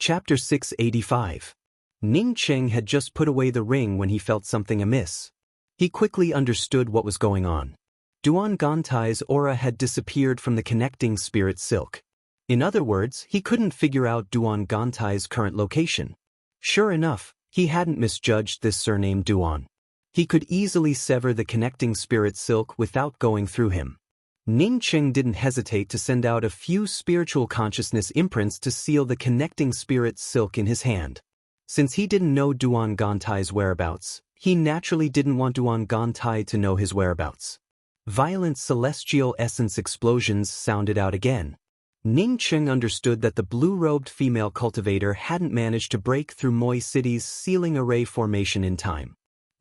Chapter 685. Ning Cheng had just put away the ring when he felt something amiss. He quickly understood what was going on. Duan Gantai's aura had disappeared from the connecting spirit silk. In other words, he couldn't figure out Duan Gantai's current location. Sure enough, he hadn't misjudged this surname Duan. He could easily sever the connecting spirit silk without going through him. Ning Cheng didn't hesitate to send out a few spiritual consciousness imprints to seal the connecting spirit silk in his hand. Since he didn't know Duan Gantai's whereabouts, he naturally didn't want Duan Gantai to know his whereabouts. Violent celestial essence explosions sounded out again. Ning Cheng understood that the blue-robed female cultivator hadn't managed to break through Moi City's sealing array formation in time.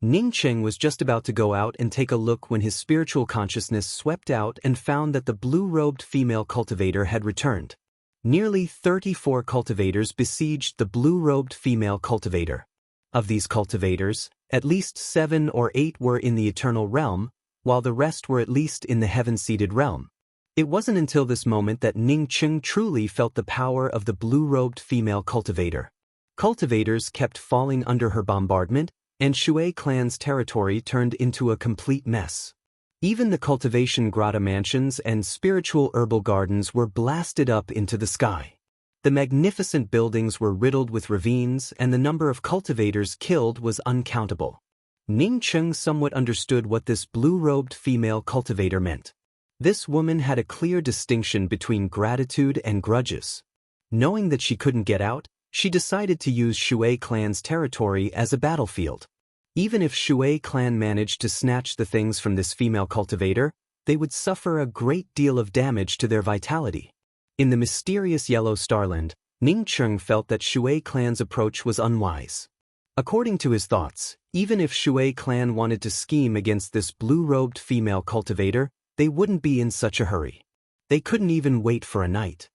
Ning Cheng was just about to go out and take a look when his spiritual consciousness swept out and found that the blue-robed female cultivator had returned. Nearly 34 cultivators besieged the blue-robed female cultivator. Of these cultivators, at least 7 or 8 were in the eternal realm, while the rest were at least in the heaven-seated realm. It wasn't until this moment that Ning Cheng truly felt the power of the blue-robed female cultivator. Cultivators kept falling under her bombardment, and Shui clan's territory turned into a complete mess. Even the cultivation grotto mansions and spiritual herbal gardens were blasted up into the sky. The magnificent buildings were riddled with ravines, and the number of cultivators killed was uncountable. Ning Cheng somewhat understood what this blue-robed female cultivator meant. This woman had a clear distinction between gratitude and grudges. Knowing that she couldn't get out, she decided to use Shui clan's territory as a battlefield. Even if Shui clan managed to snatch the things from this female cultivator, they would suffer a great deal of damage to their vitality. In the mysterious yellow starland, Ning Cheng felt that Shui clan's approach was unwise. According to his thoughts, even if Shui clan wanted to scheme against this blue-robed female cultivator, they wouldn't be in such a hurry. They couldn't even wait for a night.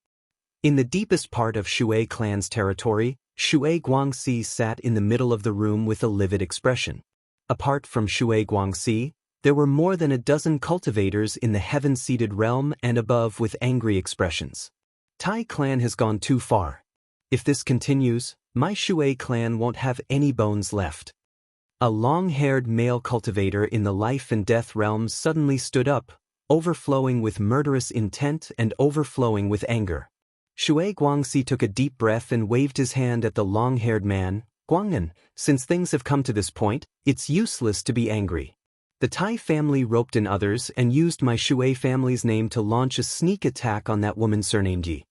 In the deepest part of Shui clan's territory, Shui Guangxi sat in the middle of the room with a livid expression. Apart from Shui Guangxi, there were more than a dozen cultivators in the heaven-seated realm and above with angry expressions. Tai clan has gone too far. If this continues, my Shui clan won't have any bones left. A long-haired male cultivator in the life and death realms suddenly stood up, overflowing with murderous intent and overflowing with anger. Shui Guangxi took a deep breath and waved his hand at the long-haired man. Guang'an, since things have come to this point, it's useless to be angry. The Tai family roped in others and used my Shui family's name to launch a sneak attack on that woman surnamed Yi.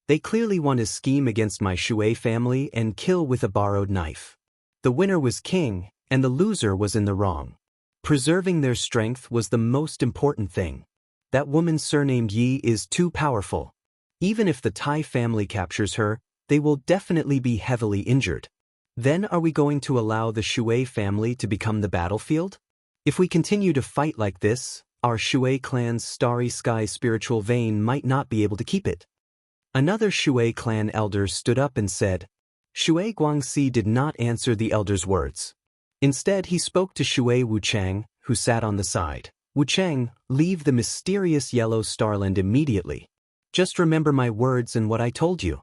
They clearly want to scheme against my Shui family and kill with a borrowed knife. The winner was king, and the loser was in the wrong. Preserving their strength was the most important thing. That woman surnamed Yi is too powerful. Even if the Tai family captures her, they will definitely be heavily injured. Then are we going to allow the Shui family to become the battlefield? If we continue to fight like this, our Shui clan's starry sky spiritual vein might not be able to keep it. Another Shui clan elder stood up and said. Shui Guangxi did not answer the elder's words. Instead, he spoke to Shui Wuchang, who sat on the side. Wuchang, leave the mysterious yellow starland immediately. Just remember my words and what I told you.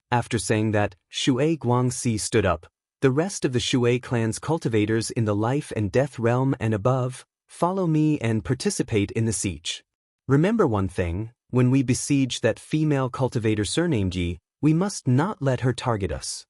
After saying that, Shui Guangxi stood up. The rest of the Shui clan's cultivators in the life and death realm and above, follow me and participate in the siege. Remember one thing, when we besiege that female cultivator surnamed Yi, we must not let her target us.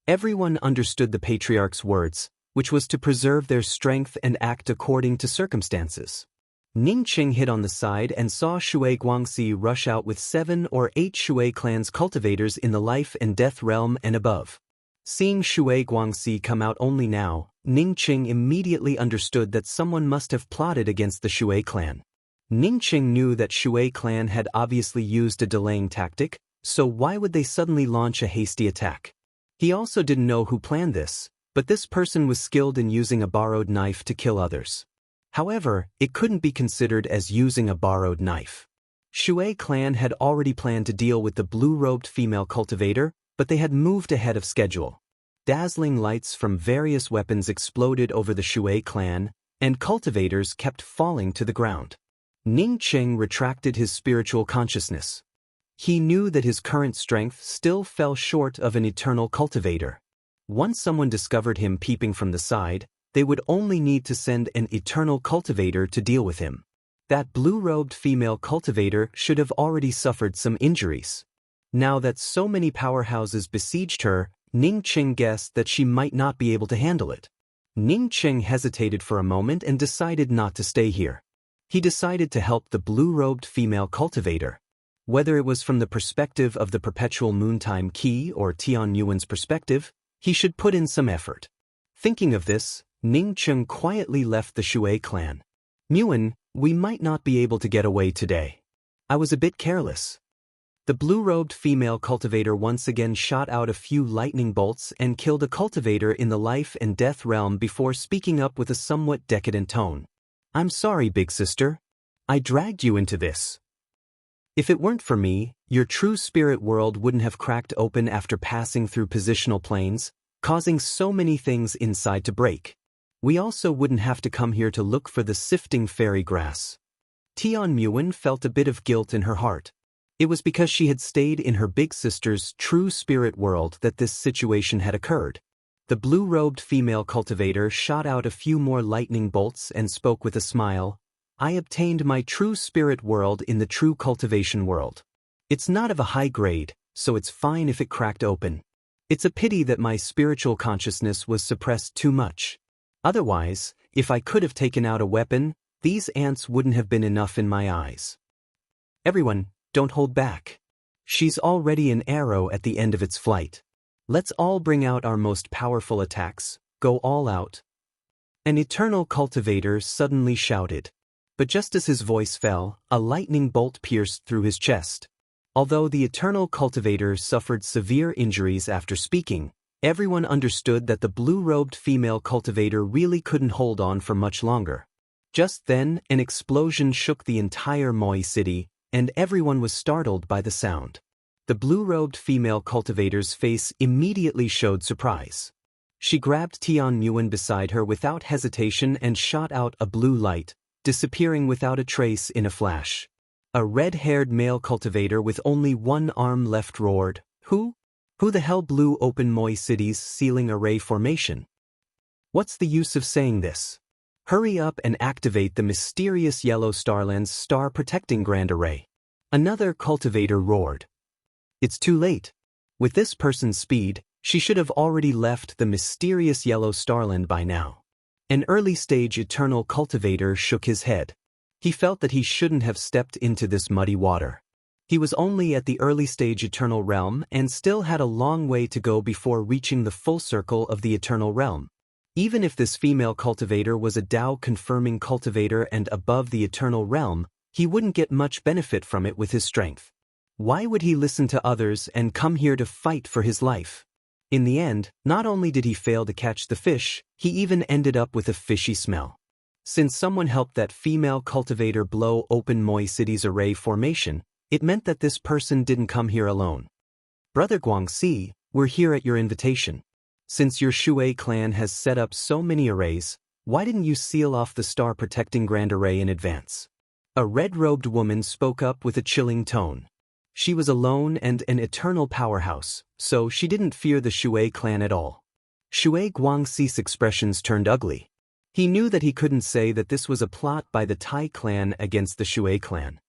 Everyone understood the patriarch's words, which was to preserve their strength and act according to circumstances. Ning Cheng hid on the side and saw Shui Guangxi rush out with 7 or 8 Shui clan's cultivators in the life and death realm and above. Seeing Shui Guangxi come out only now, Ning Cheng immediately understood that someone must have plotted against the Shui clan. Ning Cheng knew that Shui clan had obviously used a delaying tactic, so why would they suddenly launch a hasty attack? He also didn't know who planned this, but this person was skilled in using a borrowed knife to kill others. However, it couldn't be considered as using a borrowed knife. Shui clan had already planned to deal with the blue-robed female cultivator, but they had moved ahead of schedule. Dazzling lights from various weapons exploded over the Shui clan, and cultivators kept falling to the ground. Ning Cheng retracted his spiritual consciousness. He knew that his current strength still fell short of an eternal cultivator. Once someone discovered him peeping from the side, they would only need to send an eternal cultivator to deal with him. That blue-robed female cultivator should have already suffered some injuries. Now that so many powerhouses besieged her, Ning Qing guessed that she might not be able to handle it. Ning Qing hesitated for a moment and decided not to stay here. He decided to help the blue-robed female cultivator. Whether it was from the perspective of the perpetual moontime key or Tian Yuan's perspective, he should put in some effort. Thinking of this, Ning Qing quietly left the Shui clan. "Muan, we might not be able to get away today. I was a bit careless." The blue-robed female cultivator once again shot out a few lightning bolts and killed a cultivator in the life and death realm before speaking up with a somewhat decadent tone. "I'm sorry, big sister. I dragged you into this. If it weren't for me, your true spirit world wouldn't have cracked open after passing through positional planes, causing so many things inside to break. We also wouldn't have to come here to look for the sifting fairy grass." Tian Muan felt a bit of guilt in her heart. It was because she had stayed in her big sister's true spirit world that this situation had occurred. The blue-robed female cultivator shot out a few more lightning bolts and spoke with a smile. "I obtained my true spirit world in the true cultivation world. It's not of a high grade, so it's fine if it cracked open. It's a pity that my spiritual consciousness was suppressed too much. Otherwise, if I could have taken out a weapon, these ants wouldn't have been enough in my eyes. Everyone, don't hold back. She's already an arrow at the end of its flight. Let's all bring out our most powerful attacks, go all out." An eternal cultivator suddenly shouted. But just as his voice fell, a lightning bolt pierced through his chest. Although the eternal cultivator suffered severe injuries after speaking, everyone understood that the blue-robed female cultivator really couldn't hold on for much longer. Just then, an explosion shook the entire Moi city, and everyone was startled by the sound. The blue-robed female cultivator's face immediately showed surprise. She grabbed Tian Muan beside her without hesitation and shot out a blue light, disappearing without a trace in a flash. A red-haired male cultivator with only one arm left roared, Who the hell blew open Moi City's sealing array formation? What's the use of saying this? Hurry up and activate the mysterious yellow Starland's star-protecting grand array." Another cultivator roared. "It's too late. With this person's speed, she should have already left the mysterious yellow Starland by now." An early-stage eternal cultivator shook his head. He felt that he shouldn't have stepped into this muddy water. He was only at the early-stage eternal realm and still had a long way to go before reaching the full circle of the eternal realm. Even if this female cultivator was a Tao-confirming cultivator and above the eternal realm, he wouldn't get much benefit from it with his strength. Why would he listen to others and come here to fight for his life? In the end, not only did he fail to catch the fish, he even ended up with a fishy smell. Since someone helped that female cultivator blow open Moi City's array formation, it meant that this person didn't come here alone. "Brother Guangxi, we're here at your invitation. Since your Shui clan has set up so many arrays, why didn't you seal off the star-protecting grand array in advance?" A red-robed woman spoke up with a chilling tone. She was alone and an eternal powerhouse, so she didn't fear the Shui clan at all. Shui Guangxi's expressions turned ugly. He knew that he couldn't say that this was a plot by the Tai clan against the Shui clan.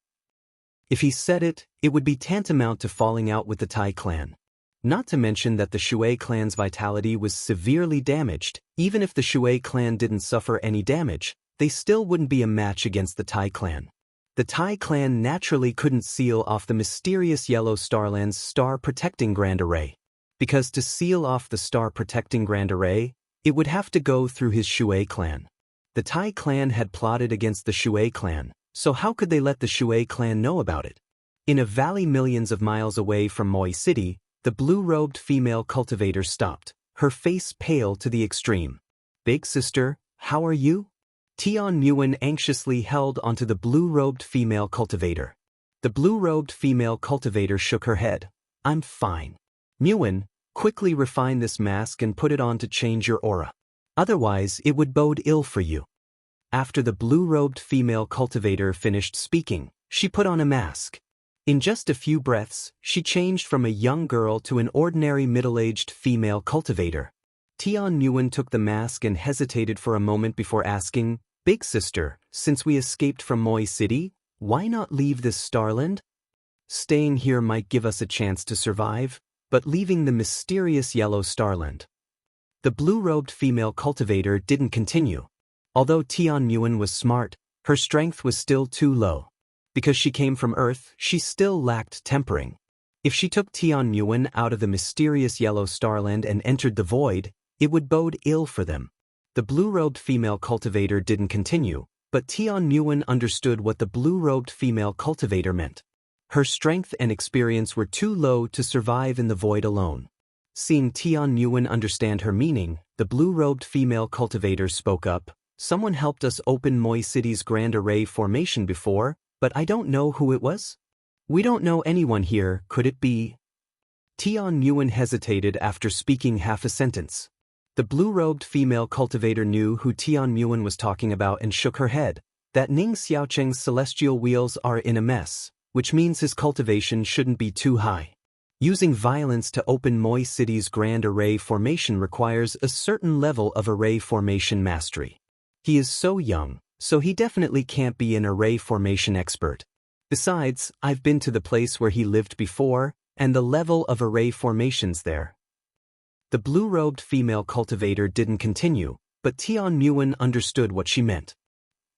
If he said it, it would be tantamount to falling out with the Tai clan. Not to mention that the Shui clan's vitality was severely damaged. Even if the Shui clan didn't suffer any damage, they still wouldn't be a match against the Tai clan. The Tai clan naturally couldn't seal off the mysterious yellow Starland's star-protecting grand array. Because to seal off the star-protecting grand array, it would have to go through his Shui clan. The Tai clan had plotted against the Shui clan, so how could they let the Shui clan know about it? In a valley millions of miles away from Moi City, the blue-robed female cultivator stopped, her face pale to the extreme. "Big sister, how are you?" Tian Muan anxiously held onto the blue-robed female cultivator. The blue-robed female cultivator shook her head. "I'm fine. Muan, quickly refine this mask and put it on to change your aura. Otherwise, it would bode ill for you." After the blue-robed female cultivator finished speaking, she put on a mask. In just a few breaths, she changed from a young girl to an ordinary middle-aged female cultivator. Tian Nguyen took the mask and hesitated for a moment before asking, "Big sister, since we escaped from Moi City, why not leave this starland? Staying here might give us a chance to survive, but leaving the mysterious yellow starland." The blue-robed female cultivator didn't continue. Although Tian Nguyen was smart, her strength was still too low. Because she came from Earth, she still lacked tempering. If she took Tian Nguyen out of the mysterious yellow starland and entered the void, it would bode ill for them. The blue-robed female cultivator didn't continue, but Tian Nguyen understood what the blue-robed female cultivator meant. Her strength and experience were too low to survive in the void alone. Seeing Tian Nguyen understand her meaning, the blue-robed female cultivator spoke up, "Someone helped us open Moi City's Grand Array formation before, but I don't know who it was. We don't know anyone here, could it be?" Tian Nguyen hesitated after speaking half a sentence. The blue-robed female cultivator knew who Tian Nguyen was talking about and shook her head, that Ning Xiaocheng's celestial wheels are in a mess, which means his cultivation shouldn't be too high. Using violence to open Moi City's Grand Array formation requires a certain level of array formation mastery. He is so young, so he definitely can't be an array formation expert. Besides, I've been to the place where he lived before, and the level of array formations there. The blue-robed female cultivator didn't continue, but Tian Nguyen understood what she meant.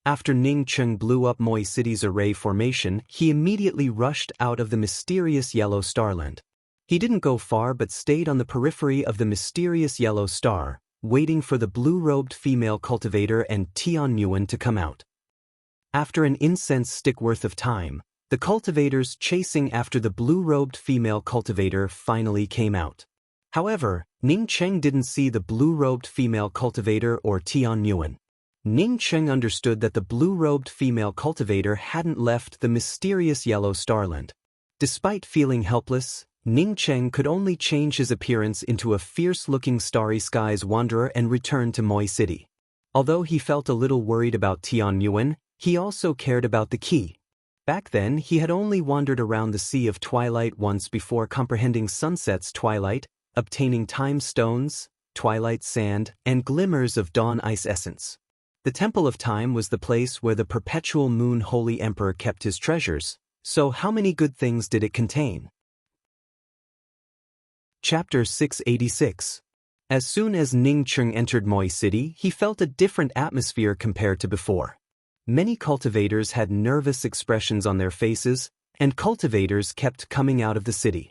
After Ning Cheng blew up Moi City's array formation, he immediately rushed out of the mysterious yellow starland. He didn't go far but stayed on the periphery of the mysterious yellow star, waiting for the blue-robed female cultivator and Tian Nguyen to come out. After an incense stick worth of time, the cultivators chasing after the blue-robed female cultivator finally came out. However, Ning Cheng didn't see the blue-robed female cultivator or Tian Nguyen. Ning Cheng understood that the blue-robed female cultivator hadn't left the mysterious yellow starland. Despite feeling helpless, Ning Cheng could only change his appearance into a fierce-looking starry skies wanderer and return to Moi City. Although he felt a little worried about Tian Nguyen, he also cared about the key. Back then, he had only wandered around the Sea of Twilight once before comprehending Sunset's twilight, obtaining time stones, twilight sand, and glimmers of dawn ice essence. The Temple of Time was the place where the perpetual moon Holy Emperor kept his treasures, so how many good things did it contain? Chapter 686. As soon as Ning Cheng entered Moi City, he felt a different atmosphere compared to before. Many cultivators had nervous expressions on their faces, and cultivators kept coming out of the city.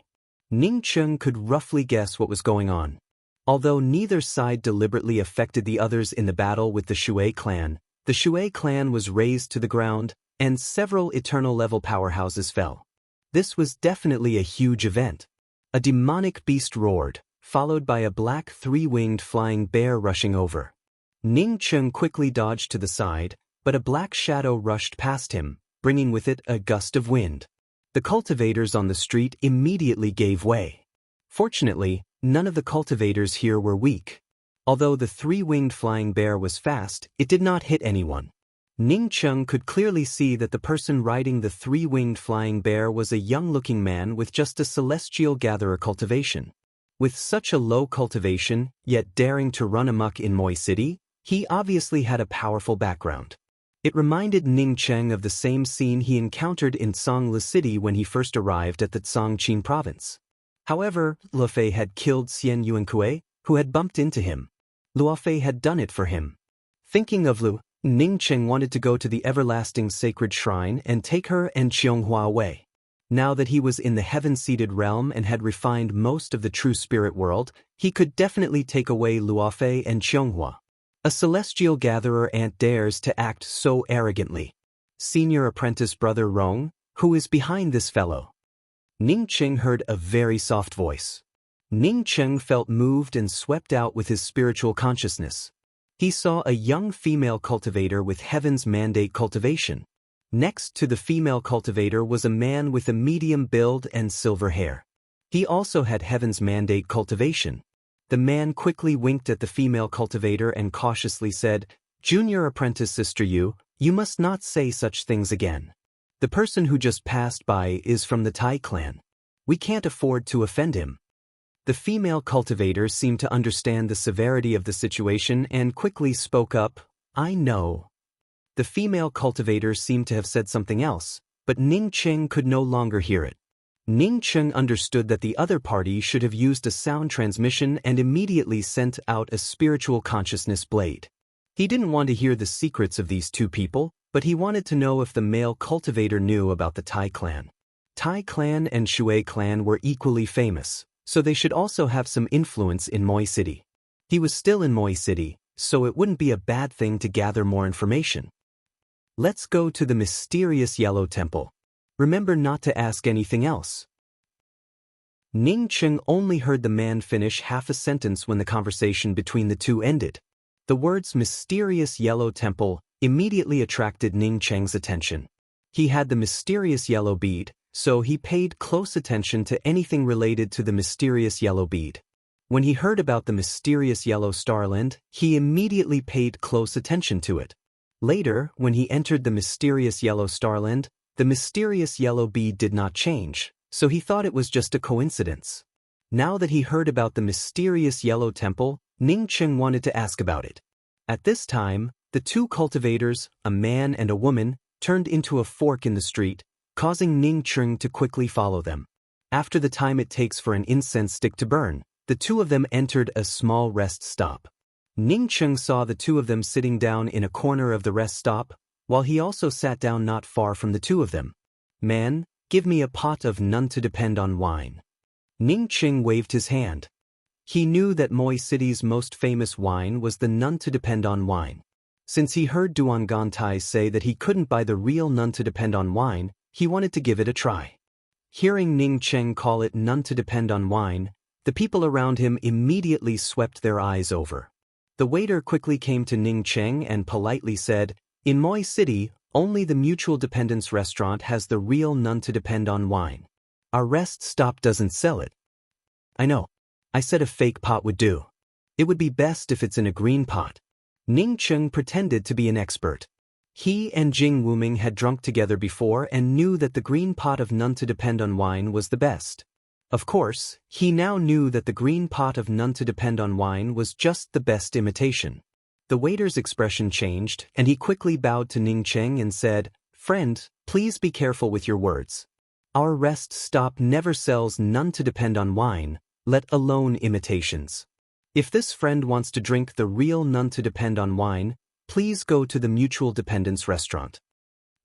Ning Cheng could roughly guess what was going on. Although neither side deliberately affected the others in the battle with the Shui clan, the Shui clan was razed to the ground, and several eternal-level powerhouses fell. This was definitely a huge event. A demonic beast roared, followed by a black three-winged flying bear rushing over. Ning Cheng quickly dodged to the side, but a black shadow rushed past him, bringing with it a gust of wind. The cultivators on the street immediately gave way. Fortunately, none of the cultivators here were weak. Although the three-winged flying bear was fast, it did not hit anyone. Ning Cheng could clearly see that the person riding the three-winged flying bear was a young-looking man with just a celestial gatherer cultivation. With such a low cultivation, yet daring to run amok in Moi City, he obviously had a powerful background. It reminded Ning Cheng of the same scene he encountered in Songli City when he first arrived at the Tsangqin province. However, Luofei had killed Xian Yuankue, who had bumped into him. Luofei had done it for him. Thinking of Lu, Ning Cheng wanted to go to the everlasting sacred shrine and take her and Qianghua away. Now that he was in the heaven-seated realm and had refined most of the true spirit world, he could definitely take away Luofei and Qianghua. A celestial gatherer ant dares to act so arrogantly. Senior apprentice brother Rong, who is behind this fellow? Ning Cheng heard a very soft voice. Ning Cheng felt moved and swept out with his spiritual consciousness. He saw a young female cultivator with Heaven's Mandate cultivation. Next to the female cultivator was a man with a medium build and silver hair. He also had Heaven's Mandate cultivation. The man quickly winked at the female cultivator and cautiously said, "Junior apprentice sister you must not say such things again." The person who just passed by is from the Tai clan. We can't afford to offend him. The female cultivator seemed to understand the severity of the situation and quickly spoke up, I know. The female cultivator seemed to have said something else, but Ning Cheng could no longer hear it. Ning Cheng understood that the other party should have used a sound transmission and immediately sent out a spiritual consciousness blade. He didn't want to hear the secrets of these two people, but he wanted to know if the male cultivator knew about the Tai clan. Tai clan and Shui clan were equally famous, so they should also have some influence in Moi City. He was still in Moi City, so it wouldn't be a bad thing to gather more information. Let's go to the mysterious Yellow Temple. Remember not to ask anything else. Ning Cheng only heard the man finish half a sentence when the conversation between the two ended. The words mysterious Yellow Temple immediately attracted Ning Cheng's attention. He had the mysterious yellow bead, so he paid close attention to anything related to the mysterious yellow bead. When he heard about the mysterious yellow starland, he immediately paid close attention to it. Later, when he entered the mysterious yellow starland, the mysterious yellow bead did not change, so he thought it was just a coincidence. Now that he heard about the mysterious yellow temple, Ning Cheng wanted to ask about it. At this time, the two cultivators, a man and a woman, turned into a fork in the street, causing Ning Cheng to quickly follow them. After the time it takes for an incense stick to burn, the two of them entered a small rest stop. Ning Cheng saw the two of them sitting down in a corner of the rest stop, while he also sat down not far from the two of them. Man, give me a pot of none to depend on wine. Ning Cheng waved his hand. He knew that Moi City's most famous wine was the none to depend on wine. Since he heard Duan Gantai say that he couldn't buy the real none to depend on wine, he wanted to give it a try. Hearing Ning Cheng call it none to depend on wine, the people around him immediately swept their eyes over. The waiter quickly came to Ning Cheng and politely said, in Moi City, only the Mutual Dependence restaurant has the real none to depend on wine. Our rest stop doesn't sell it. I know. I said a fake pot would do. It would be best if it's in a green pot. Ning Cheng pretended to be an expert. He and Jing Wuming had drunk together before and knew that the green pot of none to depend on wine was the best. Of course, he now knew that the green pot of none to depend on wine was just the best imitation. The waiter's expression changed, and he quickly bowed to Ning Cheng and said, friend, please be careful with your words. Our rest stop never sells none to depend on wine, let alone imitations. If this friend wants to drink the real none to depend on wine, please go to the Mutual Dependence restaurant.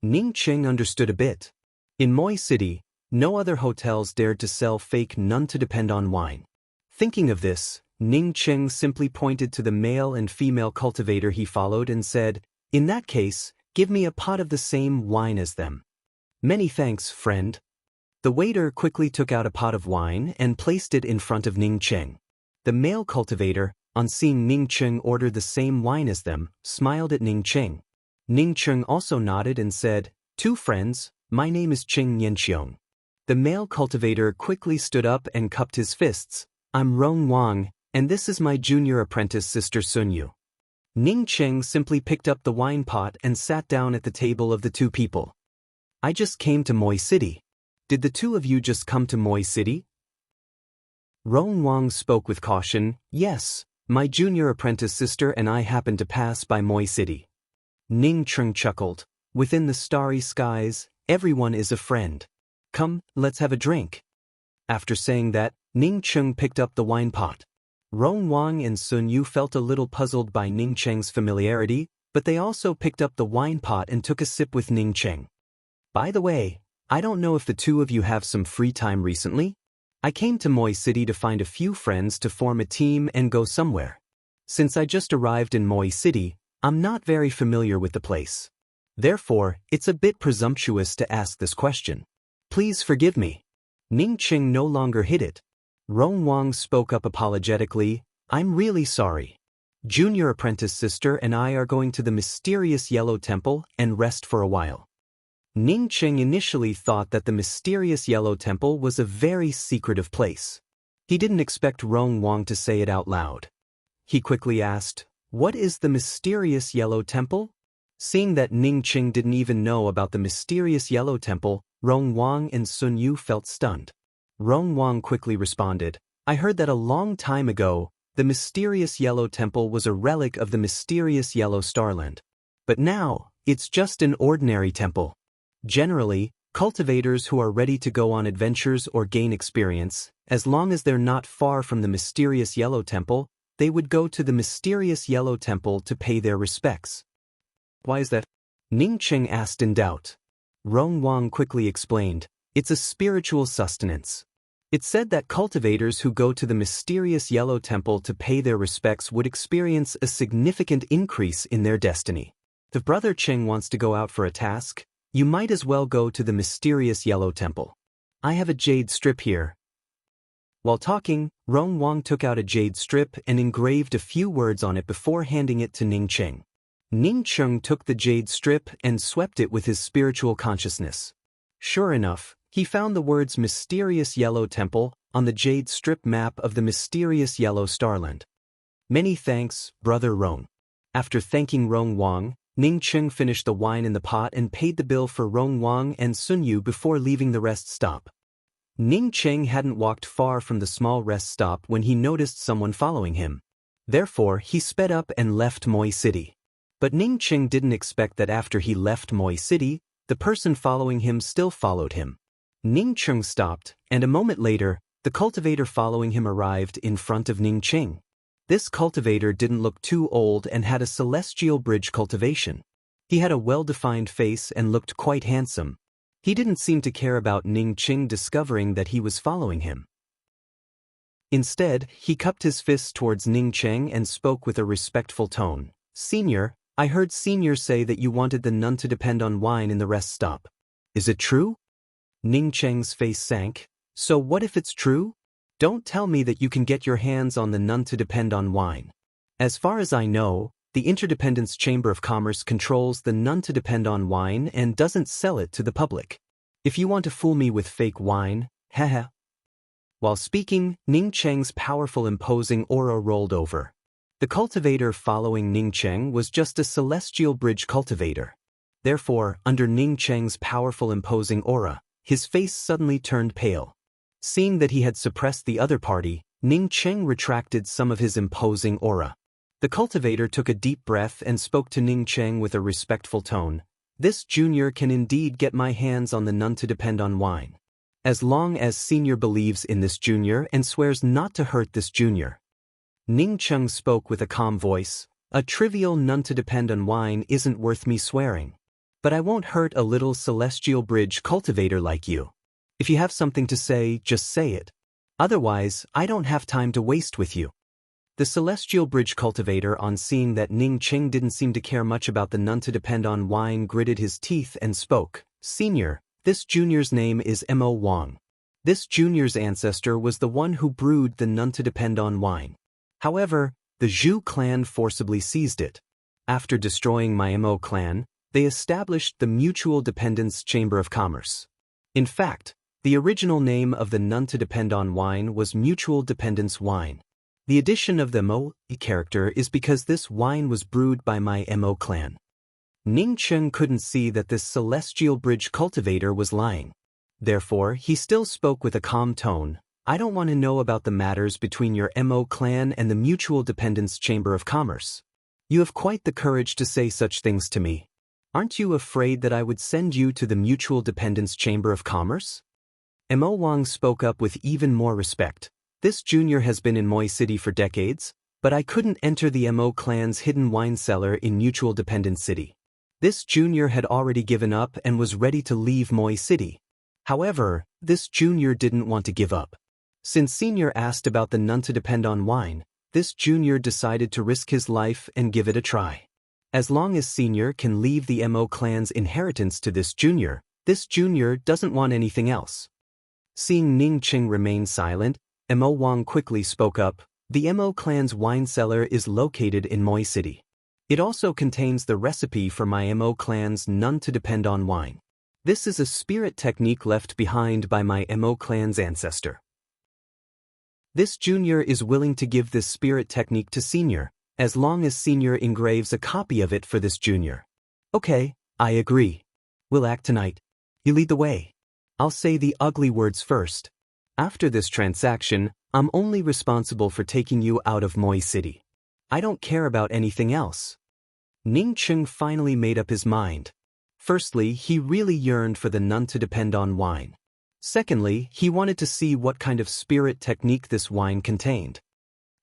Ning Cheng understood a bit. In Moi City, no other hotels dared to sell fake none to depend on wine. Thinking of this, Ning Cheng simply pointed to the male and female cultivator he followed and said, in that case, give me a pot of the same wine as them. Many thanks, friend. The waiter quickly took out a pot of wine and placed it in front of Ning Cheng. The male cultivator, on seeing Ning Cheng order the same wine as them, smiled at Ning Cheng. Ning Cheng also nodded and said, two friends, my name is Cheng Nianqiong. The male cultivator quickly stood up and cupped his fists. I'm Rong Wang, and this is my junior apprentice sister Sun Yu. Ning Cheng simply picked up the wine pot and sat down at the table of the two people. I just came to Moi City. Did the two of you just come to Moi City? Rong Wang spoke with caution, yes, my junior apprentice sister and I happened to pass by Moi City. Ning Cheng chuckled. Within the starry skies, everyone is a friend. Come, let's have a drink. After saying that, Ning Cheng picked up the wine pot. Rong Wang and Sun Yu felt a little puzzled by Ning Cheng's familiarity, but they also picked up the wine pot and took a sip with Ning Cheng. By the way, I don't know if the two of you have some free time recently? I came to Moi City to find a few friends to form a team and go somewhere. Since I just arrived in Moi City, I'm not very familiar with the place. Therefore, it's a bit presumptuous to ask this question. Please forgive me. Ning Cheng no longer hid it. Rong Wang spoke up apologetically, I'm really sorry. Junior apprentice sister and I are going to the mysterious Yellow Temple and rest for a while. Ning Cheng initially thought that the mysterious Yellow Temple was a very secretive place. He didn't expect Rong Wang to say it out loud. He quickly asked, what is the mysterious Yellow Temple? Seeing that Ning Qing didn't even know about the mysterious Yellow Temple, Rong Wang and Sun Yu felt stunned. Rong Wang quickly responded, I heard that a long time ago, the mysterious Yellow Temple was a relic of the mysterious Yellow Starland. But now, it's just an ordinary temple. Generally, cultivators who are ready to go on adventures or gain experience, as long as they're not far from the mysterious Yellow Temple, they would go to the mysterious Yellow Temple to pay their respects. Why is that? Ning Qing asked in doubt. Rong Wang quickly explained, it's a spiritual sustenance. It's said that cultivators who go to the mysterious Yellow Temple to pay their respects would experience a significant increase in their destiny. If Brother Qing wants to go out for a task, you might as well go to the mysterious Yellow Temple. I have a jade strip here. While talking, Rong Wang took out a jade strip and engraved a few words on it before handing it to Ning Qing. Ning Qing took the jade strip and swept it with his spiritual consciousness. Sure enough, he found the words Mysterious Yellow Temple on the jade strip map of the mysterious Yellow Starland. Many thanks, Brother Rong. After thanking Rong Wang, Ning Qing finished the wine in the pot and paid the bill for Rong Wang and Sun Yu before leaving the rest stop. Ning Qing hadn't walked far from the small rest stop when he noticed someone following him. Therefore, he sped up and left Moi City. But Ning Qing didn't expect that after he left Moi City, the person following him still followed him. Ning Qing stopped, and a moment later, the cultivator following him arrived in front of Ning Qing. This cultivator didn't look too old and had a celestial bridge cultivation. He had a well-defined face and looked quite handsome. He didn't seem to care about Ning Qing discovering that he was following him. Instead, he cupped his fists towards Ning Qing and spoke with a respectful tone. Senior, I heard Senior say that you wanted the nun to depend on wine in the rest stop. Is it true? Ning Qing's face sank. So what if it's true? Don't tell me that you can get your hands on the nun to depend on wine. As far as I know, the Interdependence Chamber of Commerce controls the nun to depend on wine and doesn't sell it to the public. If you want to fool me with fake wine, haha. While speaking, Ning Qing's powerful imposing aura rolled over. The cultivator following Ning Qing was just a celestial bridge cultivator. Therefore, under Ning Qing's powerful imposing aura, his face suddenly turned pale. Seeing that he had suppressed the other party, Ning Qing retracted some of his imposing aura. The cultivator took a deep breath and spoke to Ning Qing with a respectful tone. This junior can indeed get my hands on the nun to depend on wine. As long as Senior believes in this junior and swears not to hurt this junior. Ning Qing spoke with a calm voice. A trivial nun to depend on wine isn't worth me swearing. But I won't hurt a little celestial bridge cultivator like you. If you have something to say, just say it. Otherwise, I don't have time to waste with you. The celestial bridge cultivator, on seeing that Ning Qing didn't seem to care much about the nun to depend on wine, gritted his teeth and spoke. Senior, this junior's name is Mo Wang. This junior's ancestor was the one who brewed the nun to depend on wine. However, the Zhu clan forcibly seized it. After destroying my Mo clan, they established the Mutual Dependence Chamber of Commerce. In fact, the original name of the nun to depend on wine was Mutual Dependence Wine. The addition of the Mo character is because this wine was brewed by my Mo clan. Ning Qing couldn't see that this celestial bridge cultivator was lying. Therefore, he still spoke with a calm tone. I don't want to know about the matters between your Mo clan and the Mutual Dependence Chamber of Commerce. You have quite the courage to say such things to me. Aren't you afraid that I would send you to the Mutual Dependence Chamber of Commerce? Mo Wang spoke up with even more respect. This junior has been in Moi City for decades, but I couldn't enter the Mo clan's hidden wine cellar in Mutual Dependence City. This junior had already given up and was ready to leave Moi City. However, this junior didn't want to give up. Since Senior asked about the nun to depend on wine, this junior decided to risk his life and give it a try. As long as Senior can leave the Mo clan's inheritance to this junior doesn't want anything else. Seeing Ning Qing remain silent, Mo Wang quickly spoke up. The Mo clan's wine cellar is located in Moi City. It also contains the recipe for my Mo clan's nun to depend on wine. This is a spirit technique left behind by my Mo clan's ancestor. This junior is willing to give this spirit technique to Senior, as long as Senior engraves a copy of it for this junior. Okay, I agree. We'll act tonight. You lead the way. I'll say the ugly words first. After this transaction, I'm only responsible for taking you out of Moi City. I don't care about anything else. Ning Cheng finally made up his mind. Firstly, he really yearned for the none to depend on wine. Secondly, he wanted to see what kind of spirit technique this wine contained.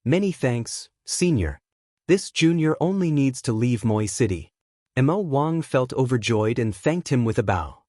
Many thanks, Senior. This junior only needs to leave Moi City. Mo Wang felt overjoyed and thanked him with a bow.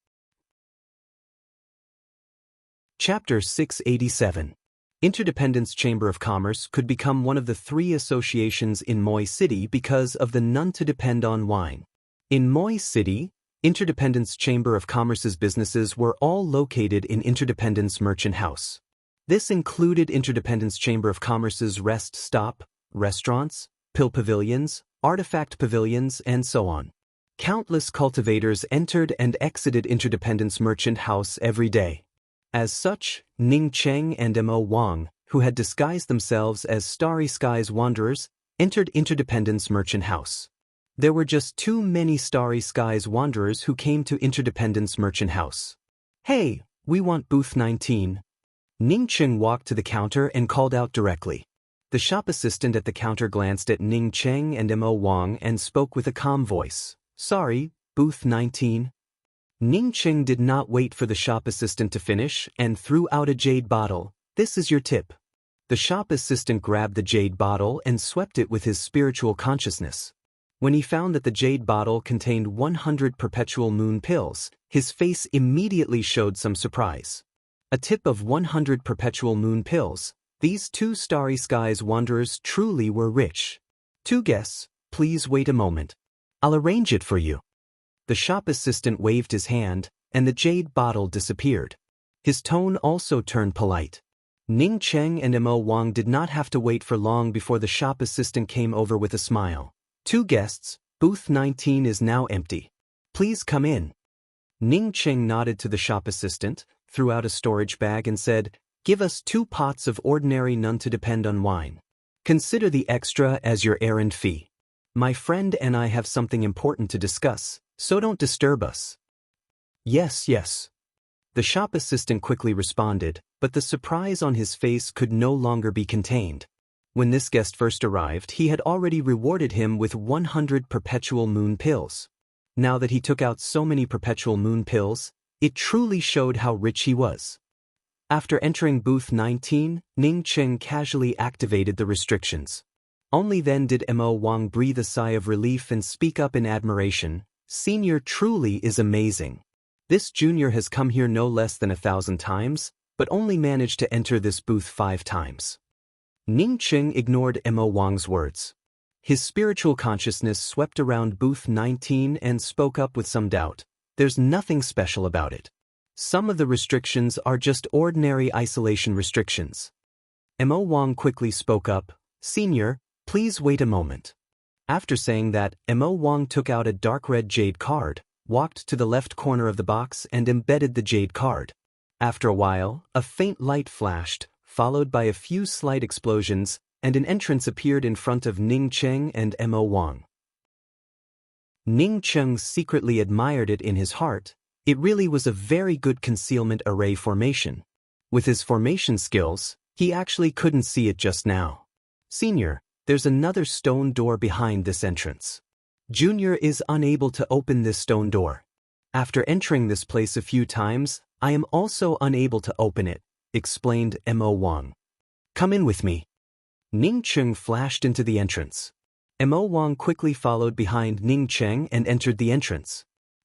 Chapter 687. Interdependence Chamber of Commerce could become one of the 3 associations in Moi City because of the none to depend on wine. In Moi City, Interdependence Chamber of Commerce's businesses were all located in Interdependence Merchant House. This included Interdependence Chamber of Commerce's rest stop, restaurants, pill pavilions, artifact pavilions, and so on. Countless cultivators entered and exited Interdependence Merchant House every day. As such, Ning Cheng and Mo Wang, who had disguised themselves as Starry Skies Wanderers, entered Interdependence Merchant House. There were just too many Starry Skies Wanderers who came to Interdependence Merchant House. Hey, we want booth 19. Ning Cheng walked to the counter and called out directly. The shop assistant at the counter glanced at Ning Cheng and Mo Wang and spoke with a calm voice. Sorry, booth 19. Ning Cheng did not wait for the shop assistant to finish and threw out a jade bottle. This is your tip. The shop assistant grabbed the jade bottle and swept it with his spiritual consciousness. When he found that the jade bottle contained 100 perpetual moon pills, his face immediately showed some surprise. A tip of 100 perpetual moon pills. These 2 Starry Skies Wanderers truly were rich. 2 guests, please wait a moment. I'll arrange it for you. The shop assistant waved his hand, and the jade bottle disappeared. His tone also turned polite. Ning Cheng and Mo Wang did not have to wait for long before the shop assistant came over with a smile. 2 guests, booth 19 is now empty. Please come in. Ning Cheng nodded to the shop assistant, threw out a storage bag and said, Give us 2 pots of ordinary none to depend on wine. Consider the extra as your errand fee. My friend and I have something important to discuss, so don't disturb us. Yes, yes. The shop assistant quickly responded, but the surprise on his face could no longer be contained. When this guest first arrived, he had already rewarded him with 100 perpetual moon pills. Now that he took out so many perpetual moon pills, it truly showed how rich he was. After entering booth 19, Ning Cheng casually activated the restrictions. Only then did Mo Wang breathe a sigh of relief and speak up in admiration. Senior truly is amazing. This junior has come here no less than 1,000 times, but only managed to enter this booth 5 times. Ning Cheng ignored Mo Wang's words. His spiritual consciousness swept around booth 19 and spoke up with some doubt. There's nothing special about it. Some of the restrictions are just ordinary isolation restrictions. Mo Wang quickly spoke up. Senior, please wait a moment. After saying that, Mo Wang took out a dark red jade card, walked to the left corner of the box and embedded the jade card. After a while, a faint light flashed, followed by a few slight explosions, and an entrance appeared in front of Ning Cheng and Mo Wang. Ning Cheng secretly admired it in his heart. It really was a very good concealment array formation. With his formation skills, he actually couldn't see it just now. Senior, there's another stone door behind this entrance. Junior is unable to open this stone door. After entering this place a few times, I am also unable to open it, explained Mo Wang. Come in with me. Ning Cheng flashed into the entrance. Mo Wang quickly followed behind Ning Cheng and entered the entrance.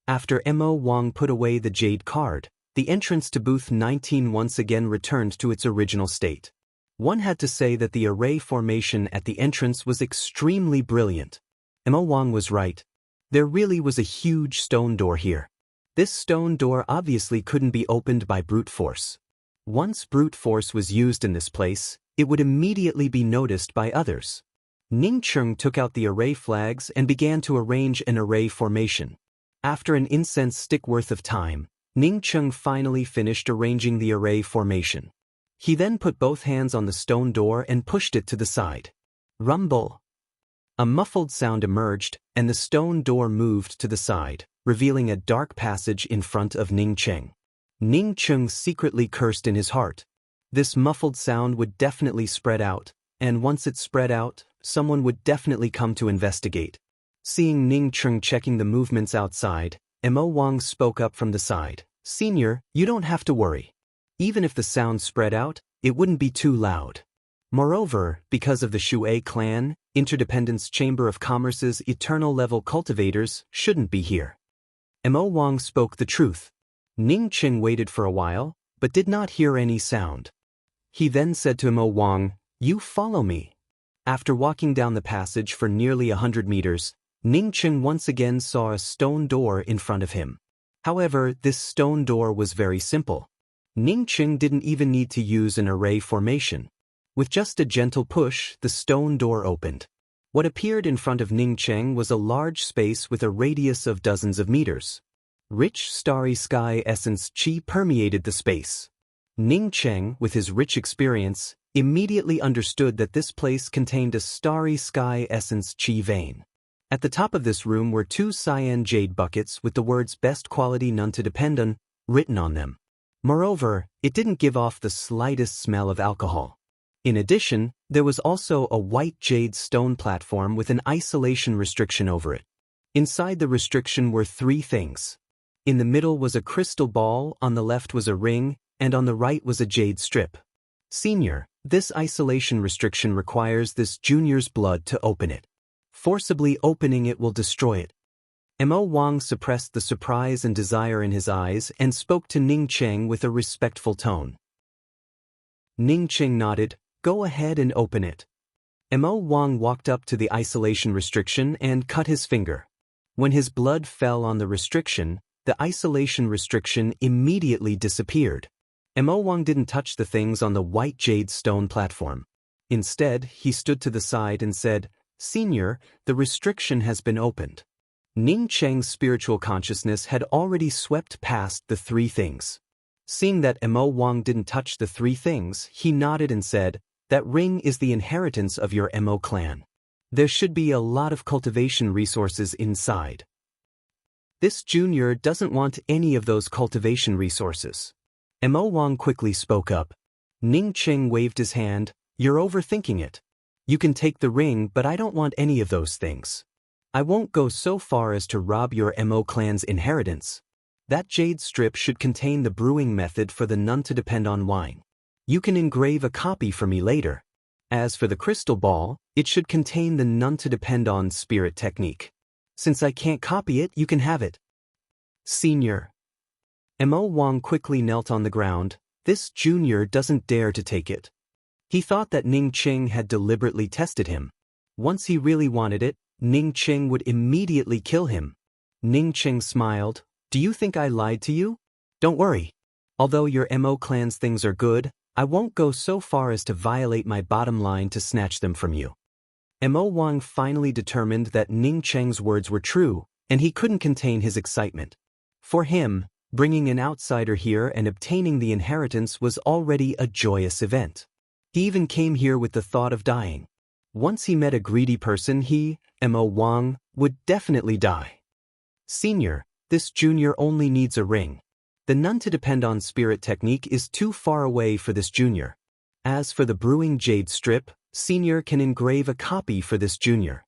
After Mo Wang put away the jade card, the entrance to booth 19 once again returned to its original state. One had to say that the array formation at the entrance was extremely brilliant. Mo Wang was right. There really was a huge stone door here. This stone door obviously couldn't be opened by brute force. Once brute force was used in this place, it would immediately be noticed by others. Ning Cheng took out the array flags and began to arrange an array formation. After an incense stick worth of time, Ning Cheng finally finished arranging the array formation. He then put both hands on the stone door and pushed it to the side. Rumble. A muffled sound emerged, and the stone door moved to the side, revealing a dark passage in front of Ning Cheng. Ning Cheng secretly cursed in his heart. This muffled sound would definitely spread out, and once it spread out, someone would definitely come to investigate. Seeing Ning Cheng checking the movements outside, Mo Wang spoke up from the side. "Senior, you don't have to worry. Even if the sound spread out, it wouldn't be too loud. Moreover, because of the Shui clan, Interdependence Chamber of Commerce's eternal-level cultivators shouldn't be here." Mo Wang spoke the truth. Ning Cheng waited for a while, but did not hear any sound. He then said to Mo Wang, "You follow me." After walking down the passage for nearly 100 meters, Ning Cheng once again saw a stone door in front of him. However, this stone door was very simple. Ning Cheng didn't even need to use an array formation. With just a gentle push, the stone door opened. What appeared in front of Ning Cheng was a large space with a radius of dozens of meters. Rich starry sky essence chi permeated the space. Ning Cheng, with his rich experience, immediately understood that this place contained a starry sky essence chi vein. At the top of this room were 2 cyan jade buckets with the words "best quality, none to depend on" written on them. Moreover, it didn't give off the slightest smell of alcohol. In addition, there was also a white jade stone platform with an isolation restriction over it. Inside the restriction were 3 things. In the middle was a crystal ball, on the left was a ring, and on the right was a jade strip. "Senior, this isolation restriction requires this junior's blood to open it. Forcibly opening it will destroy it." Mo Wang suppressed the surprise and desire in his eyes and spoke to Ning Cheng with a respectful tone. Ning Cheng nodded. "Go ahead and open it." Mo Wang walked up to the isolation restriction and cut his finger. When his blood fell on the restriction, the isolation restriction immediately disappeared. Mo Wang didn't touch the things on the white jade stone platform. Instead, he stood to the side and said, "Senior, the restriction has been opened." Ning Cheng's spiritual consciousness had already swept past the 3 things. Seeing that Mo Wang didn't touch the 3 things, he nodded and said, "That ring is the inheritance of your Mo clan. There should be a lot of cultivation resources inside. This junior doesn't want any of those cultivation resources." Mo Wang quickly spoke up. Ning Cheng waved his hand. "You're overthinking it. You can take the ring, but I don't want any of those things. I won't go so far as to rob your Mo clan's inheritance. That jade strip should contain the brewing method for the none to depend on wine. You can engrave a copy for me later. As for the crystal ball, it should contain the none to depend on spirit technique. Since I can't copy it, you can have it." "Senior." Mo Wang quickly knelt on the ground. This junior doesn't dare to take it. He thought that Ning Cheng had deliberately tested him. Once he really wanted it, Ning Cheng would immediately kill him. Ning Cheng smiled. "Do you think I lied to you? Don't worry. Although your Mo clan's things are good, I won't go so far as to violate my bottom line to snatch them from you." Mo Wang finally determined that Ning Cheng's words were true, and he couldn't contain his excitement. For him, bringing an outsider here and obtaining the inheritance was already a joyous event. He even came here with the thought of dying. Once he met a greedy person, he, Mo Wang, would definitely die. "Senior, this junior only needs a ring. The none to depend on spirit technique is too far away for this junior. As for the brewing jade strip, senior can engrave a copy for this junior."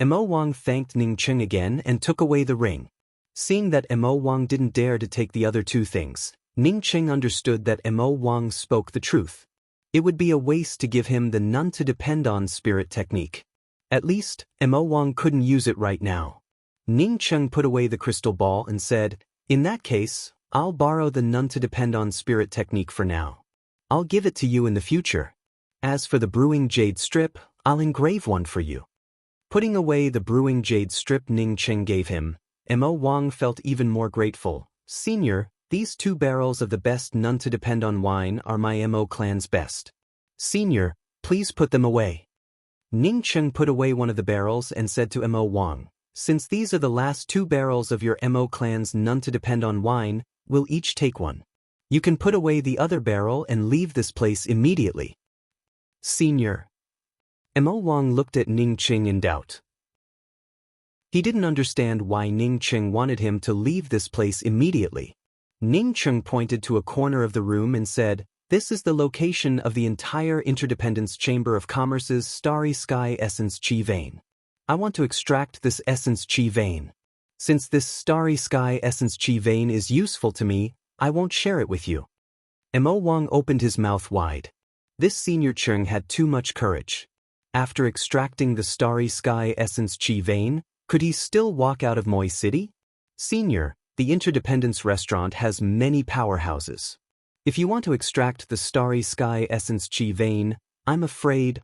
Mo Wang thanked Ning Cheng again and took away the ring. Seeing that Mo Wang didn't dare to take the other 2 things, Ning Cheng understood that Mo Wang spoke the truth. It would be a waste to give him the none to depend on spirit technique. At least, Mo Wang couldn't use it right now. Ning Cheng put away the crystal ball and said, "In that case, I'll borrow the none to depend on spirit technique for now. I'll give it to you in the future. As for the brewing jade strip, I'll engrave one for you." Putting away the brewing jade strip Ning Cheng gave him, Mo Wang felt even more grateful. "Senior, these 2 barrels of the best none to depend on wine are my Mo clan's best. Senior, please put them away." Ning Cheng put away one of the barrels and said to Mo Wang, "Since these are the last 2 barrels of your Mo clan's none to depend on wine, we'll each take one. You can put away the other barrel and leave this place immediately." "Senior." Mo Wang looked at Ning Cheng in doubt. He didn't understand why Ning Cheng wanted him to leave this place immediately. Ning Cheng pointed to a corner of the room and said, "This is the location of the entire Interdependence Chamber of Commerce's Starry Sky Essence Chi vein. I want to extract this Essence Chi vein. Since this Starry Sky Essence Chi vein is useful to me, I won't share it with you." Mo Wang opened his mouth wide. This senior Cheng had too much courage. After extracting the Starry Sky Essence Chi vein, could he still walk out of Moi City? Senior, the Interdependence restaurant has many powerhouses. If you want to extract the Starry Sky Essence Chi vein, I'm afraid.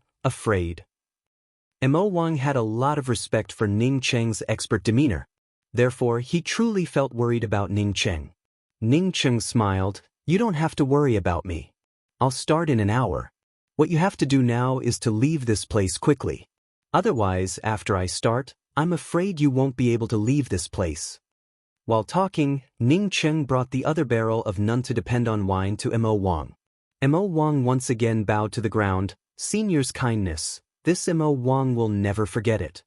Mo Wang had a lot of respect for Ning Cheng's expert demeanor. Therefore, he truly felt worried about Ning Cheng. Ning Cheng smiled, "You don't have to worry about me. I'll start in an hour. What you have to do now is to leave this place quickly. Otherwise, after I start, I'm afraid you won't be able to leave this place." While talking, Ning Cheng brought the other barrel of none to depend on wine to Mo Wang. Mo Wang once again bowed to the ground. Senior's kindness, this Mo Wang will never forget it.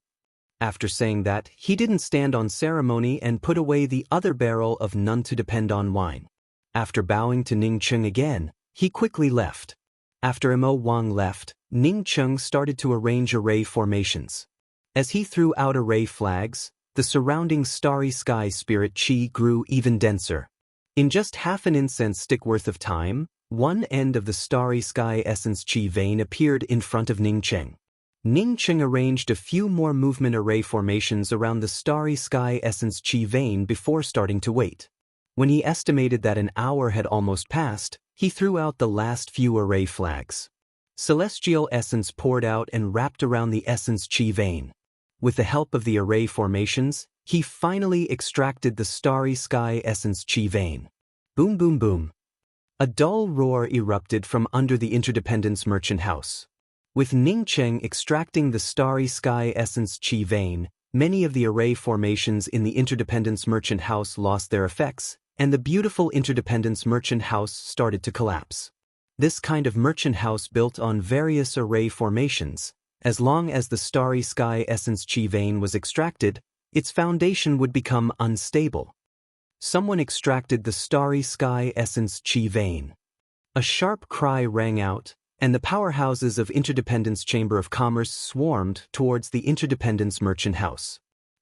After saying that, he didn't stand on ceremony and put away the other barrel of none to depend on wine. After bowing to Ning Cheng again, he quickly left. After Mo Wang left, Ning Cheng started to arrange array formations. As he threw out array flags, the surrounding starry sky spirit chi grew even denser. In just half an incense stick worth of time, one end of the starry sky essence chi vein appeared in front of Ning Cheng. Ning Cheng arranged a few more movement array formations around the starry sky essence chi vein before starting to wait. When he estimated that an hour had almost passed, he threw out the last few array flags. Celestial essence poured out and wrapped around the essence chi vein. With the help of the array formations, he finally extracted the starry sky essence chi vein. Boom boom boom. A dull roar erupted from under the Interdependence Merchant House. With Ning Cheng extracting the starry sky essence chi vein, many of the array formations in the Interdependence Merchant House lost their effects, and the beautiful Interdependence Merchant House started to collapse. This kind of merchant house built on various array formations. As long as the starry sky essence chi vein was extracted, its foundation would become unstable. Someone extracted the starry sky essence chi vein. A sharp cry rang out, and the powerhouses of Interdependence Chamber of Commerce swarmed towards the Interdependence Merchant House.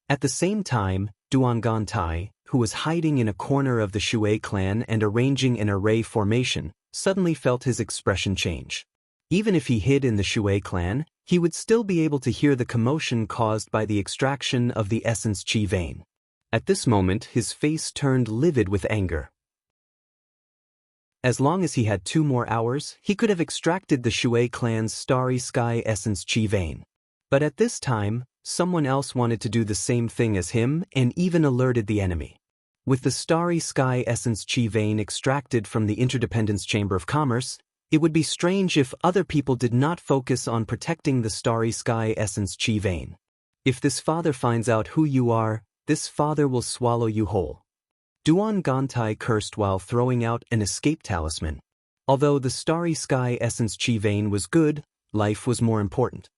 At the same time, Duan Gantai, who was hiding in a corner of the Shui clan and arranging an array formation, suddenly felt his expression change. Even if he hid in the Shui clan, he would still be able to hear the commotion caused by the extraction of the essence chi vein. At this moment, his face turned livid with anger. As long as he had 2 more hours, he could have extracted the Shui clan's starry sky essence chi vein. But at this time, someone else wanted to do the same thing as him and even alerted the enemy. With the starry sky essence chi vein extracted from the Interdependence Chamber of Commerce, it would be strange if other people did not focus on protecting the starry sky essence chi vein. If this father finds out who you are, this father will swallow you whole. Duan Gantai cursed while throwing out an escape talisman. Although the starry sky essence chi vein was good, life was more important.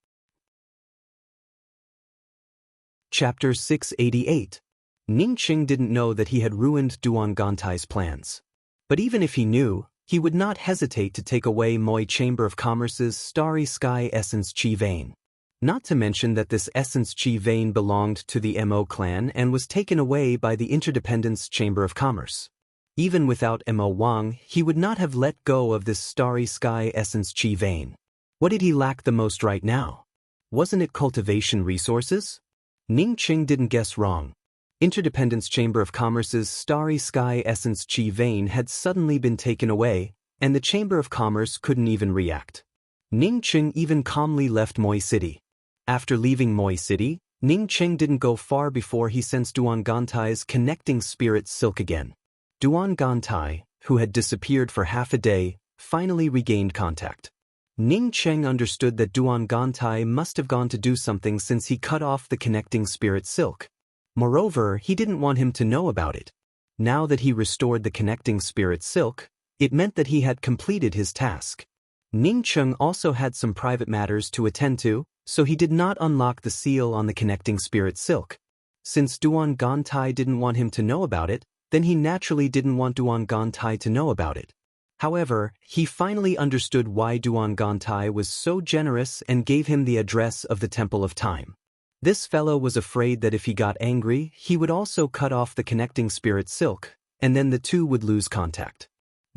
Chapter 688. Ning Cheng didn't know that he had ruined Duan Gantai's plans. But even if he knew, he would not hesitate to take away Moi Chamber of Commerce's starry sky essence chi vein. Not to mention that this essence chi vein belonged to the Mo clan and was taken away by the Interdependence Chamber of Commerce. Even without Mo Wang, he would not have let go of this starry sky essence chi vein. What did he lack the most right now? Wasn't it cultivation resources? Ning Cheng didn't guess wrong. Interdependence Chamber of Commerce's starry sky essence chi vein had suddenly been taken away, and the Chamber of Commerce couldn't even react. Ning Cheng even calmly left Moi City. After leaving Moi City, Ning Cheng didn't go far before he sensed Duan Gantai's connecting spirit silk again. Duan Gantai, who had disappeared for half a day, finally regained contact. Ning Cheng understood that Duan Gantai must have gone to do something since he cut off the connecting spirit silk. Moreover, he didn't want him to know about it. Now that he restored the connecting spirit silk, it meant that he had completed his task. Ning Cheng also had some private matters to attend to, so he did not unlock the seal on the connecting spirit silk. Since Duan Gantai didn't want him to know about it, then he naturally didn't want Duan Gantai to know about it. However, he finally understood why Duan Gantai was so generous and gave him the address of the Temple of Time. This fellow was afraid that if he got angry, he would also cut off the connecting spirit silk, and then the two would lose contact.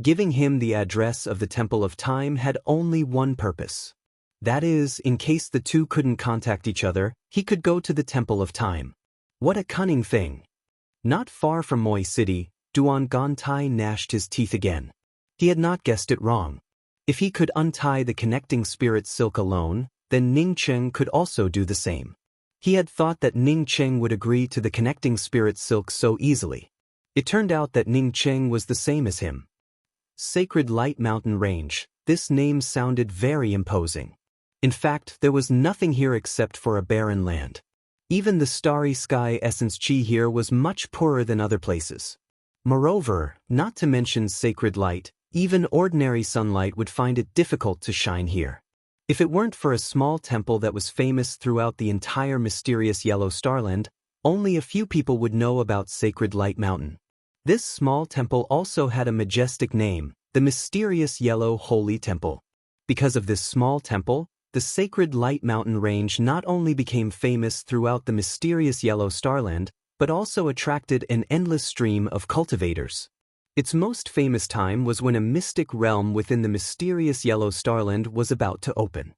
Giving him the address of the Temple of Time had only one purpose. That is, in case the two couldn't contact each other, he could go to the Temple of Time. What a cunning thing! Not far from Moi City, Duan Gantai gnashed his teeth again. He had not guessed it wrong. If he could untie the connecting spirit silk alone, then Ning Cheng could also do the same. He had thought that Ning Cheng would agree to the connecting spirit silk so easily. It turned out that Ning Cheng was the same as him. Sacred Light Mountain Range, this name sounded very imposing. In fact, there was nothing here except for a barren land. Even the starry sky essence chi here was much poorer than other places. Moreover, not to mention sacred light, even ordinary sunlight would find it difficult to shine here. If it weren't for a small temple that was famous throughout the entire mysterious Yellow Starland, only a few people would know about Sacred Light Mountain. This small temple also had a majestic name, the Mysterious Yellow Holy Temple. Because of this small temple, the Sacred Light Mountain Range not only became famous throughout the mysterious Yellow Starland, but also attracted an endless stream of cultivators. Its most famous time was when a mystic realm within the mysterious Yellow Starland was about to open.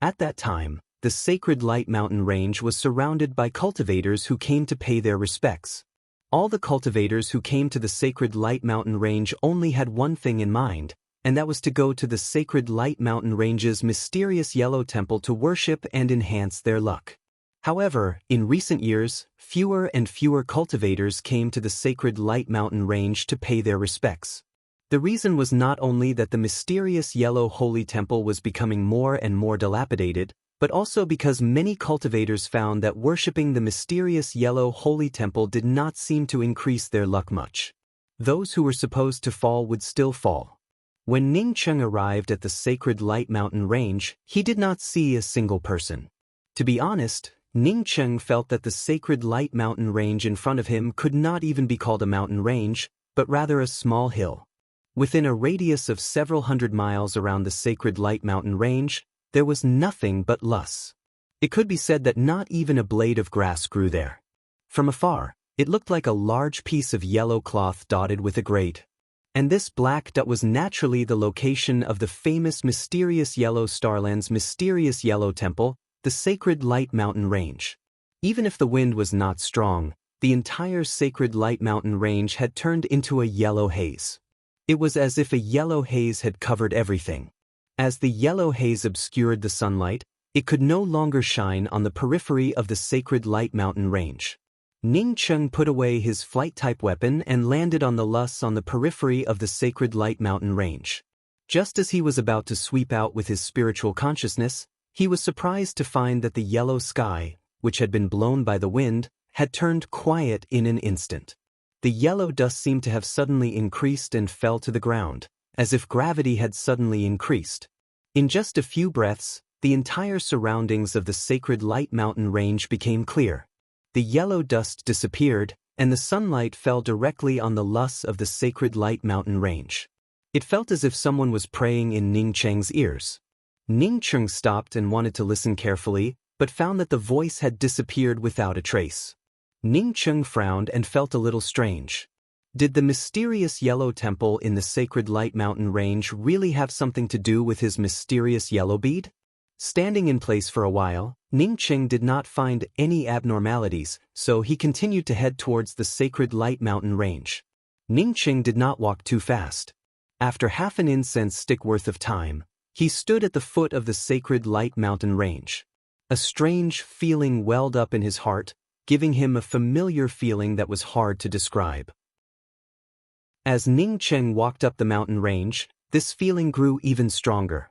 At that time, the Sacred Light Mountain Range was surrounded by cultivators who came to pay their respects. All the cultivators who came to the Sacred Light Mountain Range only had one thing in mind, and that was to go to the Sacred Light Mountain Range's mysterious Yellow Temple to worship and enhance their luck. However, in recent years, fewer and fewer cultivators came to the Sacred Light Mountain Range to pay their respects. The reason was not only that the mysterious Yellow Holy Temple was becoming more and more dilapidated, but also because many cultivators found that worshipping the mysterious Yellow Holy Temple did not seem to increase their luck much. Those who were supposed to fall would still fall. When Ning Cheng arrived at the Sacred Light Mountain Range, he did not see a single person. To be honest, Ning Cheng felt that the Sacred Light Mountain Range in front of him could not even be called a mountain range, but rather a small hill. Within a radius of several hundred miles around the Sacred Light Mountain Range, there was nothing but loess. It could be said that not even a blade of grass grew there. From afar, it looked like a large piece of yellow cloth dotted with a grate. And this black dot was naturally the location of the famous mysterious Yellow Starland's mysterious Yellow Temple, the Sacred Light Mountain Range. Even if the wind was not strong, the entire Sacred Light Mountain Range had turned into a yellow haze. It was as if a yellow haze had covered everything. As the yellow haze obscured the sunlight, it could no longer shine on the periphery of the Sacred Light Mountain Range. Ning Cheng put away his flight-type weapon and landed on the loess on the periphery of the Sacred Light Mountain Range. Just as he was about to sweep out with his spiritual consciousness, he was surprised to find that the yellow sky, which had been blown by the wind, had turned quiet in an instant. The yellow dust seemed to have suddenly increased and fell to the ground, as if gravity had suddenly increased. In just a few breaths, the entire surroundings of the Sacred Light Mountain Range became clear. The yellow dust disappeared, and the sunlight fell directly on the loess of the Sacred Light Mountain Range. It felt as if someone was praying in Ning Cheng's ears. Ning Cheng stopped and wanted to listen carefully, but found that the voice had disappeared without a trace. Ning Cheng frowned and felt a little strange. Did the mysterious Yellow Temple in the Sacred Light Mountain Range really have something to do with his mysterious yellow bead? Standing in place for a while, Ning Cheng did not find any abnormalities, so he continued to head towards the Sacred Light Mountain Range. Ning Cheng did not walk too fast. After half an incense stick worth of time, he stood at the foot of the Sacred Light Mountain Range. A strange feeling welled up in his heart, giving him a familiar feeling that was hard to describe. As Ning Cheng walked up the mountain range, this feeling grew even stronger.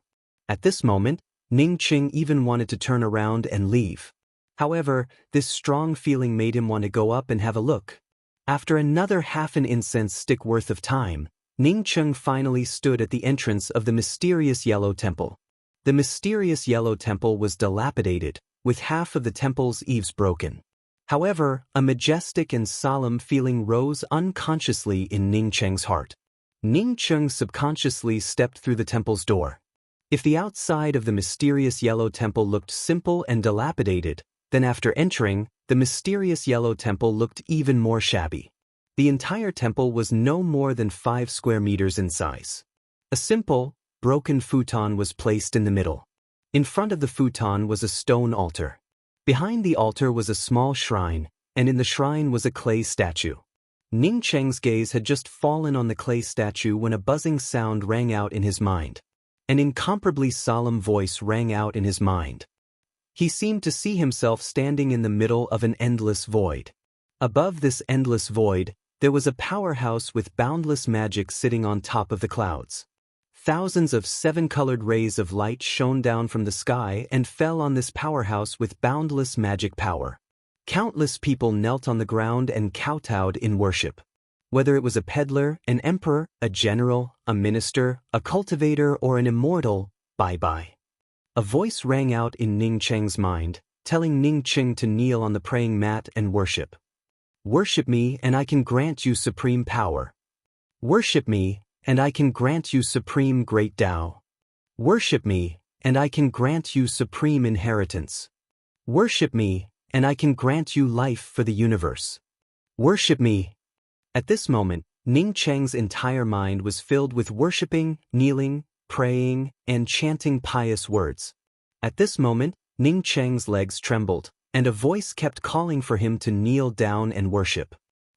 At this moment, Ning Cheng even wanted to turn around and leave. However, this strong feeling made him want to go up and have a look. After another half an incense stick worth of time, Ning Cheng finally stood at the entrance of the mysterious Yellow Temple. The mysterious Yellow Temple was dilapidated, with half of the temple's eaves broken. However, a majestic and solemn feeling rose unconsciously in Ning Cheng's heart. Ning Cheng subconsciously stepped through the temple's door. If the outside of the mysterious yellow temple looked simple and dilapidated, then after entering, the mysterious yellow temple looked even more shabby. The entire temple was no more than 5 square meters in size. A simple, broken futon was placed in the middle. In front of the futon was a stone altar. Behind the altar was a small shrine, and in the shrine was a clay statue. Ning Cheng's gaze had just fallen on the clay statue when a buzzing sound rang out in his mind. An incomparably solemn voice rang out in his mind. He seemed to see himself standing in the middle of an endless void. Above this endless void, there was a powerhouse with boundless magic sitting on top of the clouds. Thousands of 7-colored rays of light shone down from the sky and fell on this powerhouse with boundless magic power. Countless people knelt on the ground and kowtowed in worship. Whether it was a peddler, an emperor, a general, a minister, a cultivator, or an immortal, bye-bye. A voice rang out in Ning Cheng's mind, telling Ning Cheng to kneel on the praying mat and worship. Worship me and I can grant you supreme power. Worship me, and I can grant you supreme great Tao. Worship me, and I can grant you supreme inheritance. Worship me, and I can grant you life for the universe. Worship me. At this moment, Ning Cheng's entire mind was filled with worshipping, kneeling, praying, and chanting pious words. At this moment, Ning Cheng's legs trembled, and a voice kept calling for him to kneel down and worship.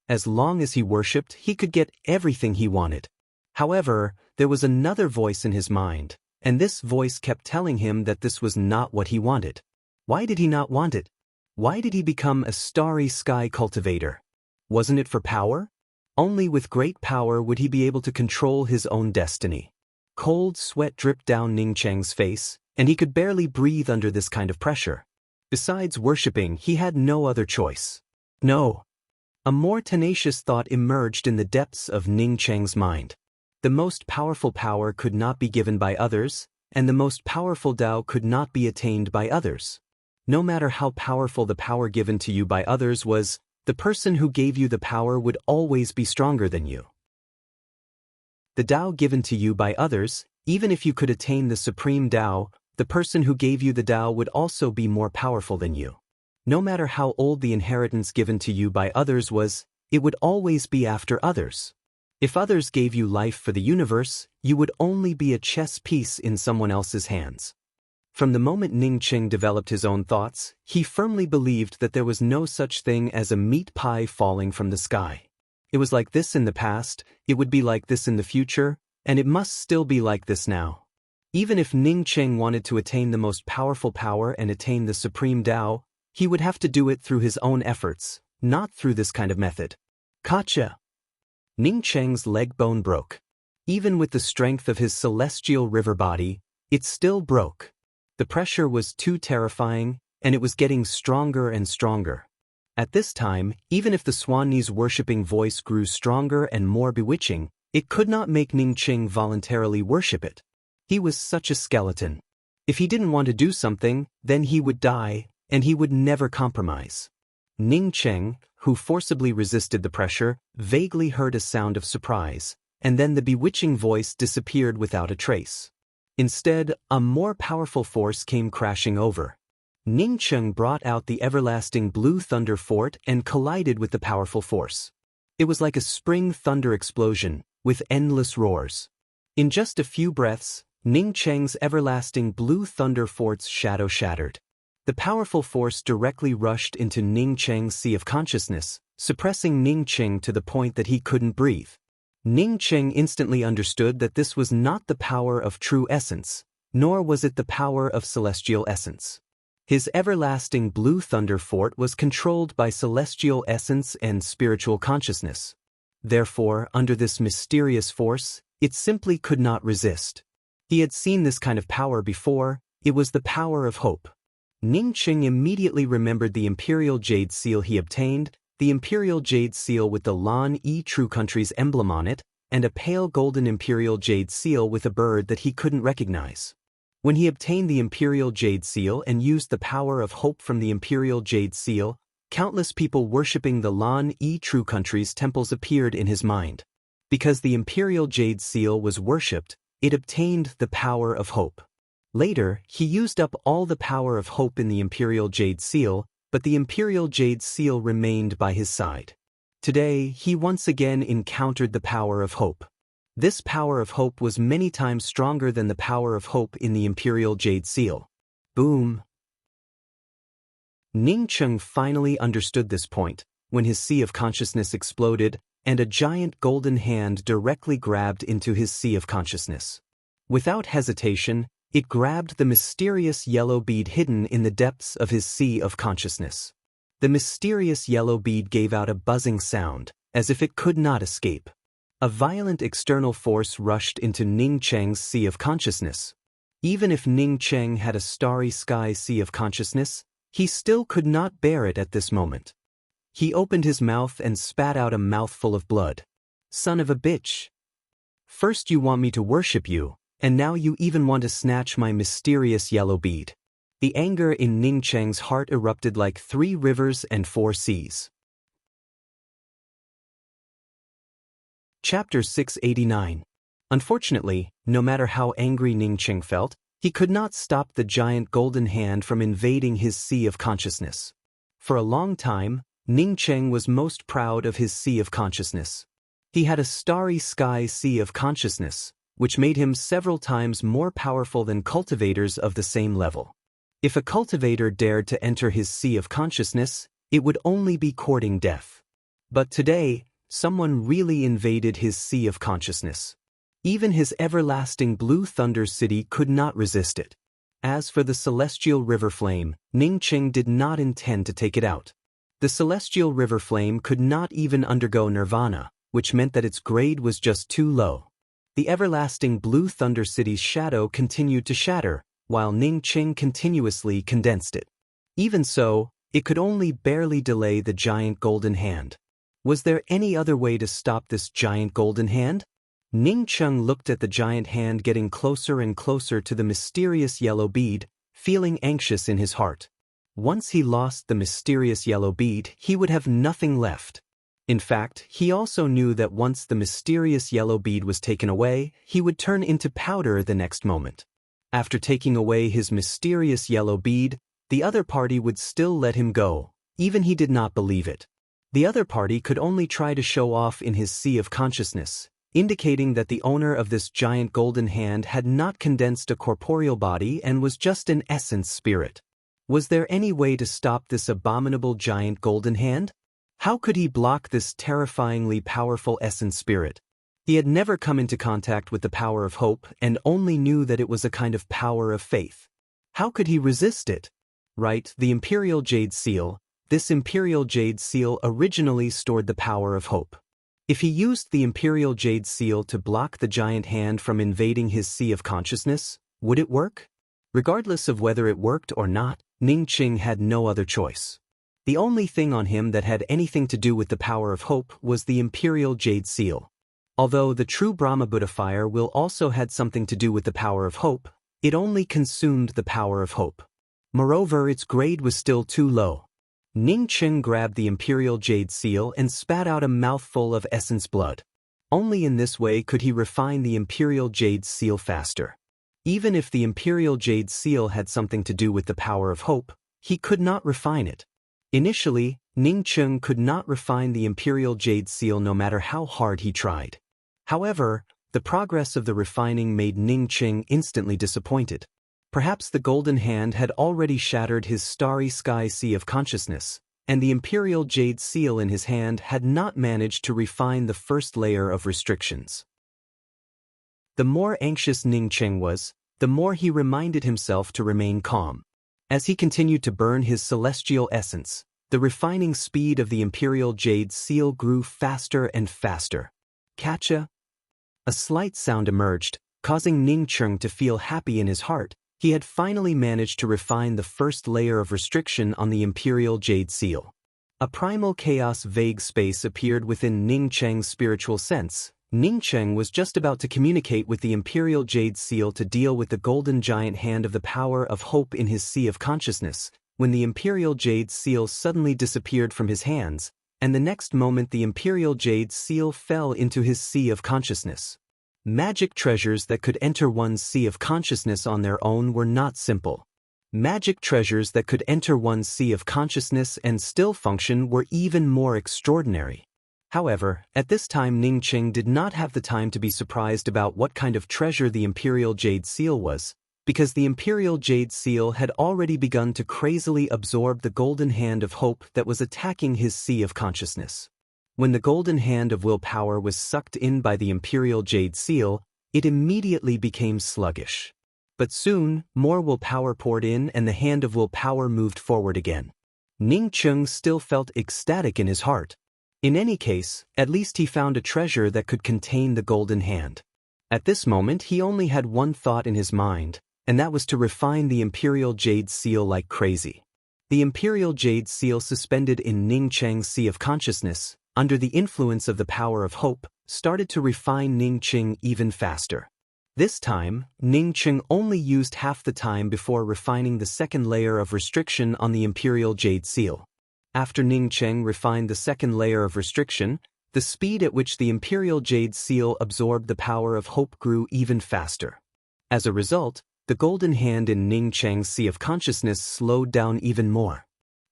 As long as he worshipped, he could get everything he wanted. However, there was another voice in his mind, and this voice kept telling him that this was not what he wanted. Why did he not want it? Why did he become a starry sky cultivator? Wasn't it for power? Only with great power would he be able to control his own destiny. Cold sweat dripped down Ning Cheng's face, and he could barely breathe under this kind of pressure. Besides worshipping, he had no other choice. No. A more tenacious thought emerged in the depths of Ning Cheng's mind. The most powerful power could not be given by others, and the most powerful Tao could not be attained by others. No matter how powerful the power given to you by others was, the person who gave you the power would always be stronger than you. The Tao given to you by others, even if you could attain the supreme Tao, the person who gave you the Tao would also be more powerful than you. No matter how old the inheritance given to you by others was, it would always be after others. If others gave you life for the universe, you would only be a chess piece in someone else's hands. From the moment Ning Cheng developed his own thoughts, he firmly believed that there was no such thing as a meat pie falling from the sky. It was like this in the past, it would be like this in the future, and it must still be like this now. Even if Ning Cheng wanted to attain the most powerful power and attain the supreme Tao, he would have to do it through his own efforts, not through this kind of method. Gotcha! Ning Cheng's leg bone broke. Even with the strength of his celestial river body, it still broke. The pressure was too terrifying, and it was getting stronger and stronger. At this time, even if the Swanese worshipping voice grew stronger and more bewitching, it could not make Ning Cheng voluntarily worship it. He was such a skeleton. If he didn't want to do something, then he would die, and he would never compromise. Ning Cheng, who forcibly resisted the pressure, vaguely heard a sound of surprise, and then the bewitching voice disappeared without a trace. Instead, a more powerful force came crashing over. Ning Cheng brought out the everlasting blue thunder fort and collided with the powerful force. It was like a spring thunder explosion, with endless roars. In just a few breaths, Ning Cheng's everlasting blue thunder fort's shadow shattered. The powerful force directly rushed into Ning Cheng's sea of consciousness, suppressing Ning Cheng to the point that he couldn't breathe. Ning Cheng instantly understood that this was not the power of true essence, nor was it the power of celestial essence. His everlasting blue thunder fort was controlled by celestial essence and spiritual consciousness. Therefore, under this mysterious force, it simply could not resist. He had seen this kind of power before. It was the power of hope. Ning Cheng immediately remembered the imperial jade seal he obtained, the imperial jade seal with the Lan Yi True Country's emblem on it, and a pale golden imperial jade seal with a bird that he couldn't recognize. When he obtained the Imperial Jade Seal and used the power of hope from the Imperial Jade Seal, countless people worshipping the Lan-E True Country's temples appeared in his mind. Because the Imperial Jade Seal was worshipped, it obtained the power of hope. Later, he used up all the power of hope in the Imperial Jade Seal, but the Imperial Jade Seal remained by his side. Today, he once again encountered the power of hope. This power of hope was many times stronger than the power of hope in the Imperial Jade Seal. Boom! Ning Cheng finally understood this point, when his sea of consciousness exploded, and a giant golden hand directly grabbed into his sea of consciousness. Without hesitation, it grabbed the mysterious yellow bead hidden in the depths of his sea of consciousness. The mysterious yellow bead gave out a buzzing sound, as if it could not escape. A violent external force rushed into Ning Cheng's sea of consciousness. Even if Ning Cheng had a starry sky sea of consciousness, he still could not bear it at this moment. He opened his mouth and spat out a mouthful of blood. Son of a bitch! First you want me to worship you, and now you even want to snatch my mysterious yellow bead. The anger in Ning Cheng's heart erupted like 3 rivers and 4 seas. Chapter 689. Unfortunately, no matter how angry Ning Cheng felt, he could not stop the giant golden hand from invading his sea of consciousness. For a long time, Ning Cheng was most proud of his sea of consciousness. He had a starry sky sea of consciousness, which made him several times more powerful than cultivators of the same level. If a cultivator dared to enter his sea of consciousness, it would only be courting death. But today, someone really invaded his sea of consciousness. Even his everlasting Blue Thunder City could not resist it. As for the celestial river flame, Ning Cheng did not intend to take it out. The celestial river flame could not even undergo nirvana, which meant that its grade was just too low. The everlasting Blue Thunder City's shadow continued to shatter, while Ning Cheng continuously condensed it. Even so, it could only barely delay the giant golden hand. Was there any other way to stop this giant golden hand? Ning Cheng looked at the giant hand getting closer and closer to the mysterious yellow bead, feeling anxious in his heart. Once he lost the mysterious yellow bead, he would have nothing left. In fact, he also knew that once the mysterious yellow bead was taken away, he would turn into powder the next moment. After taking away his mysterious yellow bead, the other party would still let him go, even he did not believe it. The other party could only try to show off in his sea of consciousness, indicating that the owner of this giant golden hand had not condensed a corporeal body and was just an essence spirit. Was there any way to stop this abominable giant golden hand? How could he block this terrifyingly powerful essence spirit? He had never come into contact with the power of hope and only knew that it was a kind of power of faith. How could he resist it? Right, the Imperial Jade Seal. This Imperial Jade Seal originally stored the power of hope. If he used the Imperial Jade Seal to block the giant hand from invading his sea of consciousness, would it work? Regardless of whether it worked or not, Ning Cheng had no other choice. The only thing on him that had anything to do with the power of hope was the Imperial Jade Seal. Although the true Brahma Buddha fire will also had something to do with the power of hope, it only consumed the power of hope. Moreover, its grade was still too low. Ning Cheng grabbed the Imperial Jade Seal and spat out a mouthful of essence blood. Only in this way could he refine the Imperial Jade Seal faster. Even if the Imperial Jade Seal had something to do with the power of hope, he could not refine it. Initially, Ning Cheng could not refine the Imperial Jade Seal no matter how hard he tried. However, the progress of the refining made Ning Cheng instantly disappointed. Perhaps the golden hand had already shattered his starry sky sea of consciousness, and the Imperial Jade Seal in his hand had not managed to refine the first layer of restrictions. The more anxious Ning Cheng was, the more he reminded himself to remain calm. As he continued to burn his celestial essence, the refining speed of the Imperial Jade Seal grew faster and faster. Catcha? A slight sound emerged, causing Ning Cheng to feel happy in his heart. He had finally managed to refine the first layer of restriction on the Imperial Jade Seal. A primal chaos vague space appeared within Ning Cheng's spiritual sense, Ning Cheng was just about to communicate with the Imperial Jade Seal to deal with the golden giant hand of the power of hope in his sea of consciousness, when the Imperial Jade Seal suddenly disappeared from his hands, and the next moment the Imperial Jade Seal fell into his sea of consciousness. Magic treasures that could enter one's sea of consciousness on their own were not simple. Magic treasures that could enter one's sea of consciousness and still function were even more extraordinary. However, at this time Ning Cheng did not have the time to be surprised about what kind of treasure the Imperial Jade Seal was, because the Imperial Jade Seal had already begun to crazily absorb the golden hand of hope that was attacking his sea of consciousness. When the golden hand of willpower was sucked in by the Imperial Jade Seal, it immediately became sluggish. But soon, more willpower poured in and the hand of willpower moved forward again. Ning Cheng still felt ecstatic in his heart. In any case, at least he found a treasure that could contain the golden hand. At this moment he only had one thought in his mind, and that was to refine the Imperial Jade Seal like crazy. The Imperial Jade Seal suspended in Ning Cheng's sea of consciousness, under the influence of the power of hope, started to refine Ning Cheng even faster. This time, Ning Cheng only used half the time before refining the second layer of restriction on the Imperial Jade Seal. After Ning Cheng refined the second layer of restriction, the speed at which the Imperial Jade Seal absorbed the power of hope grew even faster. As a result, the golden hand in Ning Cheng's sea of consciousness slowed down even more.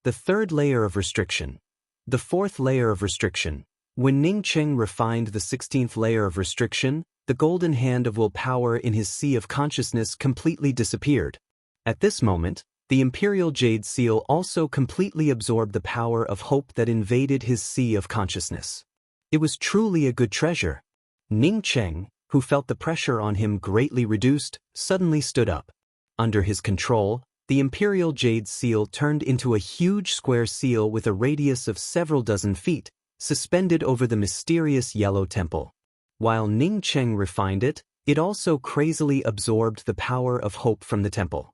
The third layer of restriction. The fourth layer of restriction. When Ning Cheng refined the 16th layer of restriction, the golden hand of willpower in his sea of consciousness completely disappeared. At this moment, the Imperial Jade Seal also completely absorbed the power of hope that invaded his sea of consciousness. It was truly a good treasure. Ning Cheng, who felt the pressure on him greatly reduced, suddenly stood up. Under his control, the Imperial Jade Seal turned into a huge square seal with a radius of several dozen feet, suspended over the mysterious yellow temple. While Ning Cheng refined it, it also crazily absorbed the power of hope from the temple.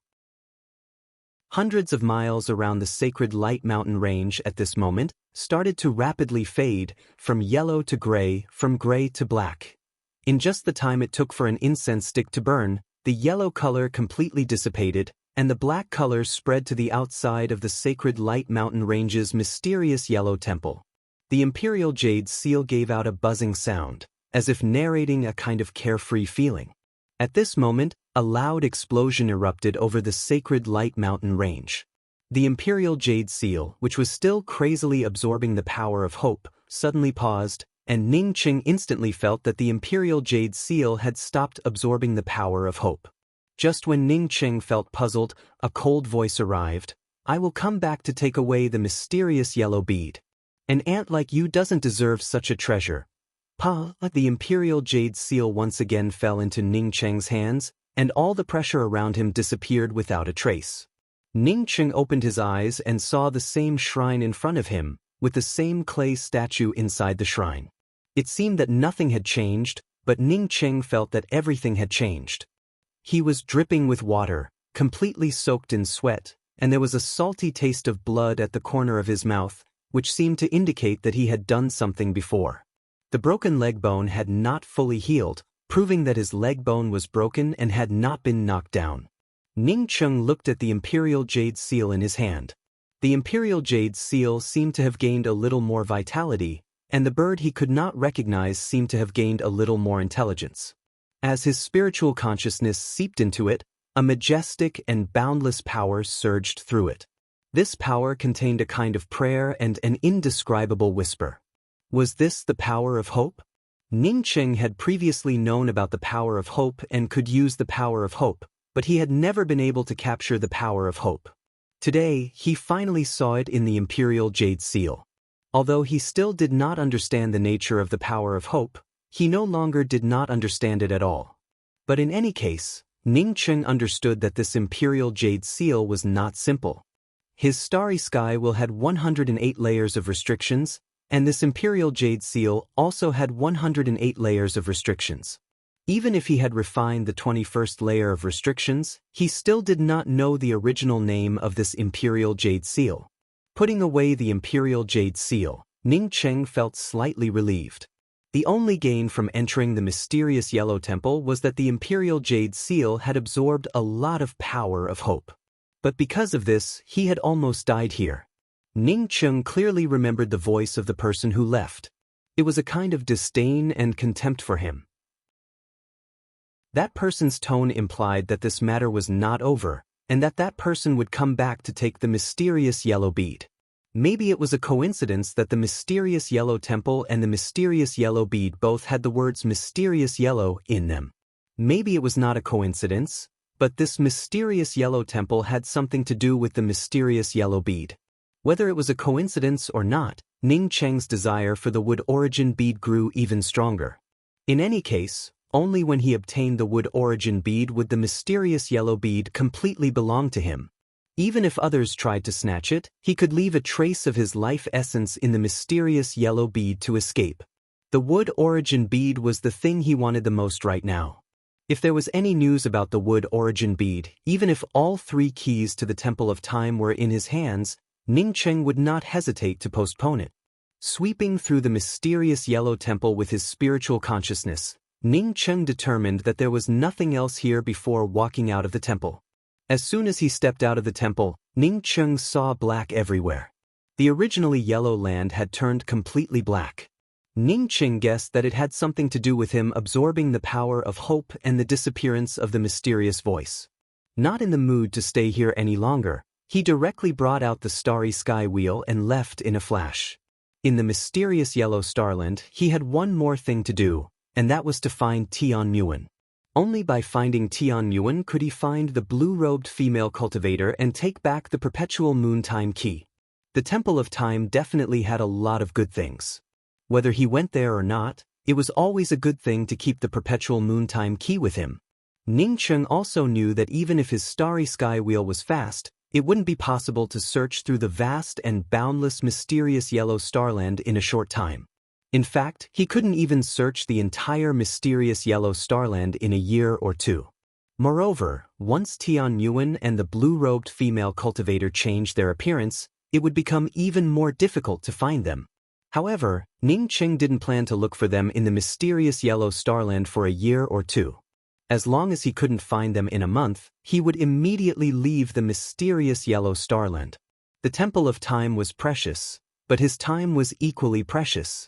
Hundreds of miles around the sacred Light Mountain range at this moment started to rapidly fade, from yellow to gray, from gray to black. In just the time it took for an incense stick to burn, the yellow color completely dissipated, and the black color spread to the outside of the sacred Light Mountain range's mysterious yellow temple. The Imperial Jade Seal gave out a buzzing sound, as if narrating a kind of carefree feeling. At this moment, a loud explosion erupted over the sacred Light Mountain range. The Imperial Jade Seal, which was still crazily absorbing the power of hope, suddenly paused, and Ning Cheng instantly felt that the Imperial Jade Seal had stopped absorbing the power of hope. Just when Ning Cheng felt puzzled, a cold voice arrived. "I will come back to take away the mysterious yellow bead. An ant like you doesn't deserve such a treasure." The Imperial Jade Seal once again fell into Ning Cheng's hands, and all the pressure around him disappeared without a trace. Ning Cheng opened his eyes and saw the same shrine in front of him, with the same clay statue inside the shrine. It seemed that nothing had changed, but Ning Cheng felt that everything had changed. He was dripping with water, completely soaked in sweat, and there was a salty taste of blood at the corner of his mouth, which seemed to indicate that he had done something before. The broken leg bone had not fully healed, proving that his leg bone was broken and had not been knocked down. Ning Cheng looked at the Imperial Jade Seal in his hand. The Imperial Jade Seal seemed to have gained a little more vitality, and the bird he could not recognize seemed to have gained a little more intelligence. As his spiritual consciousness seeped into it, a majestic and boundless power surged through it. This power contained a kind of prayer and an indescribable whisper. Was this the power of hope? Ning Cheng had previously known about the power of hope and could use the power of hope, but he had never been able to capture the power of hope. Today, he finally saw it in the Imperial Jade Seal. Although he still did not understand the nature of the power of hope, he no longer did not understand it at all. But in any case, Ning Cheng understood that this Imperial Jade Seal was not simple. His starry sky will had 108 layers of restrictions, and this Imperial Jade Seal also had 108 layers of restrictions. Even if he had refined the 21st layer of restrictions, he still did not know the original name of this Imperial Jade Seal. Putting away the Imperial Jade Seal, Ning Cheng felt slightly relieved. The only gain from entering the mysterious Yellow Temple was that the Imperial Jade Seal had absorbed a lot of power of hope. But because of this, he had almost died here. Ning Cheng clearly remembered the voice of the person who left. It was a kind of disdain and contempt for him. That person's tone implied that this matter was not over, and that that person would come back to take the mysterious yellow bead. Maybe it was a coincidence that the mysterious Yellow Temple and the mysterious yellow bead both had the words mysterious yellow in them. Maybe it was not a coincidence, but this mysterious Yellow Temple had something to do with the mysterious yellow bead. Whether it was a coincidence or not, Ning Cheng's desire for the wood origin bead grew even stronger. In any case, only when he obtained the wood origin bead would the mysterious yellow bead completely belong to him. Even if others tried to snatch it, he could leave a trace of his life essence in the mysterious yellow bead to escape. The wood origin bead was the thing he wanted the most right now. If there was any news about the wood origin bead, even if all 3 keys to the Temple of Time were in his hands, Ning Cheng would not hesitate to postpone it. Sweeping through the mysterious Yellow Temple with his spiritual consciousness, Ning Cheng determined that there was nothing else here before walking out of the temple. As soon as he stepped out of the temple, Ning Cheng saw black everywhere. The originally yellow land had turned completely black. Ning Cheng guessed that it had something to do with him absorbing the power of hope and the disappearance of the mysterious voice. Not in the mood to stay here any longer, he directly brought out the starry sky wheel and left in a flash. In the mysterious yellow starland, he had one more thing to do, and that was to find Tian Yuan. Only by finding Tian Yuan could he find the blue-robed female cultivator and take back the perpetual moon time key. The Temple of Time definitely had a lot of good things. Whether he went there or not, it was always a good thing to keep the perpetual moon time key with him. Ning Cheng also knew that even if his starry sky wheel was fast, it wouldn't be possible to search through the vast and boundless mysterious yellow starland in a short time. In fact, he couldn't even search the entire mysterious yellow starland in a year or 2. Moreover, once Tian Yuan and the blue-robed female cultivator changed their appearance, it would become even more difficult to find them. However, Ning Cheng didn't plan to look for them in the mysterious yellow starland for a year or 2. As long as he couldn't find them in a month, he would immediately leave the mysterious yellow starland. The Temple of Time was precious, but his time was equally precious.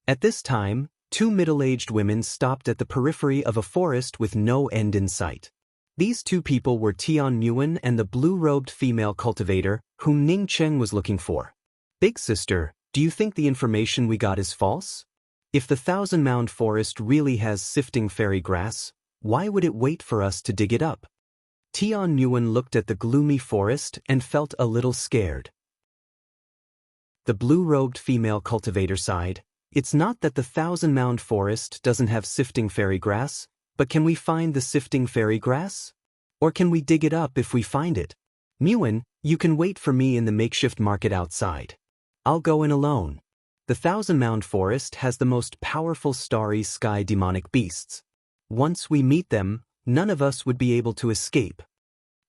At this time, 2 middle-aged women stopped at the periphery of a forest with no end in sight. These 2 people were Tian Yuan and the blue-robed female cultivator, whom Ning Cheng was looking for. "Big sister, do you think the information we got is false? If the Thousand-Mound Forest really has sifting fairy grass, why would it wait for us to dig it up?" Tian Yuan looked at the gloomy forest and felt a little scared. The blue-robed female cultivator sighed. "It's not that the Thousand-Mound Forest doesn't have sifting fairy grass, but can we find the sifting fairy grass? Or can we dig it up if we find it? Muan, you can wait for me in the makeshift market outside. I'll go in alone. The Thousand-Mound Forest has the most powerful starry sky demonic beasts. Once we meet them, none of us would be able to escape."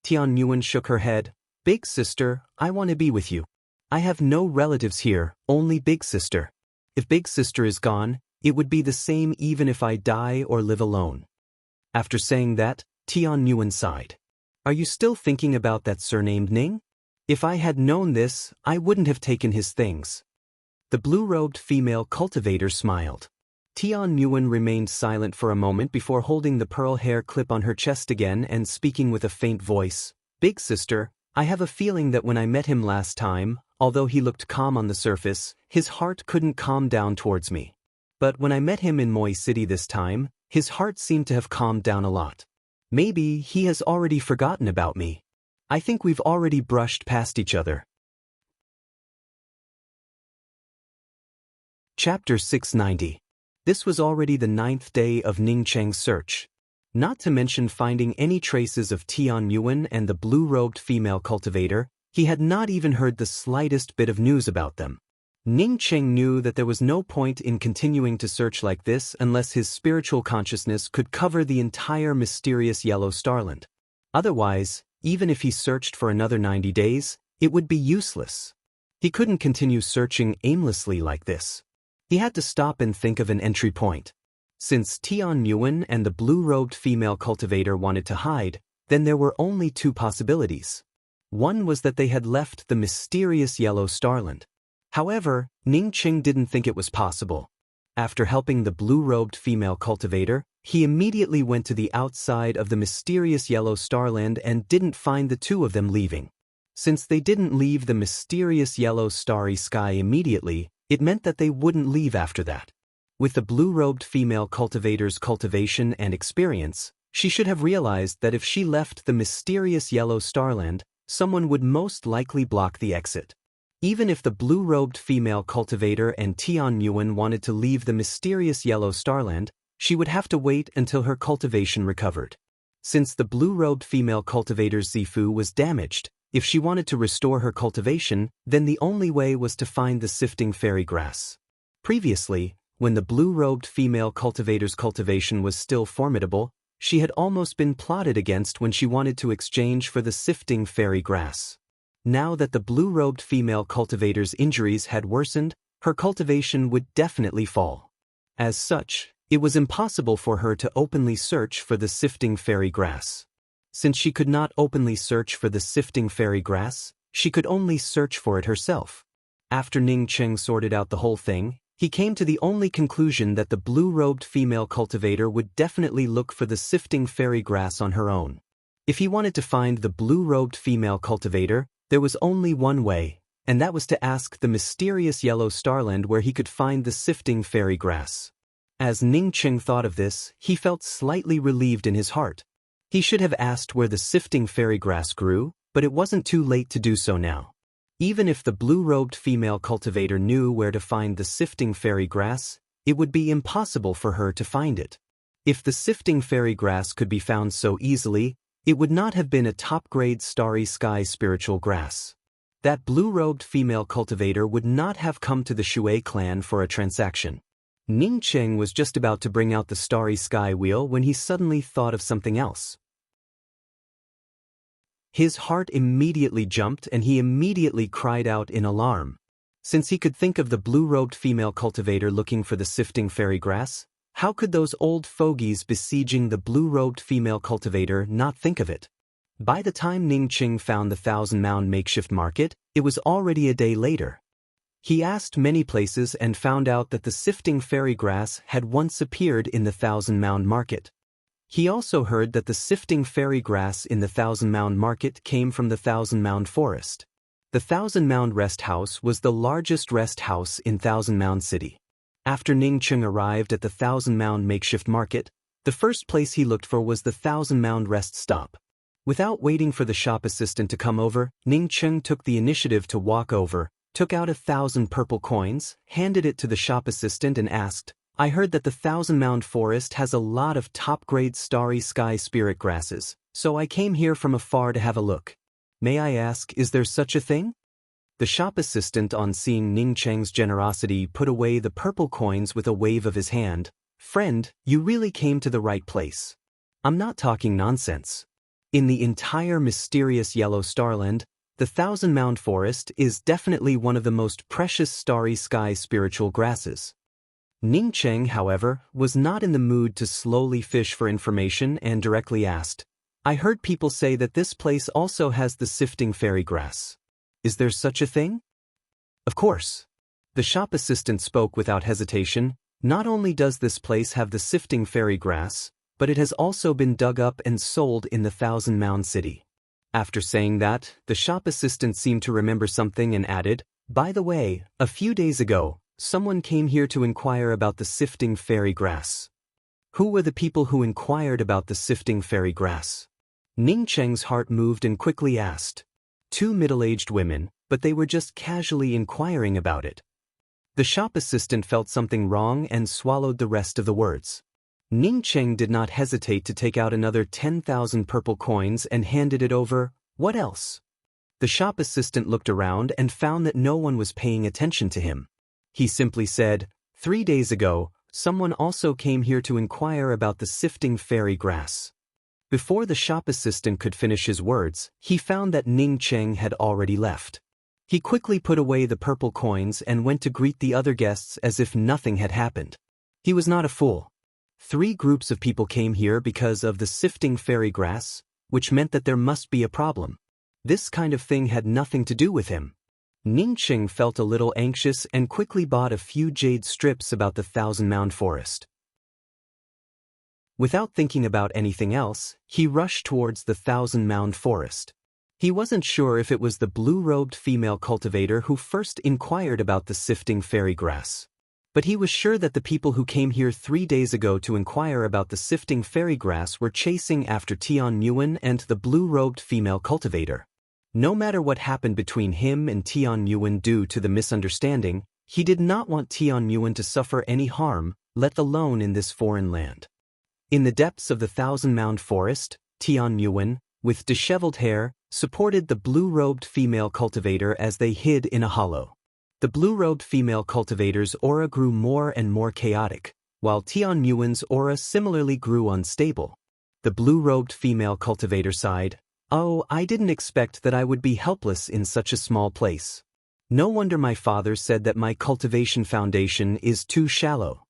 Tian Yuan shook her head. "Big sister, I want to be with you. I have no relatives here, only Big sister. If Big sister is gone, it would be the same even if I die or live alone." After saying that, Tian Yuan sighed. "Are you still thinking about that surnamed Ning? If I had known this, I wouldn't have taken his things." The blue-robed female cultivator smiled. Tian Yuan remained silent for a moment before holding the pearl hair clip on her chest again and speaking with a faint voice. "Big sister, I have a feeling that when I met him last time, although he looked calm on the surface, his heart couldn't calm down towards me. But when I met him in Moi City this time, his heart seemed to have calmed down a lot. Maybe he has already forgotten about me. I think we've already brushed past each other." Chapter 690. This was already the 9th day of Ning Cheng's search. Not to mention finding any traces of Tian Yuan and the blue-robed female cultivator, he had not even heard the slightest bit of news about them. Ning Cheng knew that there was no point in continuing to search like this unless his spiritual consciousness could cover the entire mysterious yellow starland. Otherwise, even if he searched for another 90 days, it would be useless. He couldn't continue searching aimlessly like this. He had to stop and think of an entry point. Since Tian Nguyen and the blue-robed female cultivator wanted to hide, then there were only two possibilities. One was that they had left the mysterious yellow starland. However, Ning Qing didn't think it was possible. After helping the blue-robed female cultivator, he immediately went to the outside of the mysterious yellow starland and didn't find the two of them leaving. Since they didn't leave the mysterious yellow starry sky immediately, it meant that they wouldn't leave after that. With the blue-robed female cultivator's cultivation and experience, she should have realized that if she left the mysterious yellow starland, someone would most likely block the exit. Even if the blue-robed female cultivator and Tian Nguyen wanted to leave the mysterious yellow starland, she would have to wait until her cultivation recovered. Since the blue-robed female cultivator's Zifu was damaged, if she wanted to restore her cultivation, then the only way was to find the sifting fairy grass. Previously, when the blue-robed female cultivator's cultivation was still formidable, she had almost been plotted against when she wanted to exchange for the sifting fairy grass. Now that the blue-robed female cultivator's injuries had worsened, her cultivation would definitely fall. As such, it was impossible for her to openly search for the sifting fairy grass. Since she could not openly search for the sifting fairy grass, she could only search for it herself. After Ning Qing sorted out the whole thing, he came to the only conclusion that the blue-robed female cultivator would definitely look for the sifting fairy grass on her own. If he wanted to find the blue-robed female cultivator, there was only one way, and that was to ask the mysterious yellow starland where he could find the sifting fairy grass. As Ning Qing thought of this, he felt slightly relieved in his heart. He should have asked where the sifting fairy grass grew, but it wasn't too late to do so now. Even if the blue-robed female cultivator knew where to find the sifting fairy grass, it would be impossible for her to find it. If the sifting fairy grass could be found so easily, it would not have been a top-grade starry sky spiritual grass. That blue-robed female cultivator would not have come to the Shui clan for a transaction. Ning Qing was just about to bring out the starry sky wheel when he suddenly thought of something else. His heart immediately jumped and he immediately cried out in alarm. Since he could think of the blue-robed female cultivator looking for the sifting fairy grass, how could those old fogies besieging the blue-robed female cultivator not think of it? By the time Ning Qing found the Thousand Mound makeshift market, it was already a day later. He asked many places and found out that the sifting fairy grass had once appeared in the Thousand Mound market. He also heard that the sifting fairy grass in the Thousand Mound market came from the Thousand Mound forest. The Thousand Mound rest house was the largest rest house in Thousand Mound City. After Ning Qing arrived at the Thousand Mound makeshift market, the first place he looked for was the Thousand Mound rest stop. Without waiting for the shop assistant to come over, Ning Qing took the initiative to walk over, took out 1,000 purple coins, handed it to the shop assistant and asked, "I heard that the Thousand Mound forest has a lot of top-grade starry sky spirit grasses, so I came here from afar to have a look. May I ask, is there such a thing?" The shop assistant, on seeing Ning Qing's generosity, put away the purple coins with a wave of his hand. "Friend, you really came to the right place. I'm not talking nonsense. In the entire mysterious yellow starland, the Thousand Mound forest is definitely one of the most precious starry sky spiritual grasses." Ning Qing, however, was not in the mood to slowly fish for information and directly asked, "I heard people say that this place also has the sifting fairy grass. Is there such a thing?" "Of course." The shop assistant spoke without hesitation. "Not only does this place have the sifting fairy grass, but it has also been dug up and sold in the Thousand Mound City." After saying that, the shop assistant seemed to remember something and added, "By the way, a few days ago, someone came here to inquire about the sifting fairy grass." Who were the people who inquired about the sifting fairy grass? Ning Qing's heart moved and quickly asked. 2 middle-aged women, but they were just casually inquiring about it. The shop assistant felt something wrong and swallowed the rest of the words. Ning Qing did not hesitate to take out another 10,000 purple coins and handed it over. "What else?" The shop assistant looked around and found that no one was paying attention to him. He simply said, 3 days ago, someone also came here to inquire about the sifting fairy grass." Before the shop assistant could finish his words, he found that Ning Qing had already left. He quickly put away the purple coins and went to greet the other guests as if nothing had happened. He was not a fool. 3 groups of people came here because of the sifting fairy grass, which meant that there must be a problem. This kind of thing had nothing to do with him. Ningqing felt a little anxious and quickly bought a few jade strips about the 1,000-mound forest. Without thinking about anything else, he rushed towards the 1,000-mound forest. He wasn't sure if it was the blue-robed female cultivator who first inquired about the sifting fairy grass. But he was sure that the people who came here 3 days ago to inquire about the sifting fairy grass were chasing after Tian Yuan and the blue-robed female cultivator. No matter what happened between him and Tian Yuan due to the misunderstanding, he did not want Tian Yuan to suffer any harm, let alone in this foreign land. In the depths of the 1,000-mound forest, Tian Yuan, with disheveled hair, supported the blue-robed female cultivator as they hid in a hollow. The blue-robed female cultivator's aura grew more and more chaotic, while Tian Yuan's aura similarly grew unstable. The blue-robed female cultivator sighed, "Oh, I didn't expect that I would be helpless in such a small place. No wonder my father said that my cultivation foundation is too shallow.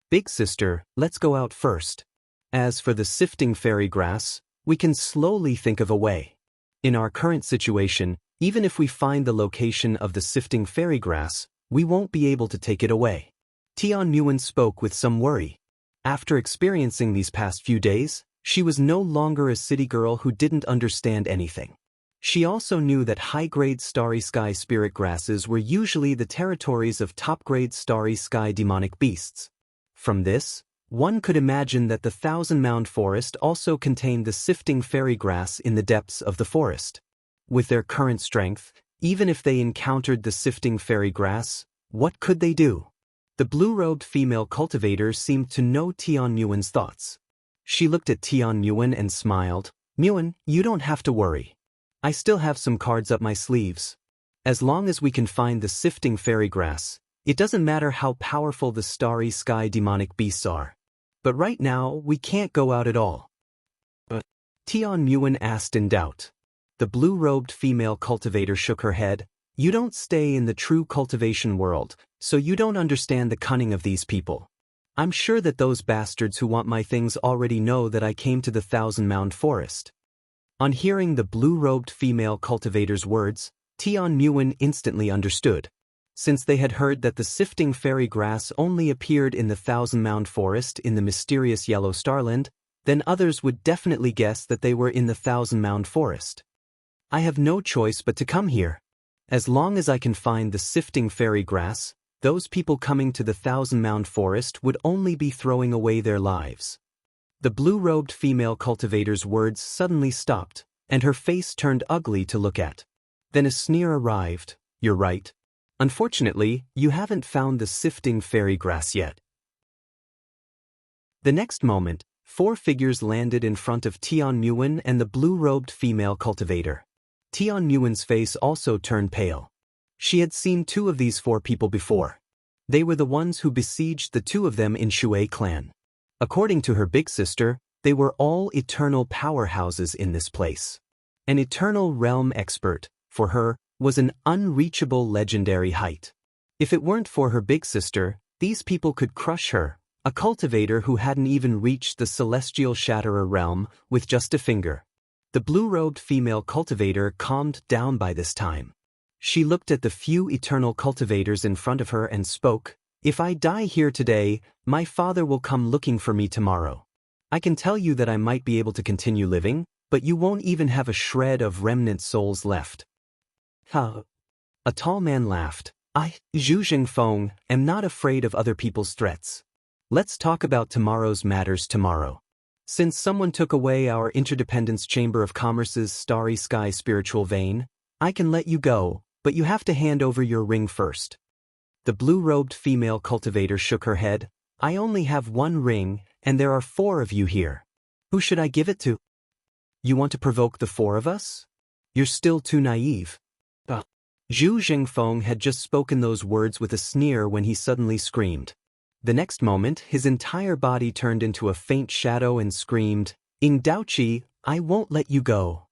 Big sister, let's go out first. As for the sifting fairy grass, we can slowly think of a way. In our current situation, even if we find the location of the sifting fairy grass, we won't be able to take it away." Tian Yuan spoke with some worry. After experiencing these past few days, she was no longer a city girl who didn't understand anything. She also knew that high-grade starry sky spirit grasses were usually the territories of top-grade starry sky demonic beasts. From this, one could imagine that the 1,000-mound forest also contained the sifting fairy grass in the depths of the forest. With their current strength, even if they encountered the sifting fairy grass, what could they do? The blue-robed female cultivator seemed to know Tian Yuan's thoughts. She looked at Tian Yuan and smiled. "Yuan, you don't have to worry. I still have some cards up my sleeves. As long as we can find the sifting fairy grass, it doesn't matter how powerful the starry sky demonic beasts are. But right now, we can't go out at all." But Tian Yuan asked in doubt. The blue-robed female cultivator shook her head. "You don't stay in the true cultivation world, so you don't understand the cunning of these people. I'm sure that those bastards who want my things already know that I came to the 1,000-mound forest." On hearing the blue-robed female cultivator's words, Tian Yuan instantly understood. Since they had heard that the sifting fairy grass only appeared in the 1,000-mound forest in the mysterious yellow starland, then others would definitely guess that they were in the 1,000-mound forest. "I have no choice but to come here. As long as I can find the sifting fairy grass, those people coming to the 1,000-mound forest would only be throwing away their lives." The blue-robed female cultivator's words suddenly stopped, and her face turned ugly to look at. Then a sneer arrived. "You're right. Unfortunately, you haven't found the sifting fairy grass yet." The next moment, 4 figures landed in front of Tian Yuan and the blue-robed female cultivator. Tian Yuan's face also turned pale. She had seen 2 of these 4 people before. They were the ones who besieged the 2 of them in Shui clan. According to her big sister, they were all eternal powerhouses in this place. An eternal realm expert, for her, was an unreachable legendary height. If it weren't for her big sister, these people could crush her, a cultivator who hadn't even reached the celestial shatterer realm, with just a finger. The blue-robed female cultivator calmed down by this time. She looked at the few eternal cultivators in front of her and spoke, "If I die here today, my father will come looking for me tomorrow. I can tell you that I might be able to continue living, but you won't even have a shred of remnant souls left." "Huh?" A tall man laughed. "I, Zhu Jingfeng, am not afraid of other people's threats. Let's talk about tomorrow's matters tomorrow. Since someone took away our Interdependence Chamber of Commerce's Starry Sky spiritual vein, I can let you go, but you have to hand over your ring first." The blue-robed female cultivator shook her head. "I only have 1 ring, and there are 4 of you here. Who should I give it to?" "You want to provoke the 4 of us? You're still too naive." Zhu Jingfeng had just spoken those words with a sneer when he suddenly screamed. The next moment, his entire body turned into a faint shadow and screamed, "Ing Daoqi, I won't let you go."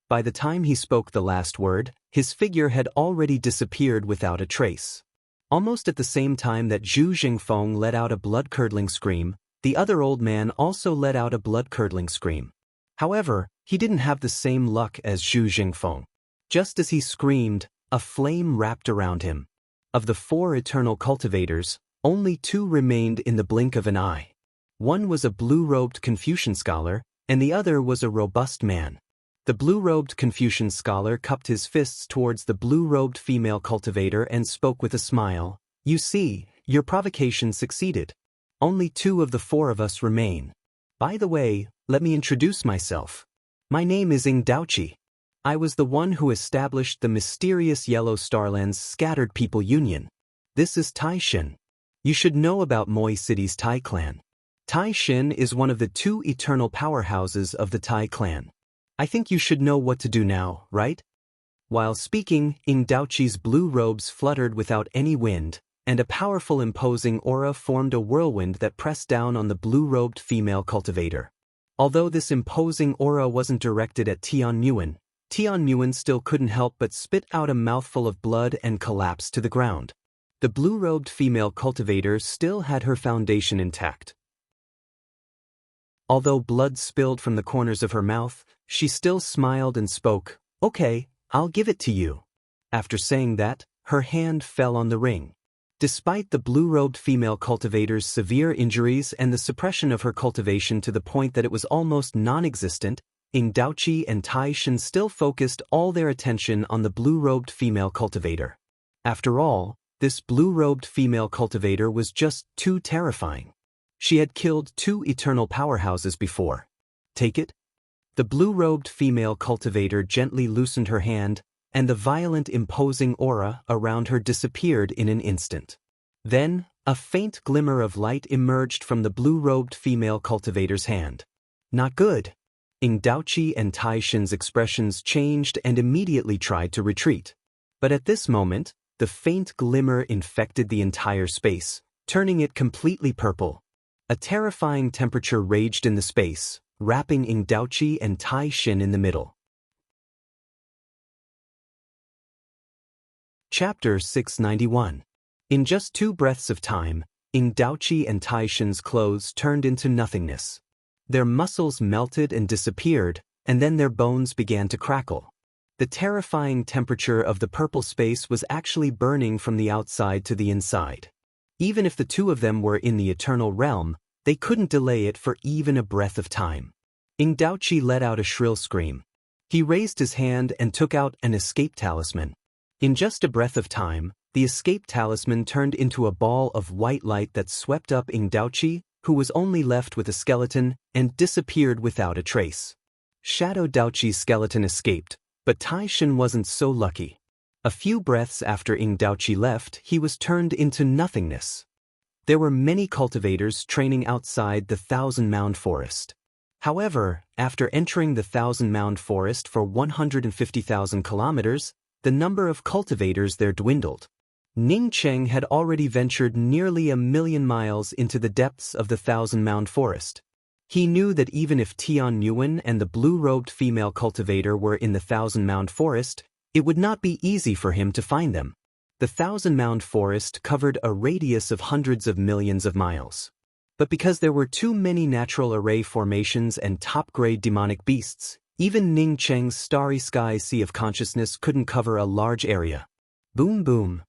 By the time he spoke the last word, His figure had already disappeared without a trace. Almost at the same time that Zhu Jingfeng let out a blood-curdling scream, the other old man also let out a blood-curdling scream. However, he didn't have the same luck as Zhu Jingfeng. Just as he screamed, a flame wrapped around him. Of the 4 eternal cultivators, only 2 remained in the blink of an eye. One was a blue-robed Confucian scholar, and the other was a robust man. The blue-robed Confucian scholar cupped his fists towards the blue-robed female cultivator and spoke with a smile. "You see, your provocation succeeded. Only 2 of the 4 of us remain. By the way, let me introduce myself. My name is Ing Daoqi. I was the one who established the mysterious Yellow Starland's Scattered People Union. This is Tai Shin. You should know about Moi City's Tai clan. Tai Shin is one of the 2 eternal powerhouses of the Tai clan. I think you should know what to do now, right?" While speaking, Ing Daoqi's blue robes fluttered without any wind, and a powerful imposing aura formed a whirlwind that pressed down on the blue-robed female cultivator. Although this imposing aura wasn't directed at Tian Nguyen still couldn't help but spit out a mouthful of blood and collapse to the ground. The blue-robed female cultivator still had her foundation intact. Although blood spilled from the corners of her mouth, she still smiled and spoke, "Okay, I'll give it to you." After saying that, her hand fell on the ring. Despite the blue-robed female cultivator's severe injuries and the suppression of her cultivation to the point that it was almost non-existent, Ing Daoqi and Tai Shin still focused all their attention on the blue-robed female cultivator. After all, this blue-robed female cultivator was just too terrifying. She had killed 2 eternal powerhouses before. "Take it?" The blue-robed female cultivator gently loosened her hand, and the violent imposing aura around her disappeared in an instant. Then, a faint glimmer of light emerged from the blue-robed female cultivator's hand. "Not good." Ing Daoqi and Tai Shin's expressions changed and immediately tried to retreat. But at this moment, the faint glimmer infected the entire space, turning it completely purple. A terrifying temperature raged in the space, wrapping Ing Daoqi and Tai Shin in the middle. Chapter 691. In just 2 breaths of time, Ing Daoqi and Tai Shin's clothes turned into nothingness. Their muscles melted and disappeared, and then their bones began to crackle. The terrifying temperature of the purple space was actually burning from the outside to the inside. Even if the 2 of them were in the eternal realm, they couldn't delay it for even a breath of time. Ing Daoqi let out a shrill scream. He raised his hand and took out an escape talisman. In just a breath of time, the escape talisman turned into a ball of white light that swept up Ing Daoqi, who was only left with a skeleton, and disappeared without a trace. Shadow Daoqi's skeleton escaped, but Tai Shin wasn't so lucky. A few breaths after Ing Daoqi left, he was turned into nothingness. There were many cultivators training outside the Thousand Mound Forest. However, after entering the Thousand Mound Forest for 150,000 kilometers, the number of cultivators there dwindled. Ning Cheng had already ventured nearly 1,000,000 miles into the depths of the Thousand Mound Forest. He knew that even if Tian Nguyen and the blue-robed female cultivator were in the Thousand Mound Forest, it would not be easy for him to find them. The Thousand Mound Forest covered a radius of hundreds of millions of miles. But because there were too many natural array formations and top-grade demonic beasts, even Ning Cheng's starry sky sea of consciousness couldn't cover a large area. Boom boom.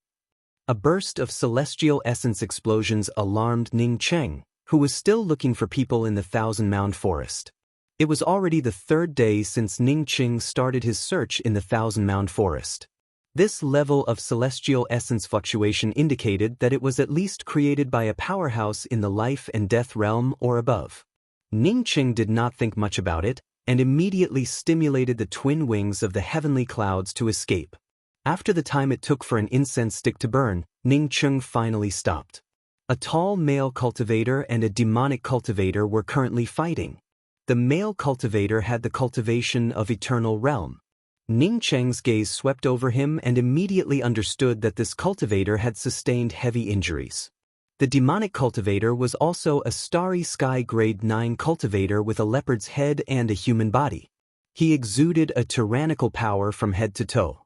A burst of celestial essence explosions alarmed Ning Cheng, who was still looking for people in the Thousand Mound Forest. It was already the 3rd day since Ning Cheng started his search in the Thousand Mound Forest. This level of celestial essence fluctuation indicated that it was at least created by a powerhouse in the life and death realm or above. Ning Cheng did not think much about it, and immediately stimulated the twin wings of the heavenly clouds to escape. After the time it took for an incense stick to burn, Ning Cheng finally stopped. A tall male cultivator and a demonic cultivator were currently fighting. The male cultivator had the cultivation of Eternal Realm. Ning Cheng's gaze swept over him and immediately understood that this cultivator had sustained heavy injuries. The demonic cultivator was also a starry sky grade 9 cultivator with a leopard's head and a human body. He exuded a tyrannical power from head to toe.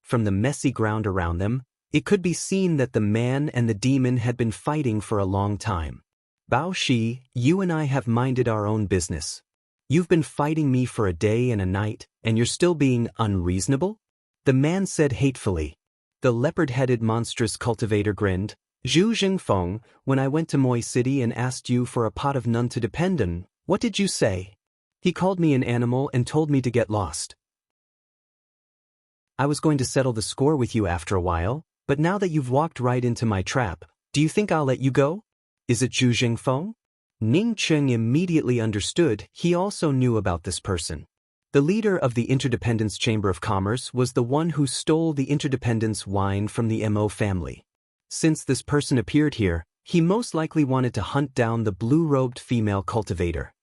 From the messy ground around them, it could be seen that the man and the demon had been fighting for a long time. Bao Shi, you and I have minded our own business. You've been fighting me for a day and a night, and you're still being unreasonable? The man said hatefully. The leopard-headed monstrous cultivator grinned. Zhu Jingfeng, when I went to Moi City and asked you for a pot of none to depend on, what did you say? He called me an animal and told me to get lost. I was going to settle the score with you after a while, but now that you've walked right into my trap, do you think I'll let you go? Is it Zhu Jingfeng? Ning Cheng immediately understood he also knew about this person. The leader of the Interdependence Chamber of Commerce was the one who stole the Interdependence wine from the Mo family. Since this person appeared here, he most likely wanted to hunt down the blue-robed female cultivator.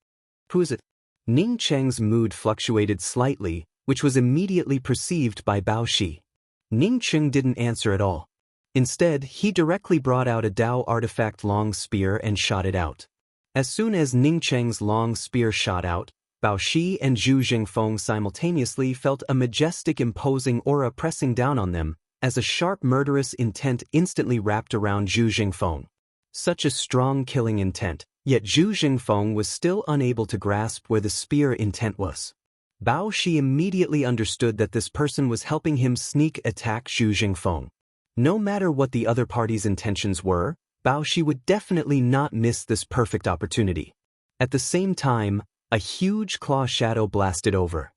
Who is it? Ning Cheng's mood fluctuated slightly, which was immediately perceived by Bao Shi. Ning Cheng didn't answer at all. Instead, he directly brought out a Dao artifact long spear and shot it out. As soon as Ning Cheng's long spear shot out, Bao Shi and Zhu Jingfeng simultaneously felt a majestic imposing aura pressing down on them, as a sharp murderous intent instantly wrapped around Zhu Jingfeng. Such a strong killing intent, yet Zhu Jingfeng was still unable to grasp where the spear intent was. Bao Shi immediately understood that this person was helping him sneak attack Zhu Jingfeng. No matter what the other party's intentions were, Bao Shi would definitely not miss this perfect opportunity. At the same time, a huge claw shadow blasted over.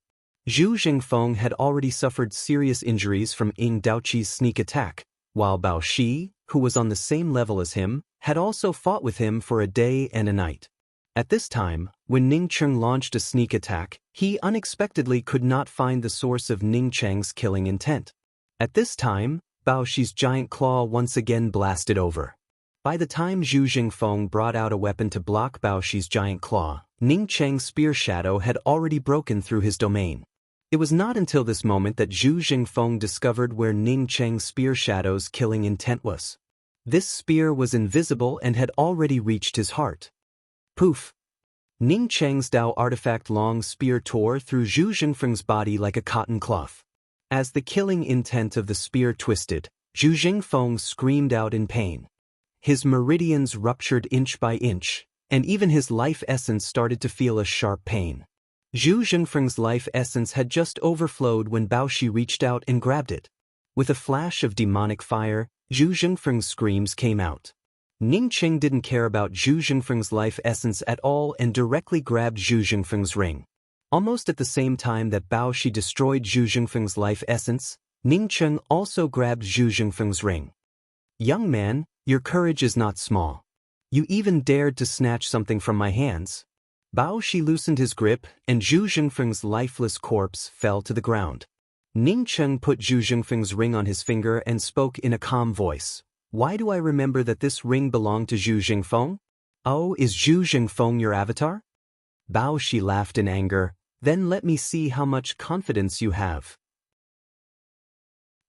Zhu Jingfeng had already suffered serious injuries from Ying Daoqi's sneak attack, while Bao Shi, who was on the same level as him, had also fought with him for a day and a night. At this time, when Ning Cheng launched a sneak attack, he unexpectedly could not find the source of Ning Cheng's killing intent. At this time, Bao Shi's giant claw once again blasted over. By the time Zhu Jingfeng brought out a weapon to block Bao Shi's giant claw, Ning Cheng's spear shadow had already broken through his domain. It was not until this moment that Zhu Jingfeng discovered where Ning Cheng's spear shadow's killing intent was. This spear was invisible and had already reached his heart. Poof! Ning Cheng's Dao artifact long spear tore through Zhu Jingfeng's body like a cotton cloth. As the killing intent of the spear twisted, Zhu Jingfeng screamed out in pain. His meridians ruptured inch by inch, and even his life essence started to feel a sharp pain. Zhu Jingfeng's life essence had just overflowed when Bao Shi reached out and grabbed it. With a flash of demonic fire, Zhu Jingfeng's screams came out. Ning Cheng didn't care about Zhu Jingfeng's life essence at all and directly grabbed Zhu Jingfeng's ring. Almost at the same time that Bao Shi destroyed Zhu Jingfeng's life essence, Ning Cheng also grabbed Zhu Jingfeng's ring. Young man, your courage is not small. You even dared to snatch something from my hands. Bao Shi loosened his grip, and Zhu Jingfeng's lifeless corpse fell to the ground. Ning Cheng put Zhu Jingfeng's ring on his finger and spoke in a calm voice. Why do I remember that this ring belonged to Zhu Jingfeng? Oh, is Zhu Jingfeng your avatar? Bao Shi laughed in anger. Then let me see how much confidence you have.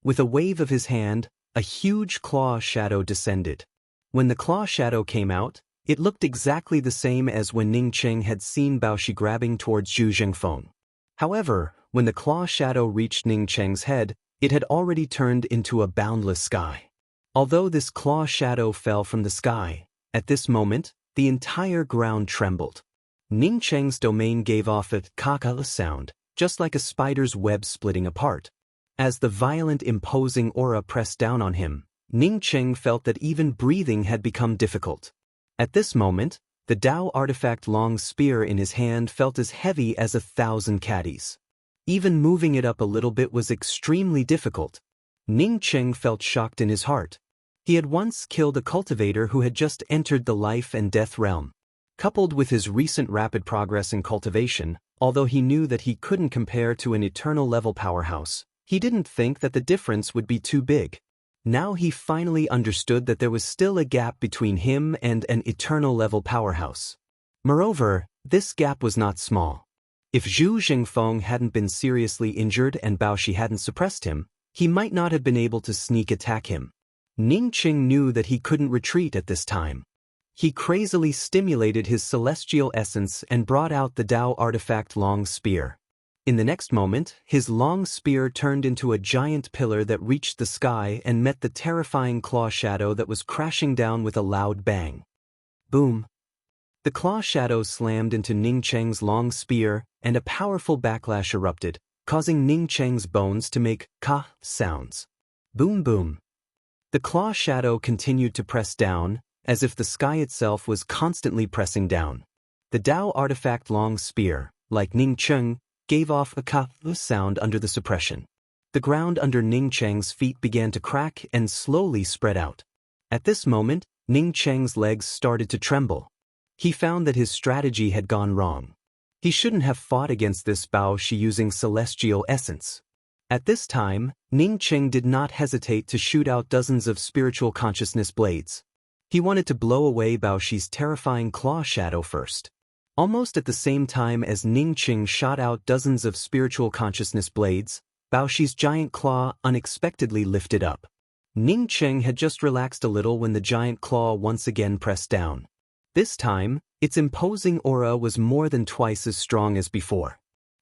With a wave of his hand, a huge claw shadow descended. When the claw shadow came out, it looked exactly the same as when Ning Cheng had seen Bao Shi grabbing towards Zhu Jingfeng. However, when the claw shadow reached Ning Cheng's head, it had already turned into a boundless sky. Although this claw shadow fell from the sky, at this moment, the entire ground trembled. Ning Cheng's domain gave off a caca sound, just like a spider's web splitting apart. As the violent imposing aura pressed down on him, Ning Cheng felt that even breathing had become difficult. At this moment, the Dao artifact long spear in his hand felt as heavy as 1,000 caddies. Even moving it up a little bit was extremely difficult. Ning Cheng felt shocked in his heart. He had once killed a cultivator who had just entered the life and death realm. Coupled with his recent rapid progress in cultivation, although he knew that he couldn't compare to an eternal level powerhouse, he didn't think that the difference would be too big. Now he finally understood that there was still a gap between him and an eternal level powerhouse. Moreover, this gap was not small. If Zhu Jingfeng hadn't been seriously injured and Bao Shi hadn't suppressed him, he might not have been able to sneak attack him. Ning Cheng knew that he couldn't retreat at this time. He crazily stimulated his celestial essence and brought out the Dao artifact long spear. In the next moment, his long spear turned into a giant pillar that reached the sky and met the terrifying claw shadow that was crashing down with a loud bang. Boom! The claw shadow slammed into Ning Cheng's long spear, and a powerful backlash erupted, causing Ning Cheng's bones to make ka sounds. Boom boom. The claw shadow continued to press down, as if the sky itself was constantly pressing down. The Dao artifact long spear, like Ning Cheng, gave off a ka sound under the suppression. The ground under Ning Cheng's feet began to crack and slowly spread out. At this moment, Ning Cheng's legs started to tremble. He found that his strategy had gone wrong. He shouldn't have fought against this Bao Shi using celestial essence. At this time, Ning Cheng did not hesitate to shoot out dozens of spiritual consciousness blades. He wanted to blow away Bao Shi's terrifying claw shadow first. Almost at the same time as Ning Cheng shot out dozens of spiritual consciousness blades, Bao Shi's giant claw unexpectedly lifted up. Ning Cheng had just relaxed a little when the giant claw once again pressed down. This time, its imposing aura was more than twice as strong as before.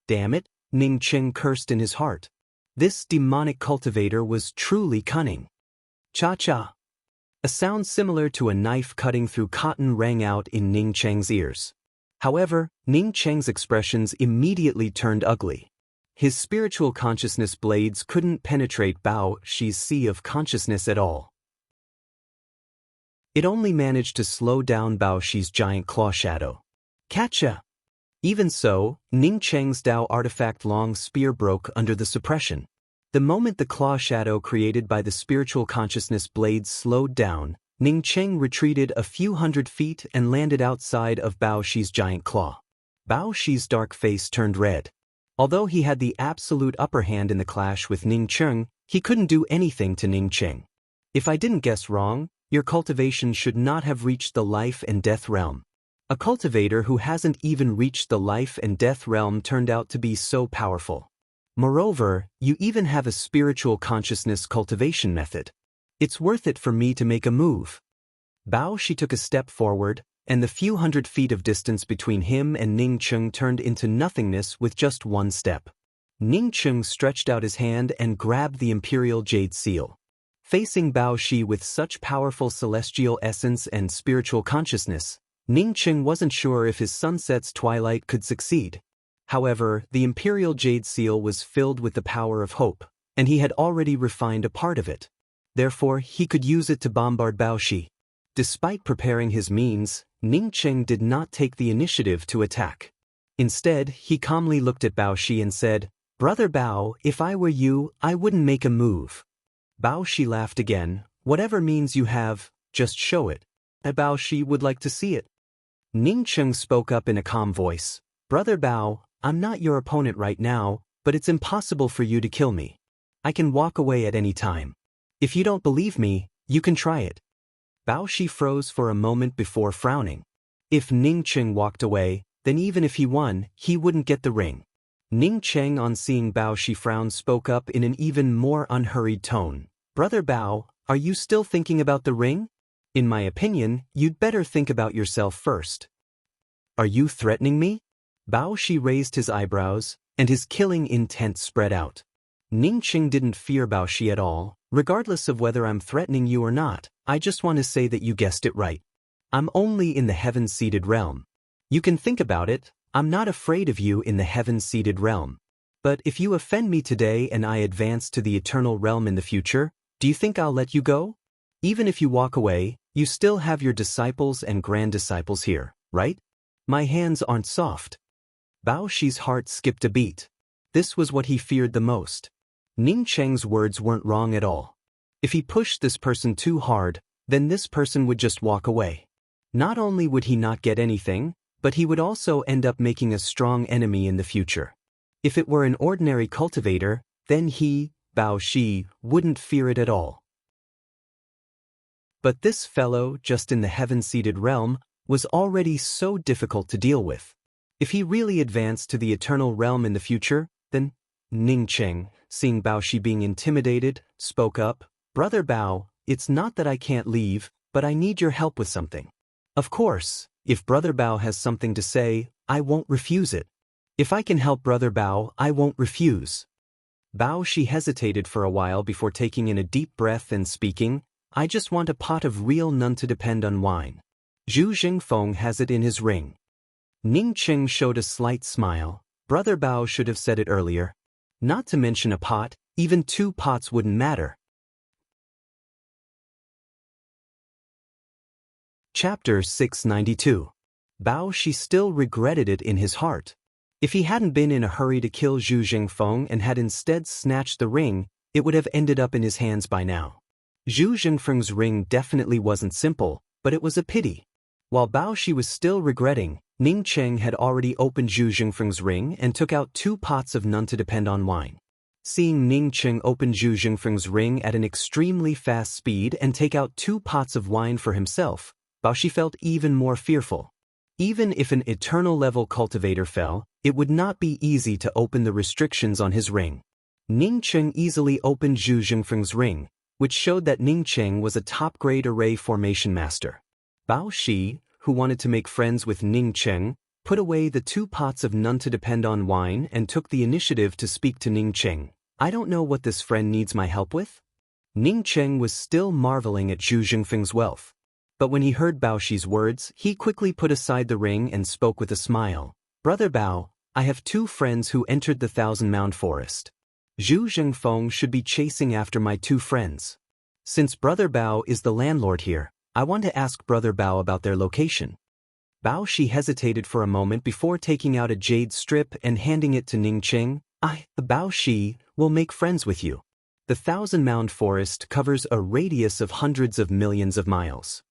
Damn it, Ning Cheng cursed in his heart. This demonic cultivator was truly cunning. Cha-cha. A sound similar to a knife cutting through cotton rang out in Ning Cheng's ears. However, Ning Cheng's expressions immediately turned ugly. His spiritual consciousness blades couldn't penetrate Bao Shi's sea of consciousness at all. It only managed to slow down Bao Shi's giant claw shadow. Catcha! Even so, Ning Cheng's Dao artifact long spear broke under the suppression. The moment the claw shadow created by the spiritual consciousness blades slowed down, Ning Cheng retreated a few hundred feet and landed outside of Bao Shi's giant claw. Bao Shi's dark face turned red. Although he had the absolute upper hand in the clash with Ning Cheng, he couldn't do anything to Ning Cheng. If I didn't guess wrong, your cultivation should not have reached the life and death realm. A cultivator who hasn't even reached the life and death realm turned out to be so powerful. Moreover, you even have a spiritual consciousness cultivation method. It's worth it for me to make a move. Bao Shi took a step forward, and the few hundred feet of distance between him and Ning Cheng turned into nothingness with just one step. Ning Cheng stretched out his hand and grabbed the Imperial Jade Seal. Facing Bao Shi with such powerful celestial essence and spiritual consciousness, Ning Cheng wasn't sure if his Sunset's Twilight could succeed. However, the Imperial Jade Seal was filled with the power of hope, and he had already refined a part of it. Therefore, he could use it to bombard Bao Shi. Despite preparing his means, Ning Cheng did not take the initiative to attack. Instead, he calmly looked at Bao Shi and said, "Brother Bao, if I were you, I wouldn't make a move." Bao Shi laughed again. "Whatever means you have, just show it. Bao Shi would like to see it." Ning Cheng spoke up in a calm voice. "Brother Bao, I'm not your opponent right now, but it's impossible for you to kill me. I can walk away at any time. If you don't believe me, you can try it." Bao Shi froze for a moment before frowning. If Ning Cheng walked away, then even if he won, he wouldn't get the ring. Ning Cheng, on seeing Bao Shi frown, spoke up in an even more unhurried tone. "Brother Bao, are you still thinking about the ring? In my opinion, you'd better think about yourself first." "Are you threatening me?" Bao Shi raised his eyebrows, and his killing intent spread out. Ning Cheng didn't fear Bao Shi at all. "Regardless of whether I'm threatening you or not, I just want to say that you guessed it right. I'm only in the heaven-seated realm. You can think about it, I'm not afraid of you in the heaven-seated realm. But if you offend me today and I advance to the eternal realm in the future, do you think I'll let you go? Even if you walk away, you still have your disciples and grand-disciples here, right? My hands aren't soft." Bao Shi's heart skipped a beat. This was what he feared the most. Ning Cheng's words weren't wrong at all. If he pushed this person too hard, then this person would just walk away. Not only would he not get anything, but he would also end up making a strong enemy in the future. If it were an ordinary cultivator, then he, Bao Shi, wouldn't fear it at all. But this fellow, just in the heaven-seated realm, was already so difficult to deal with. If he really advanced to the eternal realm in the future, then Ning Cheng, seeing Bao Shi being intimidated, spoke up. "Brother Bao, it's not that I can't leave, but I need your help with something." "Of course, if Brother Bao has something to say, I won't refuse it." If I can help Brother Bao, I won't refuse. Bao Shi hesitated for a while before taking in a deep breath and speaking, I just want a pot of real none to depend on wine. Zhu Jingfeng has it in his ring. Ning Qing showed a slight smile. Brother Bao should have said it earlier. Not to mention a pot, even 2 pots wouldn't matter. Chapter 692. Bao Shi still regretted it in his heart. If he hadn't been in a hurry to kill Zhu Jingfeng and had instead snatched the ring, it would have ended up in his hands by now. Zhu Jingfeng's ring definitely wasn't simple, but it was a pity. While Bao Shi was still regretting, Ning Cheng had already opened Zhu Jingfeng's ring and took out 2 pots of none to depend on wine. Seeing Ning Cheng open Zhu Jingfeng's ring at an extremely fast speed and take out 2 pots of wine for himself, Bao Shi felt even more fearful. Even if an eternal-level cultivator fell, it would not be easy to open the restrictions on his ring. Ning Cheng easily opened Zhu Jingfeng's ring, which showed that Ning Cheng was a top-grade array formation master. Bao Shi, who wanted to make friends with Ning Cheng, put away the 2 pots of none to depend on wine and took the initiative to speak to Ning Cheng. I don't know what this friend needs my help with? Ning Cheng was still marveling at Zhu Jingfeng's wealth. But when he heard Bao Shi's words, he quickly put aside the ring and spoke with a smile. Brother Bao, I have 2 friends who entered the Thousand-Mound Forest. Zhu Jingfeng should be chasing after my 2 friends. Since Brother Bao is the landlord here, I want to ask Brother Bao about their location. Bao Shi hesitated for a moment before taking out a jade strip and handing it to Ning Cheng. Bao Shi, will make friends with you. The Thousand-Mound Forest covers a radius of hundreds of millions of miles.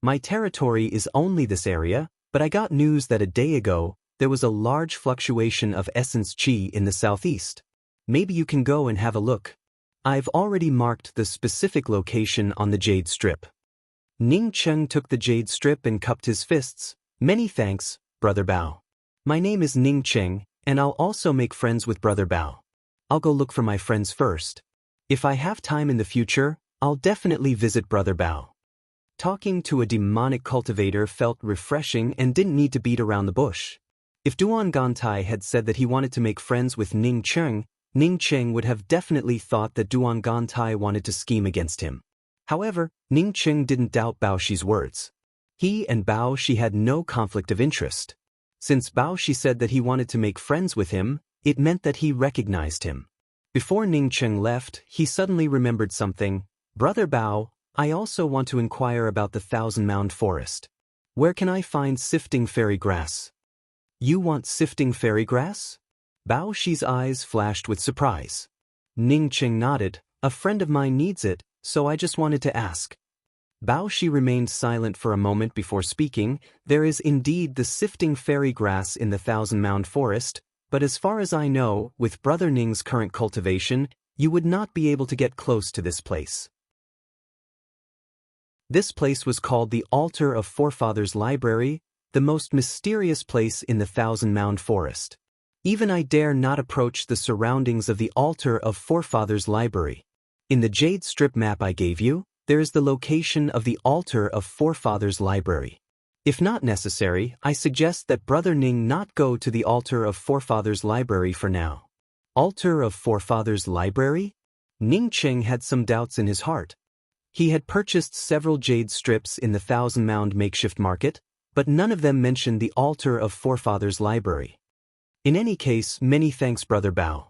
My territory is only this area, but I got news that a day ago, there was a large fluctuation of essence qi in the southeast. Maybe you can go and have a look. I've already marked the specific location on the jade strip. Ning Cheng took the jade strip and cupped his fists. Many thanks, Brother Bao. My name is Ning Cheng, and I'll also make friends with Brother Bao. I'll go look for my friends first. If I have time in the future, I'll definitely visit Brother Bao. Talking to a demonic cultivator felt refreshing and didn't need to beat around the bush. If Duan Gantai had said that he wanted to make friends with Ning Cheng would have definitely thought that Duan Gantai wanted to scheme against him. However, Ning Cheng didn't doubt Bao Shi's words. He and Bao Shi had no conflict of interest. Since Bao Shi said that he wanted to make friends with him, it meant that he recognized him. Before Ning Cheng left, he suddenly remembered something. Brother Bao, I also want to inquire about the Thousand-Mound Forest. Where can I find sifting fairy grass? You want sifting fairy grass? Bao Shi's eyes flashed with surprise. Ning Cheng nodded. A friend of mine needs it, so I just wanted to ask. Bao Shi remained silent for a moment before speaking. There is indeed the sifting fairy grass in the Thousand-Mound Forest, but as far as I know, with Brother Ning's current cultivation, you would not be able to get close to this place. This place was called the Altar of Forefathers Library, the most mysterious place in the Thousand-Mound Forest. Even I dare not approach the surroundings of the Altar of Forefathers Library. In the jade strip map I gave you, there is the location of the Altar of Forefathers Library. If not necessary, I suggest that Brother Ning not go to the Altar of Forefathers Library for now. Altar of Forefathers Library? Ning Cheng had some doubts in his heart. He had purchased several jade strips in the Thousand-Mound makeshift market, but none of them mentioned the Altar of Forefathers Library. In any case, many thanks Brother Bao.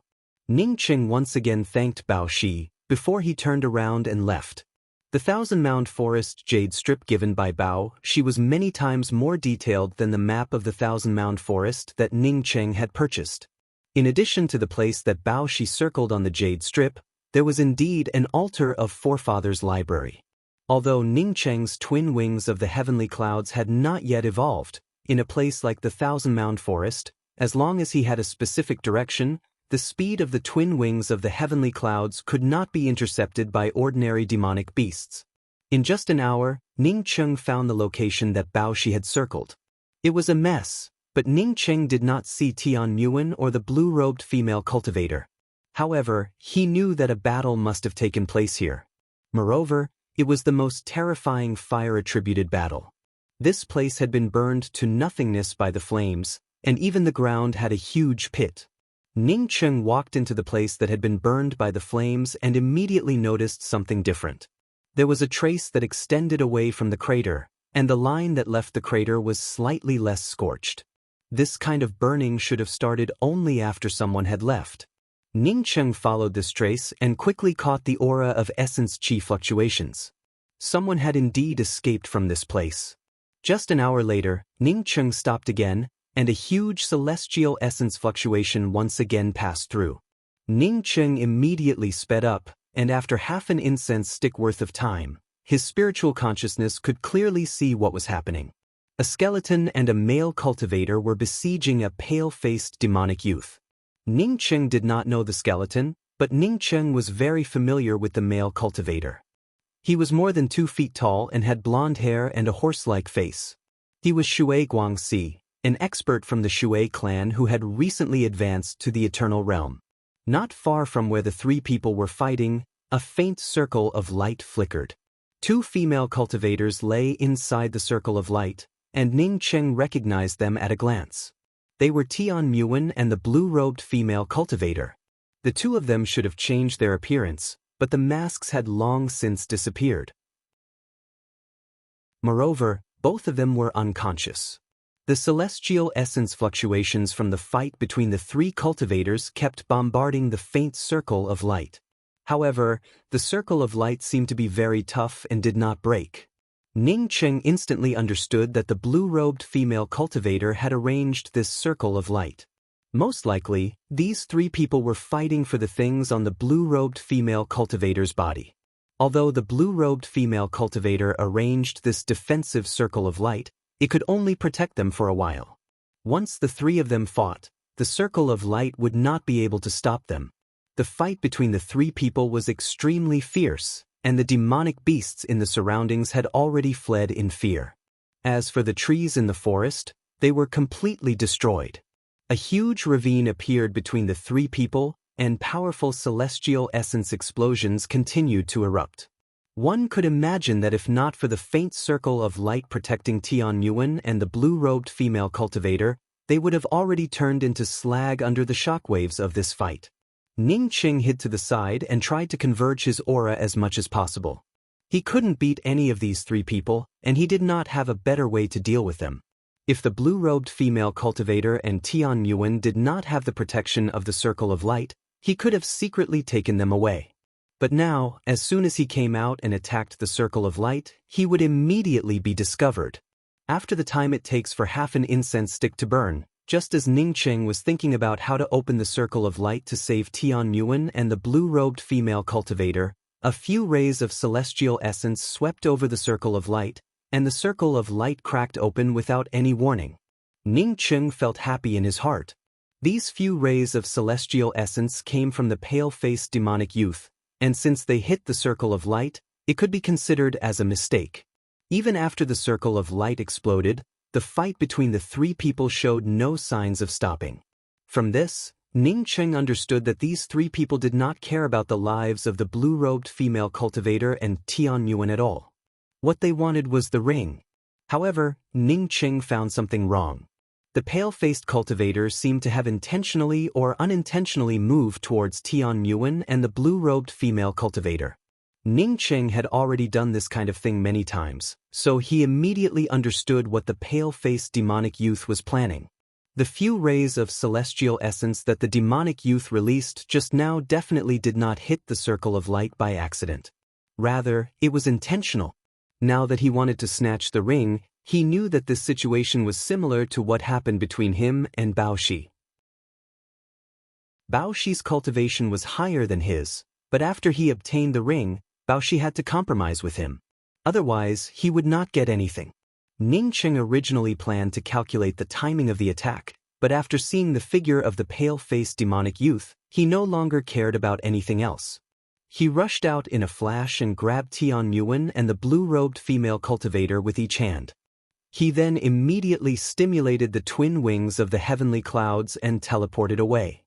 Ning Cheng once again thanked Bao Shi, before he turned around and left. The Thousand-Mound Forest jade strip given by Bao Shi was many times more detailed than the map of the Thousand-Mound Forest that Ning Cheng had purchased. In addition to the place that Bao Shi circled on the jade strip, there was indeed an Altar of Forefathers Library. Although Ning Cheng's twin wings of the heavenly clouds had not yet evolved, in a place like the Thousand-Mound Forest, as long as he had a specific direction, the speed of the twin wings of the heavenly clouds could not be intercepted by ordinary demonic beasts. In just an hour, Ning Cheng found the location that Bao Shi had circled. It was a mess, but Ning Cheng did not see Tian Muan or the blue-robed female cultivator. However, he knew that a battle must have taken place here. Moreover, it was the most terrifying fire-attributed battle. This place had been burned to nothingness by the flames, and even the ground had a huge pit. Ning Cheng walked into the place that had been burned by the flames and immediately noticed something different. There was a trace that extended away from the crater, and the line that left the crater was slightly less scorched. This kind of burning should have started only after someone had left. Ning Cheng followed this trace and quickly caught the aura of essence chi fluctuations. Someone had indeed escaped from this place. Just an hour later, Ning Cheng stopped again, and a huge celestial essence fluctuation once again passed through. Ning Cheng immediately sped up, and after half an incense stick worth of time, his spiritual consciousness could clearly see what was happening. A skeleton and a male cultivator were besieging a pale-faced demonic youth. Ning Cheng did not know the skeleton, but Ning Cheng was very familiar with the male cultivator. He was more than 2 feet tall and had blonde hair and a horse-like face. He was Shui Guangxi, an expert from the Shui clan who had recently advanced to the Eternal Realm. Not far from where the 3 people were fighting, a faint circle of light flickered. 2 female cultivators lay inside the circle of light, and Ning Cheng recognized them at a glance. They were Tian Muan and the blue-robed female cultivator. The 2 of them should have changed their appearance, but the masks had long since disappeared. Moreover, both of them were unconscious. The celestial essence fluctuations from the fight between the 3 cultivators kept bombarding the faint circle of light. However, the circle of light seemed to be very tough and did not break. Ning Cheng instantly understood that the blue-robed female cultivator had arranged this circle of light. Most likely, these 3 people were fighting for the things on the blue-robed female cultivator's body. Although the blue-robed female cultivator arranged this defensive circle of light, it could only protect them for a while. Once the 3 of them fought, the circle of light would not be able to stop them. The fight between the 3 people was extremely fierce, and the demonic beasts in the surroundings had already fled in fear. As for the trees in the forest, they were completely destroyed. A huge ravine appeared between the 3 people, and powerful celestial essence explosions continued to erupt. One could imagine that if not for the faint circle of light protecting Tian Yuan and the blue-robed female cultivator, they would have already turned into slag under the shockwaves of this fight. Ning Cheng hid to the side and tried to converge his aura as much as possible. He couldn't beat any of these 3 people, and he did not have a better way to deal with them. If the blue-robed female cultivator and Tian Yuan did not have the protection of the circle of light, he could have secretly taken them away. But now, as soon as he came out and attacked the circle of light, he would immediately be discovered. After the time it takes for half an incense stick to burn, just as Ning Cheng was thinking about how to open the circle of light to save Tian Yuan and the blue-robed female cultivator, a few rays of celestial essence swept over the circle of light, and the circle of light cracked open without any warning. Ning Cheng felt happy in his heart. These few rays of celestial essence came from the pale-faced demonic youth, and since they hit the circle of light, it could be considered as a mistake. Even after the circle of light exploded, the fight between the 3 people showed no signs of stopping. From this, Ning Cheng understood that these 3 people did not care about the lives of the blue-robed female cultivator and Tian Yuan at all. What they wanted was the ring. However, Ning Cheng found something wrong. The pale-faced cultivator seemed to have intentionally or unintentionally moved towards Tian Yuan and the blue-robed female cultivator. Ning Cheng had already done this kind of thing many times, so he immediately understood what the pale-faced demonic youth was planning. The few rays of celestial essence that the demonic youth released just now definitely did not hit the circle of light by accident. Rather, it was intentional. Now that he wanted to snatch the ring, he knew that this situation was similar to what happened between him and Bao Shi. Bao Shi's cultivation was higher than his, but after he obtained the ring, Bao Shi had to compromise with him. Otherwise, he would not get anything. Ning Cheng originally planned to calculate the timing of the attack, but after seeing the figure of the pale-faced demonic youth, he no longer cared about anything else. He rushed out in a flash and grabbed Tian Yuan and the blue-robed female cultivator with each hand. He then immediately stimulated the twin wings of the heavenly clouds and teleported away.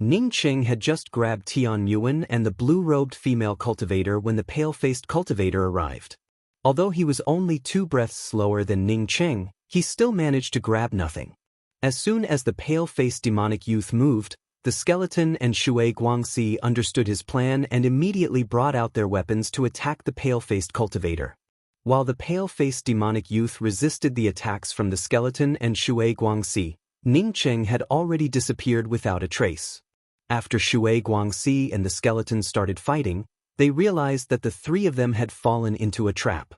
Ning Cheng had just grabbed Tian Yuan and the blue-robed female cultivator when the pale-faced cultivator arrived. Although he was only 2 breaths slower than Ning Cheng, he still managed to grab nothing. As soon as the pale-faced demonic youth moved, the skeleton and Shui Guangxi understood his plan and immediately brought out their weapons to attack the pale-faced cultivator. While the pale-faced demonic youth resisted the attacks from the skeleton and Shui Guangxi, Ning Cheng had already disappeared without a trace. After Shui Guangxi and the skeleton started fighting, they realized that the three of them had fallen into a trap.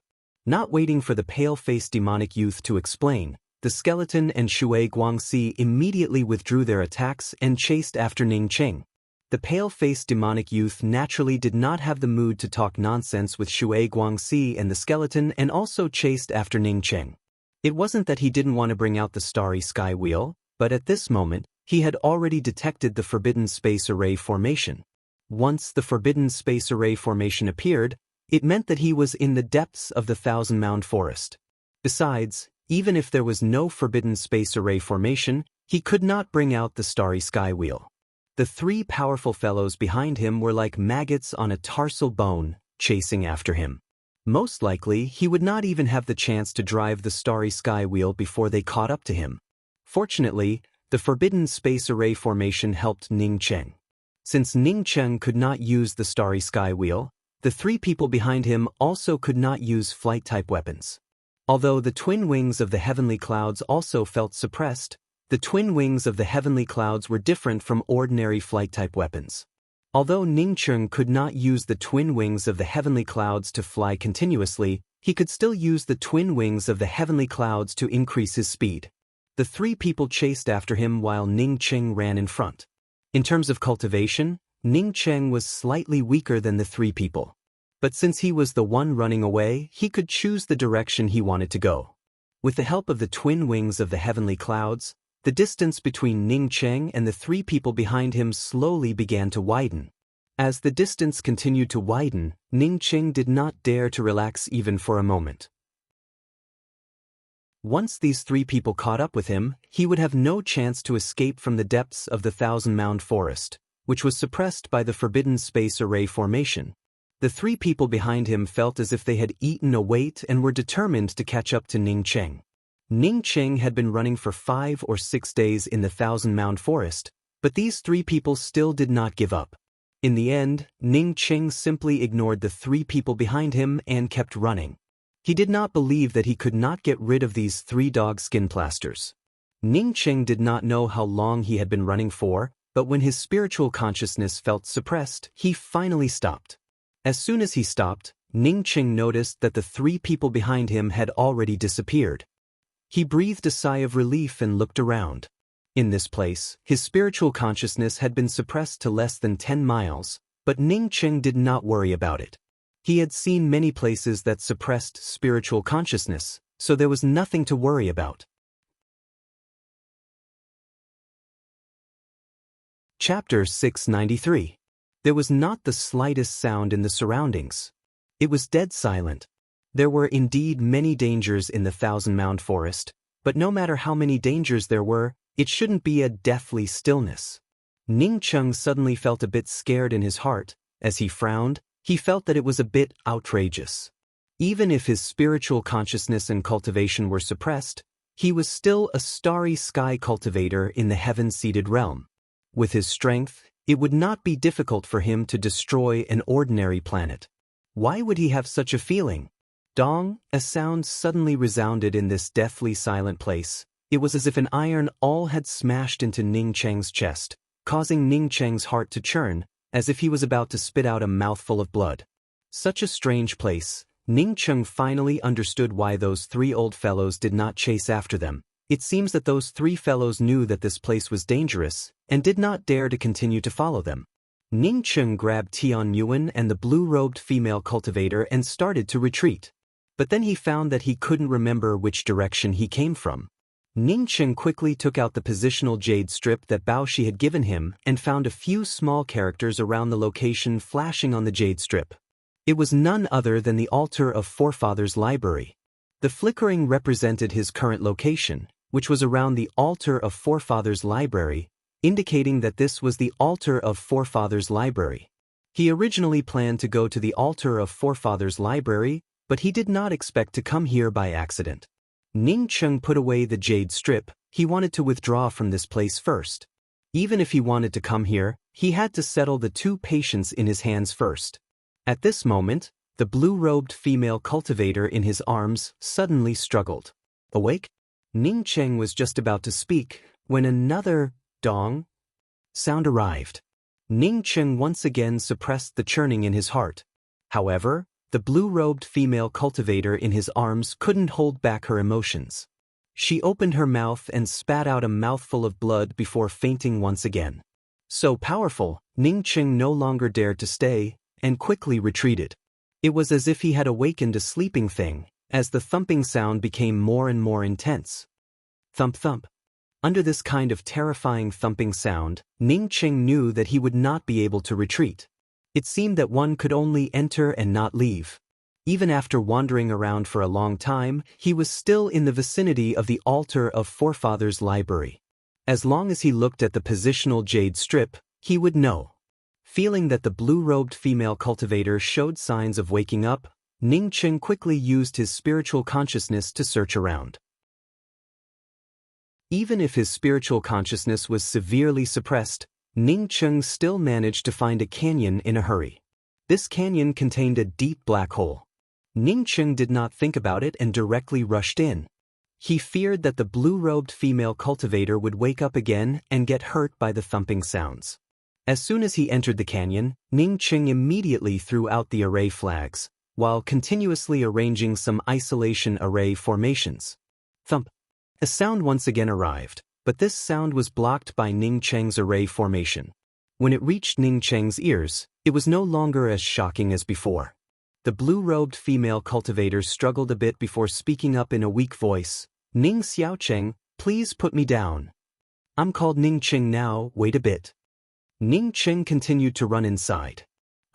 Not waiting for the pale-faced demonic youth to explain, the skeleton and Shui Guangxi immediately withdrew their attacks and chased after Ning Cheng. The pale-faced demonic youth naturally did not have the mood to talk nonsense with Shui Guangxi and the skeleton and also chased after Ning Cheng. It wasn't that he didn't want to bring out the starry sky wheel, but at this moment, he had already detected the forbidden space array formation. Once the forbidden space array formation appeared, it meant that he was in the depths of the thousand-mound forest. Besides, even if there was no forbidden space array formation, he could not bring out the starry sky wheel. The three powerful fellows behind him were like maggots on a tarsal bone, chasing after him. Most likely, he would not even have the chance to drive the starry sky wheel before they caught up to him. Fortunately, the forbidden space array formation helped Ning Cheng. Since Ning Cheng could not use the starry sky wheel, the three people behind him also could not use flight-type weapons. Although the twin wings of the heavenly clouds also felt suppressed, the twin wings of the heavenly clouds were different from ordinary flight-type weapons. Although Ning Cheng could not use the twin wings of the heavenly clouds to fly continuously, he could still use the twin wings of the heavenly clouds to increase his speed. The three people chased after him while Ning Cheng ran in front. In terms of cultivation, Ning Cheng was slightly weaker than the three people. But since he was the one running away, he could choose the direction he wanted to go. With the help of the twin wings of the heavenly clouds, the distance between Ning Cheng and the three people behind him slowly began to widen. As the distance continued to widen, Ning Cheng did not dare to relax even for a moment. Once these three people caught up with him, he would have no chance to escape from the depths of the thousand-mound forest, which was suppressed by the forbidden space array formation. The three people behind him felt as if they had eaten a weight and were determined to catch up to Ning Cheng. Ning Cheng had been running for 5 or 6 days in the thousand-mound forest, but these three people still did not give up. In the end, Ning Cheng simply ignored the three people behind him and kept running. He did not believe that he could not get rid of these 3 dog skin plasters. Ning Cheng did not know how long he had been running for, but when his spiritual consciousness felt suppressed, he finally stopped. As soon as he stopped, Ning Cheng noticed that the 3 people behind him had already disappeared. He breathed a sigh of relief and looked around. In this place, his spiritual consciousness had been suppressed to less than 10 miles, but Ning Cheng did not worry about it. He had seen many places that suppressed spiritual consciousness, so there was nothing to worry about. Chapter 693. There was not the slightest sound in the surroundings. It was dead silent. There were indeed many dangers in the thousand-mound forest, but no matter how many dangers there were, it shouldn't be a deathly stillness. Ning Cheng suddenly felt a bit scared in his heart. As he frowned, he felt that it was a bit outrageous. Even if his spiritual consciousness and cultivation were suppressed, he was still a starry sky cultivator in the heaven-seated realm. With his strength, it would not be difficult for him to destroy an ordinary planet. Why would he have such a feeling? Dong, a sound suddenly resounded in this deathly silent place. It was as if an iron awl had smashed into Ning Cheng's chest, causing Ning Cheng's heart to churn, as if he was about to spit out a mouthful of blood. Such a strange place. Ning Cheng finally understood why those 3 old fellows did not chase after them. It seems that those 3 fellows knew that this place was dangerous, and did not dare to continue to follow them. Ning Cheng grabbed Tian Yuan and the blue-robed female cultivator and started to retreat. But then he found that he couldn't remember which direction he came from. Ning Cheng quickly took out the positional jade strip that Bao Shi had given him and found a few small characters around the location flashing on the jade strip. It was none other than the altar of Forefathers' library. The flickering represented his current location, which was around the altar of Forefathers' library, indicating that this was the altar of Forefathers' library. He originally planned to go to the altar of Forefathers' library, but he did not expect to come here by accident. Ning Cheng put away the jade strip. He wanted to withdraw from this place first. Even if he wanted to come here, he had to settle the two patients in his hands first. At this moment, the blue-robed female cultivator in his arms suddenly struggled. Awake? Ning Cheng was just about to speak when another dong sound arrived. Ning Cheng once again suppressed the churning in his heart. However, the blue-robed female cultivator in his arms couldn't hold back her emotions. She opened her mouth and spat out a mouthful of blood before fainting once again. So powerful, Ning Cheng no longer dared to stay and quickly retreated. It was as if he had awakened a sleeping thing, as the thumping sound became more and more intense. Thump thump. Under this kind of terrifying thumping sound, Ning Cheng knew that he would not be able to retreat. It seemed that one could only enter and not leave. Even after wandering around for a long time, he was still in the vicinity of the altar of Forefathers' library. As long as he looked at the positional jade strip, he would know. Feeling that the blue-robed female cultivator showed signs of waking up, Ning Cheng quickly used his spiritual consciousness to search around. Even if his spiritual consciousness was severely suppressed, Ning Cheng still managed to find a canyon in a hurry. This canyon contained a deep black hole. Ning Cheng did not think about it and directly rushed in. He feared that the blue-robed female cultivator would wake up again and get hurt by the thumping sounds. As soon as he entered the canyon, Ning Cheng immediately threw out the array flags, while continuously arranging some isolation array formations. Thump. A sound once again arrived, but this sound was blocked by Ning Cheng's array formation. When it reached Ning Cheng's ears, it was no longer as shocking as before. The blue-robed female cultivator struggled a bit before speaking up in a weak voice. Ning Xiaocheng, please put me down. I'm called Ning Cheng now, wait a bit. Ning Cheng continued to run inside.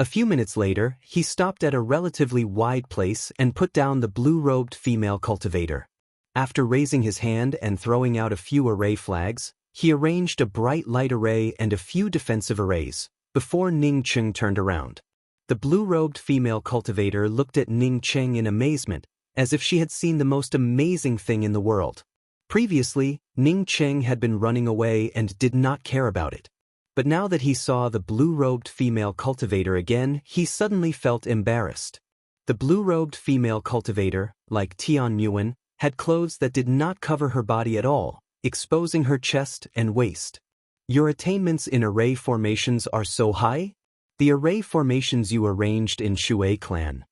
A few minutes later, he stopped at a relatively wide place and put down the blue-robed female cultivator. After raising his hand and throwing out a few array flags, he arranged a bright light array and a few defensive arrays, before Ning Cheng turned around. The blue-robed female cultivator looked at Ning Cheng in amazement, as if she had seen the most amazing thing in the world. Previously, Ning Cheng had been running away and did not care about it. But now that he saw the blue-robed female cultivator again, he suddenly felt embarrassed. The blue-robed female cultivator, like Tian Muan, had clothes that did not cover her body at all, exposing her chest and waist. Your attainments in array formations are so high? The array formations you arranged in Shui clan.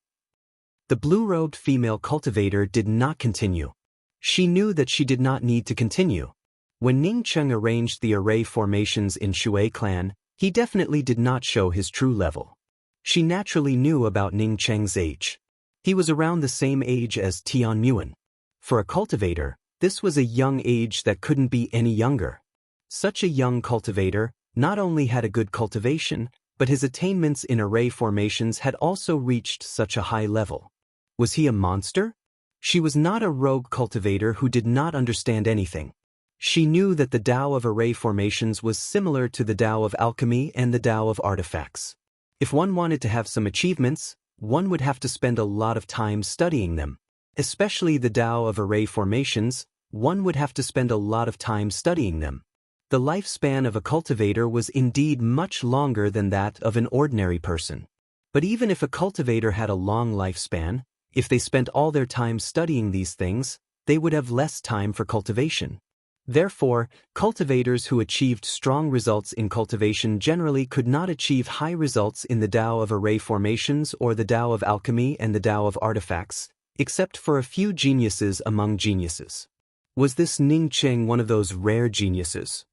The blue-robed female cultivator did not continue. She knew that she did not need to continue. When Ning Cheng arranged the array formations in Shui clan, he definitely did not show his true level. She naturally knew about Ning Cheng's age. He was around the same age as Tian Muan. For a cultivator, this was a young age that couldn't be any younger. Such a young cultivator not only had a good cultivation, but his attainments in array formations had also reached such a high level. Was he a monster? She was not a rogue cultivator who did not understand anything. She knew that the Tao of array formations was similar to the Tao of alchemy and the Tao of artifacts. If one wanted to have some achievements, one would have to spend a lot of time studying them. Especially the Tao of array formations, one would have to spend a lot of time studying them. The lifespan of a cultivator was indeed much longer than that of an ordinary person. But even if a cultivator had a long lifespan, if they spent all their time studying these things, they would have less time for cultivation. Therefore, cultivators who achieved strong results in cultivation generally could not achieve high results in the Tao of array formations or the Tao of alchemy and the Tao of artifacts, except for a few geniuses among geniuses. Was this Ning Cheng one of those rare geniuses?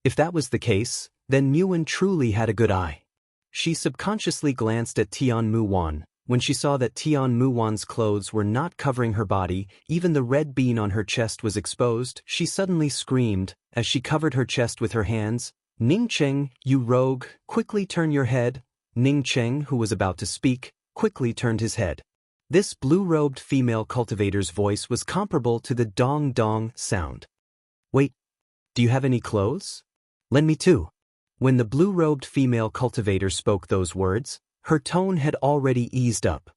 If that was the case, then Muan truly had a good eye. She subconsciously glanced at Tian Muan. When she saw that Tian Muan's clothes were not covering her body, even the red bean on her chest was exposed, she suddenly screamed, as she covered her chest with her hands, "Ning Cheng, you rogue, quickly turn your head." Ning Cheng, who was about to speak, quickly turned his head. This blue-robed female cultivator's voice was comparable to the dong-dong sound. "Wait, do you have any clothes? Lend me too." When the blue-robed female cultivator spoke those words, her tone had already eased up.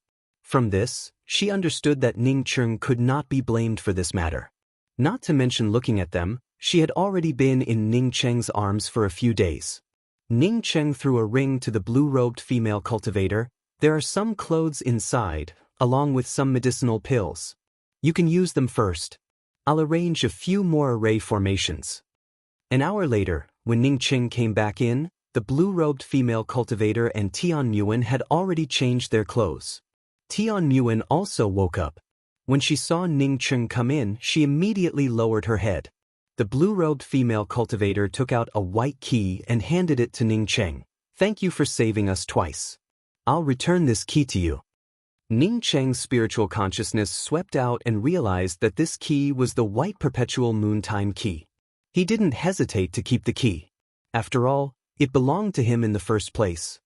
From this, she understood that Ning Cheng could not be blamed for this matter. Not to mention looking at them, she had already been in Ning Cheng's arms for a few days. Ning Cheng threw a ring to the blue-robed female cultivator. There are some clothes inside, along with some medicinal pills. You can use them first. I'll arrange a few more array formations. An hour later, when Ning Cheng came back in, the blue-robed female cultivator and Tian Nguyen had already changed their clothes. Tian Nguyen also woke up. When she saw Ning Cheng come in, she immediately lowered her head. The blue-robed female cultivator took out a white key and handed it to Ning Cheng. Thank you for saving us twice. I'll return this key to you. Ning Cheng's spiritual consciousness swept out and realized that this key was the white perpetual moon time key. He didn't hesitate to keep the key. After all, it belonged to him in the first place.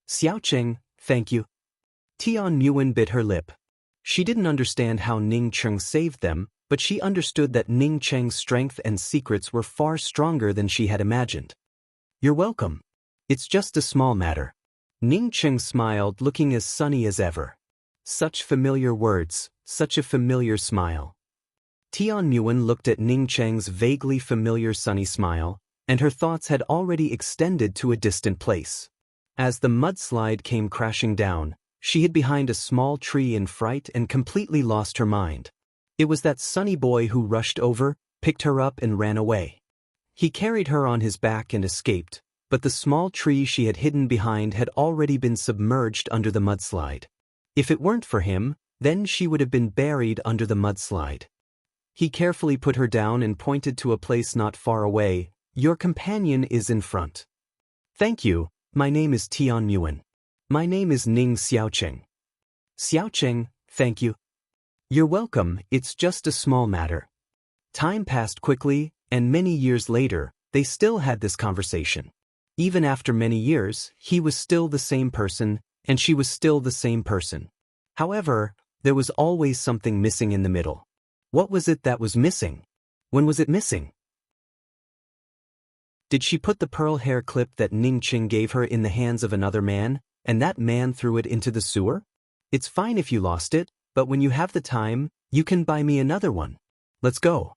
Xiao Cheng, thank you. Tian Nguyen bit her lip. She didn't understand how Ning Cheng saved them, but she understood that Ning Cheng's strength and secrets were far stronger than she had imagined. You're welcome. It's just a small matter. Ning Cheng smiled, looking as sunny as ever. Such familiar words, such a familiar smile. Tian Nguyen looked at Ning Cheng's vaguely familiar sunny smile, and her thoughts had already extended to a distant place. As the mudslide came crashing down, she hid behind a small tree in fright and completely lost her mind. It was that sunny boy who rushed over, picked her up and ran away. He carried her on his back and escaped, but the small tree she had hidden behind had already been submerged under the mudslide. If it weren't for him, then she would have been buried under the mudslide. He carefully put her down and pointed to a place not far away. Your companion is in front. Thank you, my name is Tian Nguyen. My name is Ning Xiaocheng. Xiaocheng, thank you. You're welcome, it's just a small matter. Time passed quickly, and many years later, they still had this conversation. Even after many years, he was still the same person, and she was still the same person. However, there was always something missing in the middle. What was it that was missing? When was it missing? Did she put the pearl hair clip that Ning Cheng gave her in the hands of another man, and that man threw it into the sewer? It's fine if you lost it, but when you have the time, you can buy me another one. Let's go.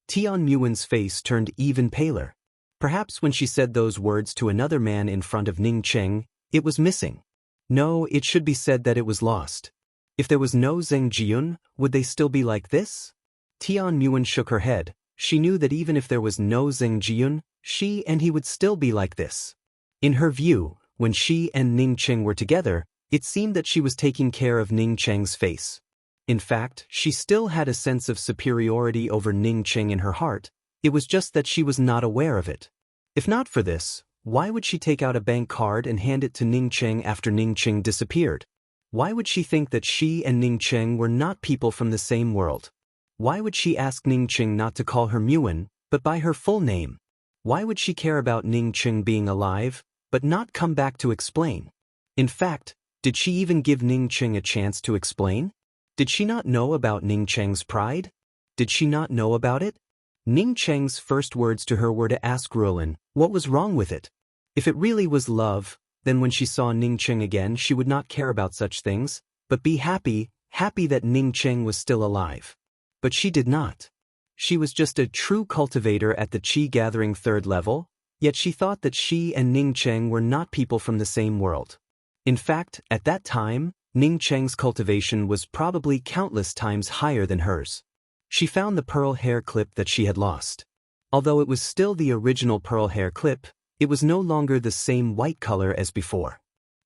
Tian Nguyen's face turned even paler. Perhaps when she said those words to another man in front of Ning Cheng, it was missing. No, it should be said that it was lost. If there was no Zheng Jiyun, would they still be like this? Tian Nguyen shook her head. She knew that even if there was no Zheng Jiyun, she and he would still be like this. In her view, when she and Ning Cheng were together, it seemed that she was taking care of Ning Cheng's face. In fact, she still had a sense of superiority over Ning Cheng in her heart. It was just that she was not aware of it. If not for this, why would she take out a bank card and hand it to Ning Cheng after Ning Cheng disappeared? Why would she think that she and Ning Cheng were not people from the same world? Why would she ask Ning Cheng not to call her Nguyen, but by her full name? Why would she care about Ning Cheng being alive, but not come back to explain? In fact, did she even give Ning Cheng a chance to explain? Did she not know about Ning Cheng's pride? Did she not know about it? Ning Cheng's first words to her were to ask Ruolin what was wrong with it. If it really was love, then when she saw Ning Cheng again she would not care about such things, but be happy that Ning Cheng was still alive. But she did not. She was just a true cultivator at the Qi Gathering 3rd level, yet she thought that she and Ning Cheng were not people from the same world. In fact, at that time, Ning Cheng's cultivation was probably countless times higher than hers. She found the pearl hair clip that she had lost. Although it was still the original pearl hair clip, it was no longer the same white color as before.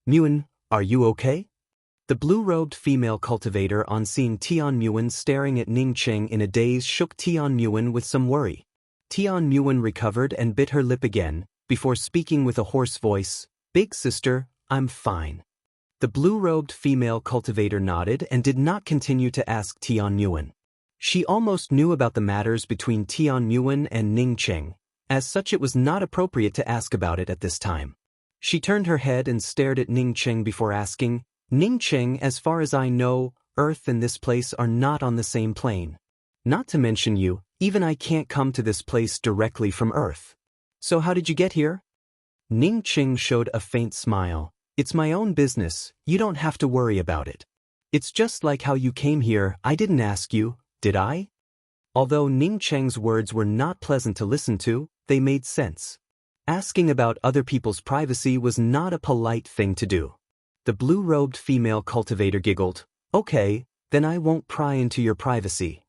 Nguyen, are you okay? The blue-robed female cultivator, on seeing Tian Nguyen staring at Ning Cheng in a daze, shook Tian Nguyen with some worry. Tian Nguyen recovered and bit her lip again, before speaking with a hoarse voice, "Big sister, I'm fine." The blue-robed female cultivator nodded and did not continue to ask Tian Nguyen. She almost knew about the matters between Tian Nguyen and Ning Cheng. As such, it was not appropriate to ask about it at this time. She turned her head and stared at Ning Cheng before asking, "Ning Cheng, as far as I know, Earth and this place are not on the same plane. Not to mention you, even I can't come to this place directly from Earth. So how did you get here?" Ning Cheng showed a faint smile. "It's my own business, you don't have to worry about it." It's just like how you came here. I didn't ask you, did I? Although Ning Cheng's words were not pleasant to listen to, they made sense. Asking about other people's privacy was not a polite thing to do. The blue-robed female cultivator giggled. Okay, then I won't pry into your privacy.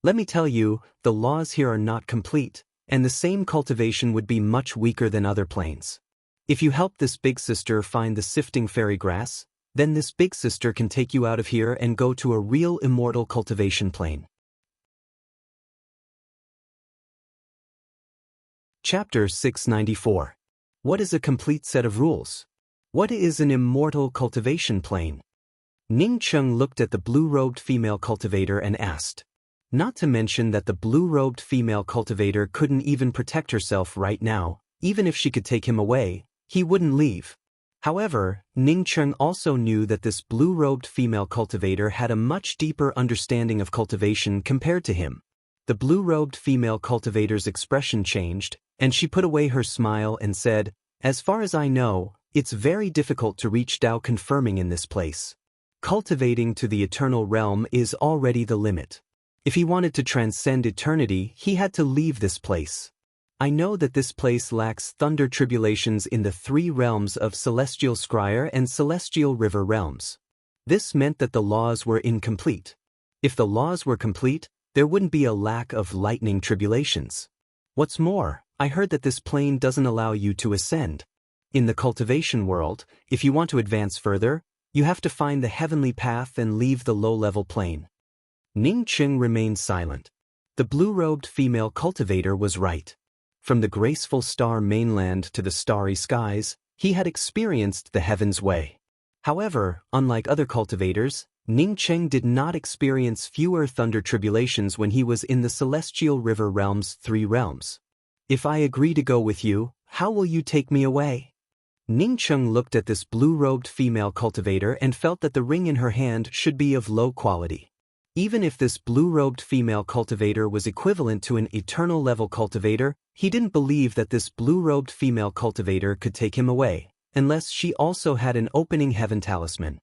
Let me tell you, the laws here are not complete, and the same cultivation would be much weaker than other planes. If you help this big sister find the sifting fairy grass, then this big sister can take you out of here and go to a real immortal cultivation plane. Chapter 694. What is a complete set of rules? What is an immortal cultivation plane? Ning Cheng looked at the blue-robed female cultivator and asked. Not to mention that the blue-robed female cultivator couldn't even protect herself right now. Even if she could take him away, he wouldn't leave. However, Ning Cheng also knew that this blue-robed female cultivator had a much deeper understanding of cultivation compared to him. The blue-robed female cultivator's expression changed, and she put away her smile and said, "As far as I know, it's very difficult to reach Tao confirming in this place. Cultivating to the eternal realm is already the limit. If he wanted to transcend eternity, he had to leave this place. I know that this place lacks thunder tribulations in the 3 realms of Celestial Scryer and Celestial River realms. This meant that the laws were incomplete. If the laws were complete, there wouldn't be a lack of lightning tribulations. What's more, I heard that this plane doesn't allow you to ascend. In the cultivation world, if you want to advance further, you have to find the heavenly path and leave the low-level plane." Ning Cheng remained silent. The blue-robed female cultivator was right. From the graceful star mainland to the starry skies, he had experienced the heaven's way. However, unlike other cultivators, Ning Cheng did not experience fewer thunder tribulations when he was in the Celestial River realm's 3 realms. "If I agree to go with you, how will you take me away?" Ning Cheng looked at this blue-robed female cultivator and felt that the ring in her hand should be of low quality. Even if this blue-robed female cultivator was equivalent to an eternal-level cultivator, he didn't believe that this blue-robed female cultivator could take him away, unless she also had an opening heaven talisman.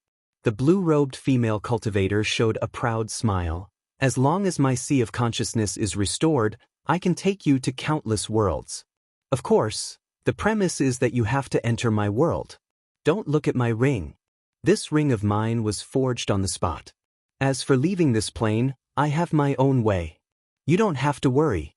The blue-robed female cultivator showed a proud smile. "As long as my sea of consciousness is restored, I can take you to countless worlds. Of course, the premise is that you have to enter my world. Don't look at my ring. This ring of mine was forged on the spot. As for leaving this plane, I have my own way. You don't have to worry.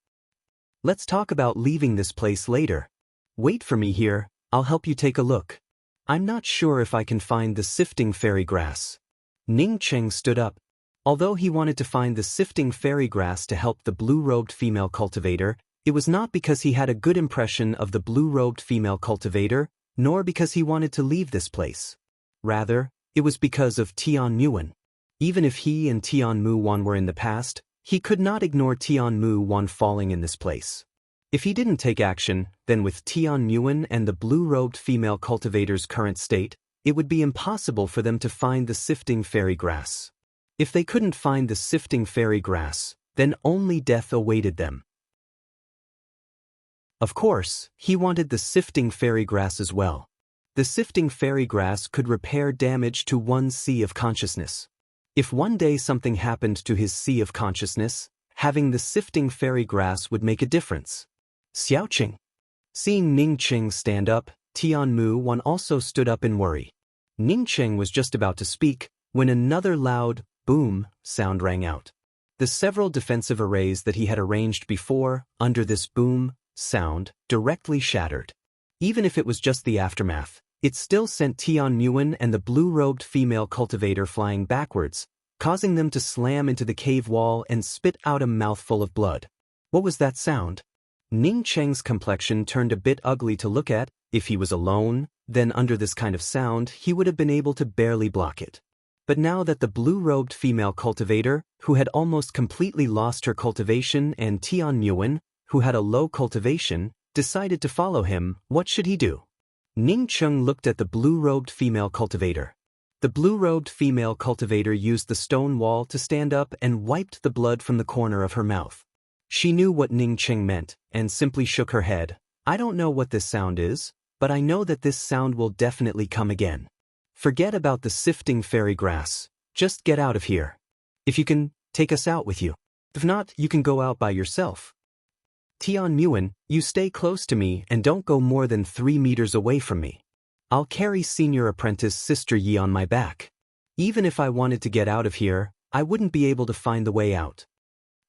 Let's talk about leaving this place later. Wait for me here, I'll help you take a look. I'm not sure if I can find the sifting fairy grass." Ning Cheng stood up. Although he wanted to find the sifting fairy grass to help the blue-robed female cultivator, it was not because he had a good impression of the blue-robed female cultivator, nor because he wanted to leave this place. Rather, it was because of Tian Muan. Even if he and Tian Muan were in the past, he could not ignore Tian Muan falling in this place. If he didn't take action, then with Tian Muan and the blue-robed female cultivator's current state, it would be impossible for them to find the sifting fairy grass. If they couldn't find the sifting fairy grass, then only death awaited them. Of course, he wanted the sifting fairy grass as well. The sifting fairy grass could repair damage to one's sea of consciousness. If one day something happened to his sea of consciousness, having the sifting fairy grass would make a difference. Xiaoqing. Seeing Ning Cheng stand up, Tian Muan also stood up in worry. Ning Cheng was just about to speak, when another loud, boom, sound rang out. The several defensive arrays that he had arranged before, under this boom, sound, directly shattered. Even if it was just the aftermath, it still sent Tian Muan and the blue-robed female cultivator flying backwards, causing them to slam into the cave wall and spit out a mouthful of blood. What was that sound? Ning Cheng's complexion turned a bit ugly to look at. If he was alone, then under this kind of sound he would have been able to barely block it. But now that the blue-robed female cultivator, who had almost completely lost her cultivation, and Tian Muan, who had a low cultivation, decided to follow him, what should he do? Ning Cheng looked at the blue-robed female cultivator. The blue-robed female cultivator used the stone wall to stand up and wiped the blood from the corner of her mouth. She knew what Ning Cheng meant, and simply shook her head. "I don't know what this sound is, but I know that this sound will definitely come again. Forget about the sifting fairy grass. Just get out of here. If you can, take us out with you. If not, you can go out by yourself. Tian Muan, you stay close to me and don't go more than 3 meters away from me. I'll carry senior apprentice Sister Yi on my back. Even if I wanted to get out of here, I wouldn't be able to find the way out.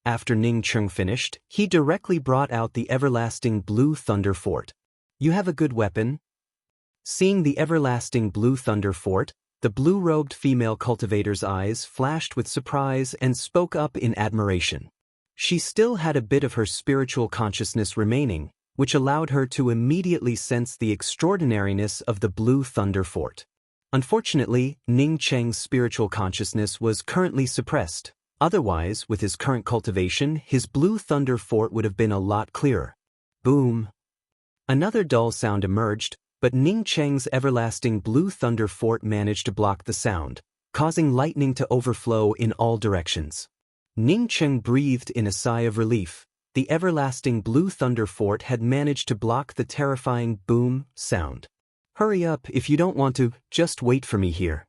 After Ning Cheng finished, he directly brought out the everlasting Blue Thunder Fort. You have a good weapon? Seeing the everlasting Blue Thunder Fort, the blue-robed female cultivator's eyes flashed with surprise and spoke up in admiration. She still had a bit of her spiritual consciousness remaining, which allowed her to immediately sense the extraordinariness of the Blue Thunder Fort. Unfortunately, Ning Cheng's spiritual consciousness was currently suppressed. Otherwise, with his current cultivation, his Blue Thunder Fort would have been a lot clearer. Boom. Another dull sound emerged, but Ning Cheng's everlasting Blue Thunder Fort managed to block the sound, causing lightning to overflow in all directions. Ning Cheng breathed in a sigh of relief. The everlasting Blue Thunder Fort had managed to block the terrifying boom sound. Hurry up if you don't want to, just wait for me here.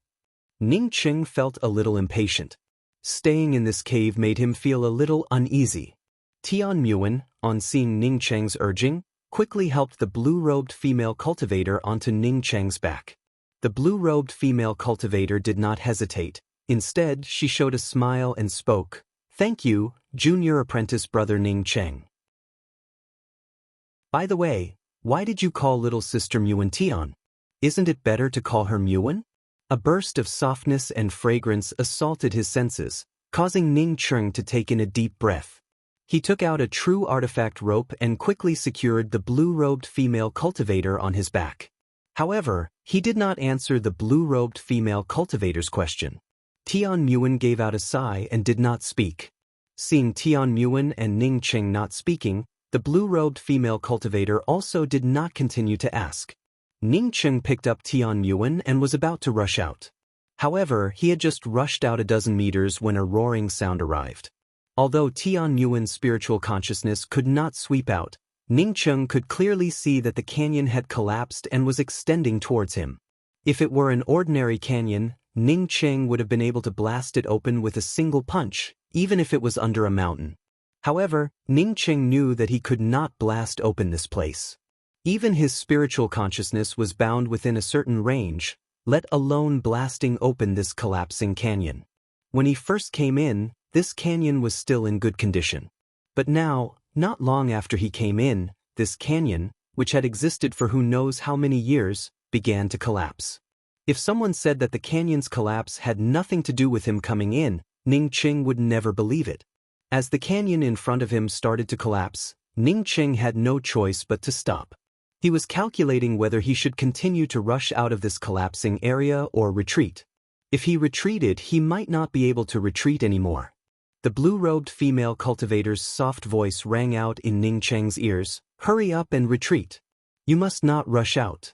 Ning Cheng felt a little impatient. Staying in this cave made him feel a little uneasy. Tian Muan, on seeing Ning Cheng's urging, quickly helped the blue-robed female cultivator onto Ning Cheng's back. The blue-robed female cultivator did not hesitate. Instead, she showed a smile and spoke, "Thank you, junior apprentice brother Ning Cheng. By the way, why did you call little sister Muan Tian? Isn't it better to call her Muan?" A burst of softness and fragrance assaulted his senses, causing Ning Cheng to take in a deep breath. He took out a true artifact rope and quickly secured the blue-robed female cultivator on his back. However, he did not answer the blue-robed female cultivator's question. Tian Muan gave out a sigh and did not speak. Seeing Tian Muan and Ning Cheng not speaking, the blue-robed female cultivator also did not continue to ask. Ning Cheng picked up Tian Muan and was about to rush out. However, he had just rushed out a dozen meters when a roaring sound arrived. Although Tian Muan's spiritual consciousness could not sweep out, Ning Cheng could clearly see that the canyon had collapsed and was extending towards him. If it were an ordinary canyon, Ning Cheng would have been able to blast it open with a single punch, even if it was under a mountain. However, Ning Cheng knew that he could not blast open this place. Even his spiritual consciousness was bound within a certain range, let alone blasting open this collapsing canyon. When he first came in, this canyon was still in good condition. But now, not long after he came in, this canyon, which had existed for who knows how many years, began to collapse. If someone said that the canyon's collapse had nothing to do with him coming in, Ning Cheng would never believe it. As the canyon in front of him started to collapse, Ning Cheng had no choice but to stop. He was calculating whether he should continue to rush out of this collapsing area or retreat. If he retreated, he might not be able to retreat anymore. The blue-robed female cultivator's soft voice rang out in Ning Cheng's ears, "Hurry up and retreat. You must not rush out."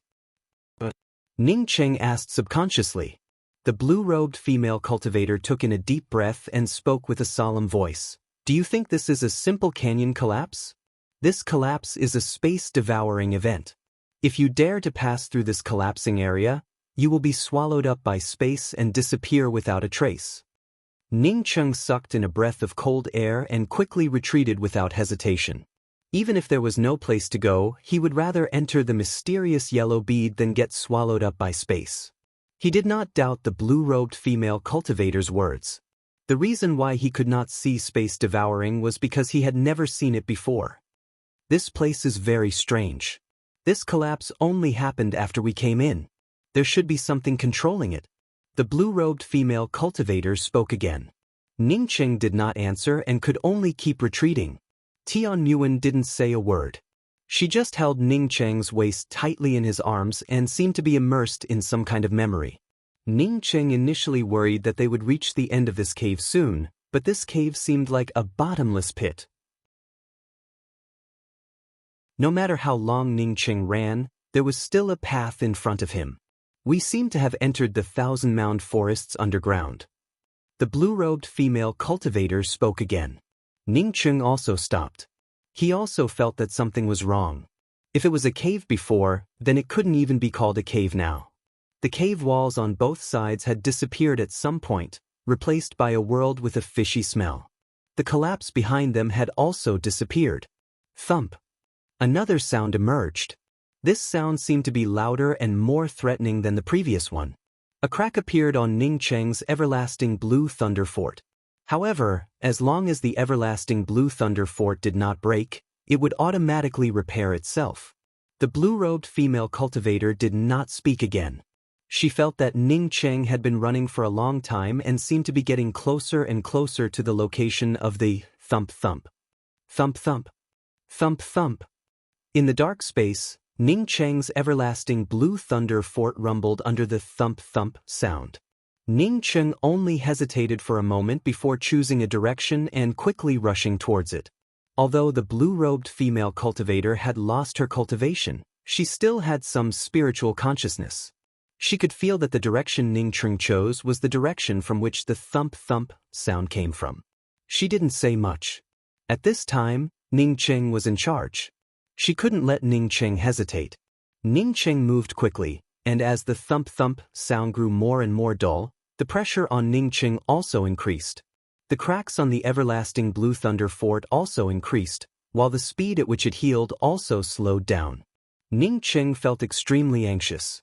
But Ning Cheng asked subconsciously. The blue-robed female cultivator took in a deep breath and spoke with a solemn voice. "Do you think this is a simple canyon collapse? This collapse is a space-devouring event. If you dare to pass through this collapsing area, you will be swallowed up by space and disappear without a trace." Ning Cheng sucked in a breath of cold air and quickly retreated without hesitation. Even if there was no place to go, he would rather enter the mysterious yellow bead than get swallowed up by space. He did not doubt the blue-robed female cultivator's words. The reason why he could not see space devouring was because he had never seen it before. This place is very strange. This collapse only happened after we came in. There should be something controlling it. The blue-robed female cultivator spoke again. Ning Cheng did not answer and could only keep retreating. Tian Muan didn't say a word. She just held Ning Cheng's waist tightly in his arms and seemed to be immersed in some kind of memory. Ning Cheng initially worried that they would reach the end of this cave soon, but this cave seemed like a bottomless pit. No matter how long Ning Cheng ran, there was still a path in front of him. We seem to have entered the thousand-mound forests underground. The blue-robed female cultivator spoke again. Ning Cheng also stopped. He also felt that something was wrong. If it was a cave before, then it couldn't even be called a cave now. The cave walls on both sides had disappeared at some point, replaced by a world with a fishy smell. The collapse behind them had also disappeared. Thump. Another sound emerged. This sound seemed to be louder and more threatening than the previous one. A crack appeared on Ning Cheng's everlasting blue thunder fort. However, as long as the everlasting blue thunder fort did not break, it would automatically repair itself. The blue-robed female cultivator did not speak again. She felt that Ning Cheng had been running for a long time and seemed to be getting closer and closer to the location of the thump-thump. Thump-thump. Thump-thump. In the dark space, Ning Cheng's everlasting blue thunder fort rumbled under the thump-thump sound. Ning Cheng only hesitated for a moment before choosing a direction and quickly rushing towards it. Although the blue-robed female cultivator had lost her cultivation, she still had some spiritual consciousness. She could feel that the direction Ning Cheng chose was the direction from which the thump-thump sound came from. She didn't say much. At this time, Ning Cheng was in charge. She couldn't let Ning Cheng hesitate. Ning Cheng moved quickly, and as the thump-thump sound grew more and more dull, the pressure on Ning Cheng also increased. The cracks on the everlasting blue thunder fort also increased, while the speed at which it healed also slowed down. Ning Cheng felt extremely anxious.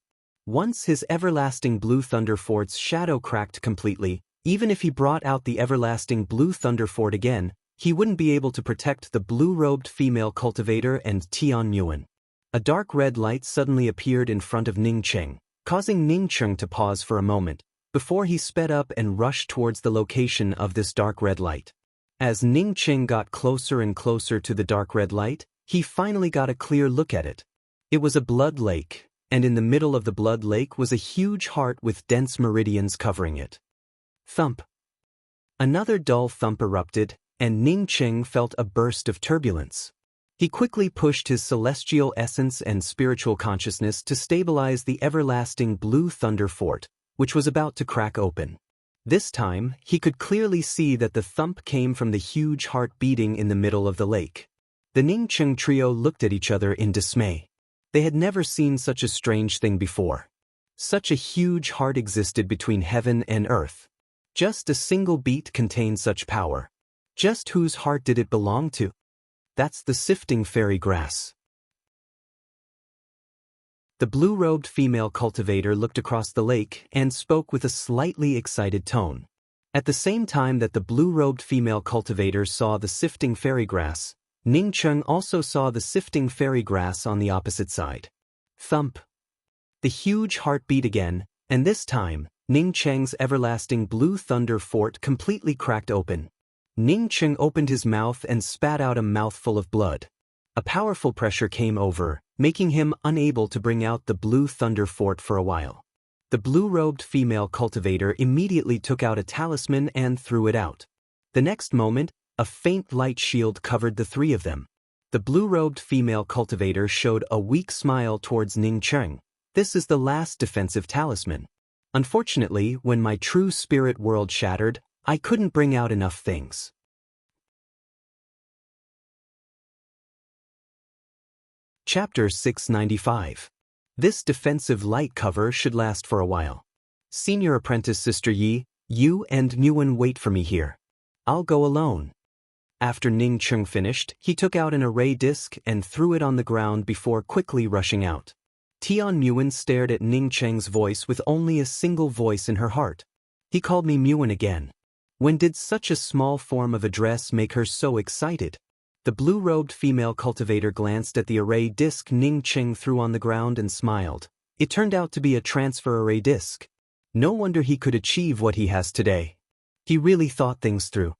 Once his everlasting blue thunder fort's shadow cracked completely, even if he brought out the everlasting blue thunder fort again, he wouldn't be able to protect the blue-robed female cultivator and Tian Yuan. A dark red light suddenly appeared in front of Ning Cheng, causing Ning Cheng to pause for a moment, before he sped up and rushed towards the location of this dark red light. As Ning Cheng got closer and closer to the dark red light, he finally got a clear look at it. It was a blood lake, and in the middle of the blood lake was a huge heart with dense meridians covering it. Thump. Another dull thump erupted, and Ning Cheng felt a burst of turbulence. He quickly pushed his celestial essence and spiritual consciousness to stabilize the everlasting blue thunder fort, which was about to crack open. This time, he could clearly see that the thump came from the huge heart beating in the middle of the lake. The Ning Cheng trio looked at each other in dismay. They had never seen such a strange thing before. Such a huge heart existed between heaven and earth. Just a single beat contained such power. Just whose heart did it belong to? That's the sifting fairy grass. The blue-robed female cultivator looked across the lake and spoke with a slightly excited tone. At the same time that the blue-robed female cultivator saw the sifting fairy grass, Ning Cheng also saw the sifting fairy grass on the opposite side. Thump. The huge heart beat again, and this time, Ning Cheng's everlasting blue thunder fort completely cracked open. Ning Cheng opened his mouth and spat out a mouthful of blood. A powerful pressure came over, making him unable to bring out the blue thunder fort for a while. The blue-robed female cultivator immediately took out a talisman and threw it out. The next moment, a faint light shield covered the three of them. The blue-robed female cultivator showed a weak smile towards Ning Cheng. This is the last defensive talisman. Unfortunately, when my true spirit world shattered, I couldn't bring out enough things. Chapter 695. This defensive light cover should last for a while. Senior apprentice Sister Yi, you and Nguyen wait for me here. I'll go alone. After Ning Cheng finished, he took out an array disc and threw it on the ground before quickly rushing out. Tian Nguyen stared at Ning Cheng's voice with only a single voice in her heart. He called me Nguyen again. When did such a small form of address make her so excited? The blue-robed female cultivator glanced at the array disc Ning Cheng threw on the ground and smiled. It turned out to be a transfer array disc. No wonder he could achieve what he has today. He really thought things through.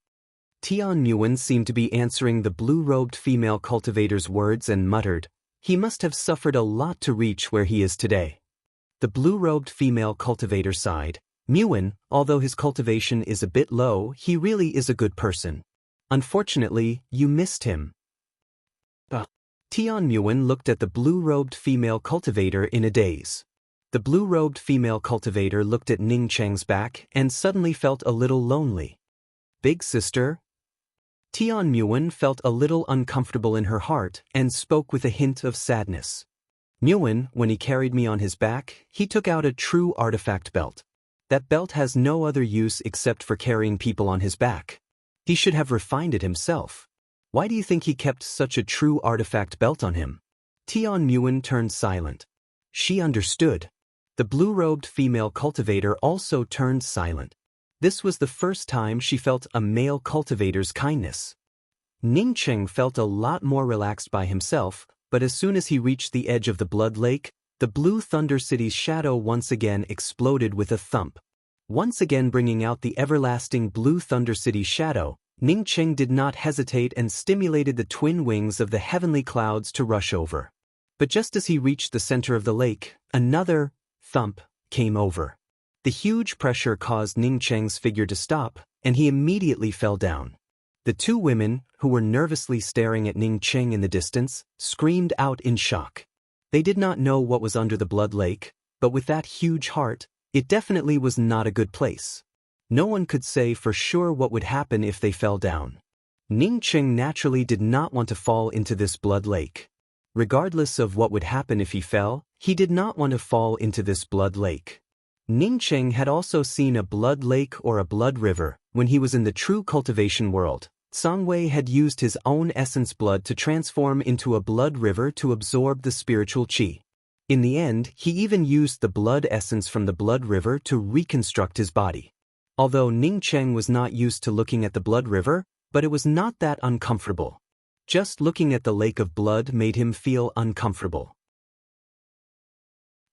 Tian Nguyen seemed to be answering the blue-robed female cultivator's words and muttered, "He must have suffered a lot to reach where he is today." The blue-robed female cultivator sighed. Nguyen, although his cultivation is a bit low, he really is a good person. Unfortunately, you missed him. Tian Nguyen looked at the blue-robed female cultivator in a daze. The blue-robed female cultivator looked at Ning Cheng's back and suddenly felt a little lonely. Big sister? Tian Nguyen felt a little uncomfortable in her heart and spoke with a hint of sadness. Nguyen, when he carried me on his back, he took out a true artifact belt. That belt has no other use except for carrying people on his back. He should have refined it himself. Why do you think he kept such a true artifact belt on him? Tian Nguyen turned silent. She understood. The blue-robed female cultivator also turned silent. This was the first time she felt a male cultivator's kindness. Ning Cheng felt a lot more relaxed by himself, but as soon as he reached the edge of the Blood Lake, the Blue Thunder City's shadow once again exploded with a thump. Once again bringing out the everlasting Blue Thunder City's shadow, Ning Cheng did not hesitate and stimulated the twin wings of the heavenly clouds to rush over. But just as he reached the center of the lake, another thump came over. The huge pressure caused Ning Cheng's figure to stop, and he immediately fell down. The two women, who were nervously staring at Ning Cheng in the distance, screamed out in shock. They did not know what was under the Blood Lake, but with that huge heart, it definitely was not a good place. No one could say for sure what would happen if they fell down. Ning Cheng naturally did not want to fall into this Blood Lake. Regardless of what would happen if he fell, he did not want to fall into this Blood Lake. Ning Cheng had also seen a blood lake or a blood river when he was in the true cultivation world. Songwei had used his own essence blood to transform into a blood river to absorb the spiritual qi. In the end, he even used the blood essence from the blood river to reconstruct his body. Although Ning Cheng was not used to looking at the blood river, but it was not that uncomfortable. Just looking at the lake of blood made him feel uncomfortable.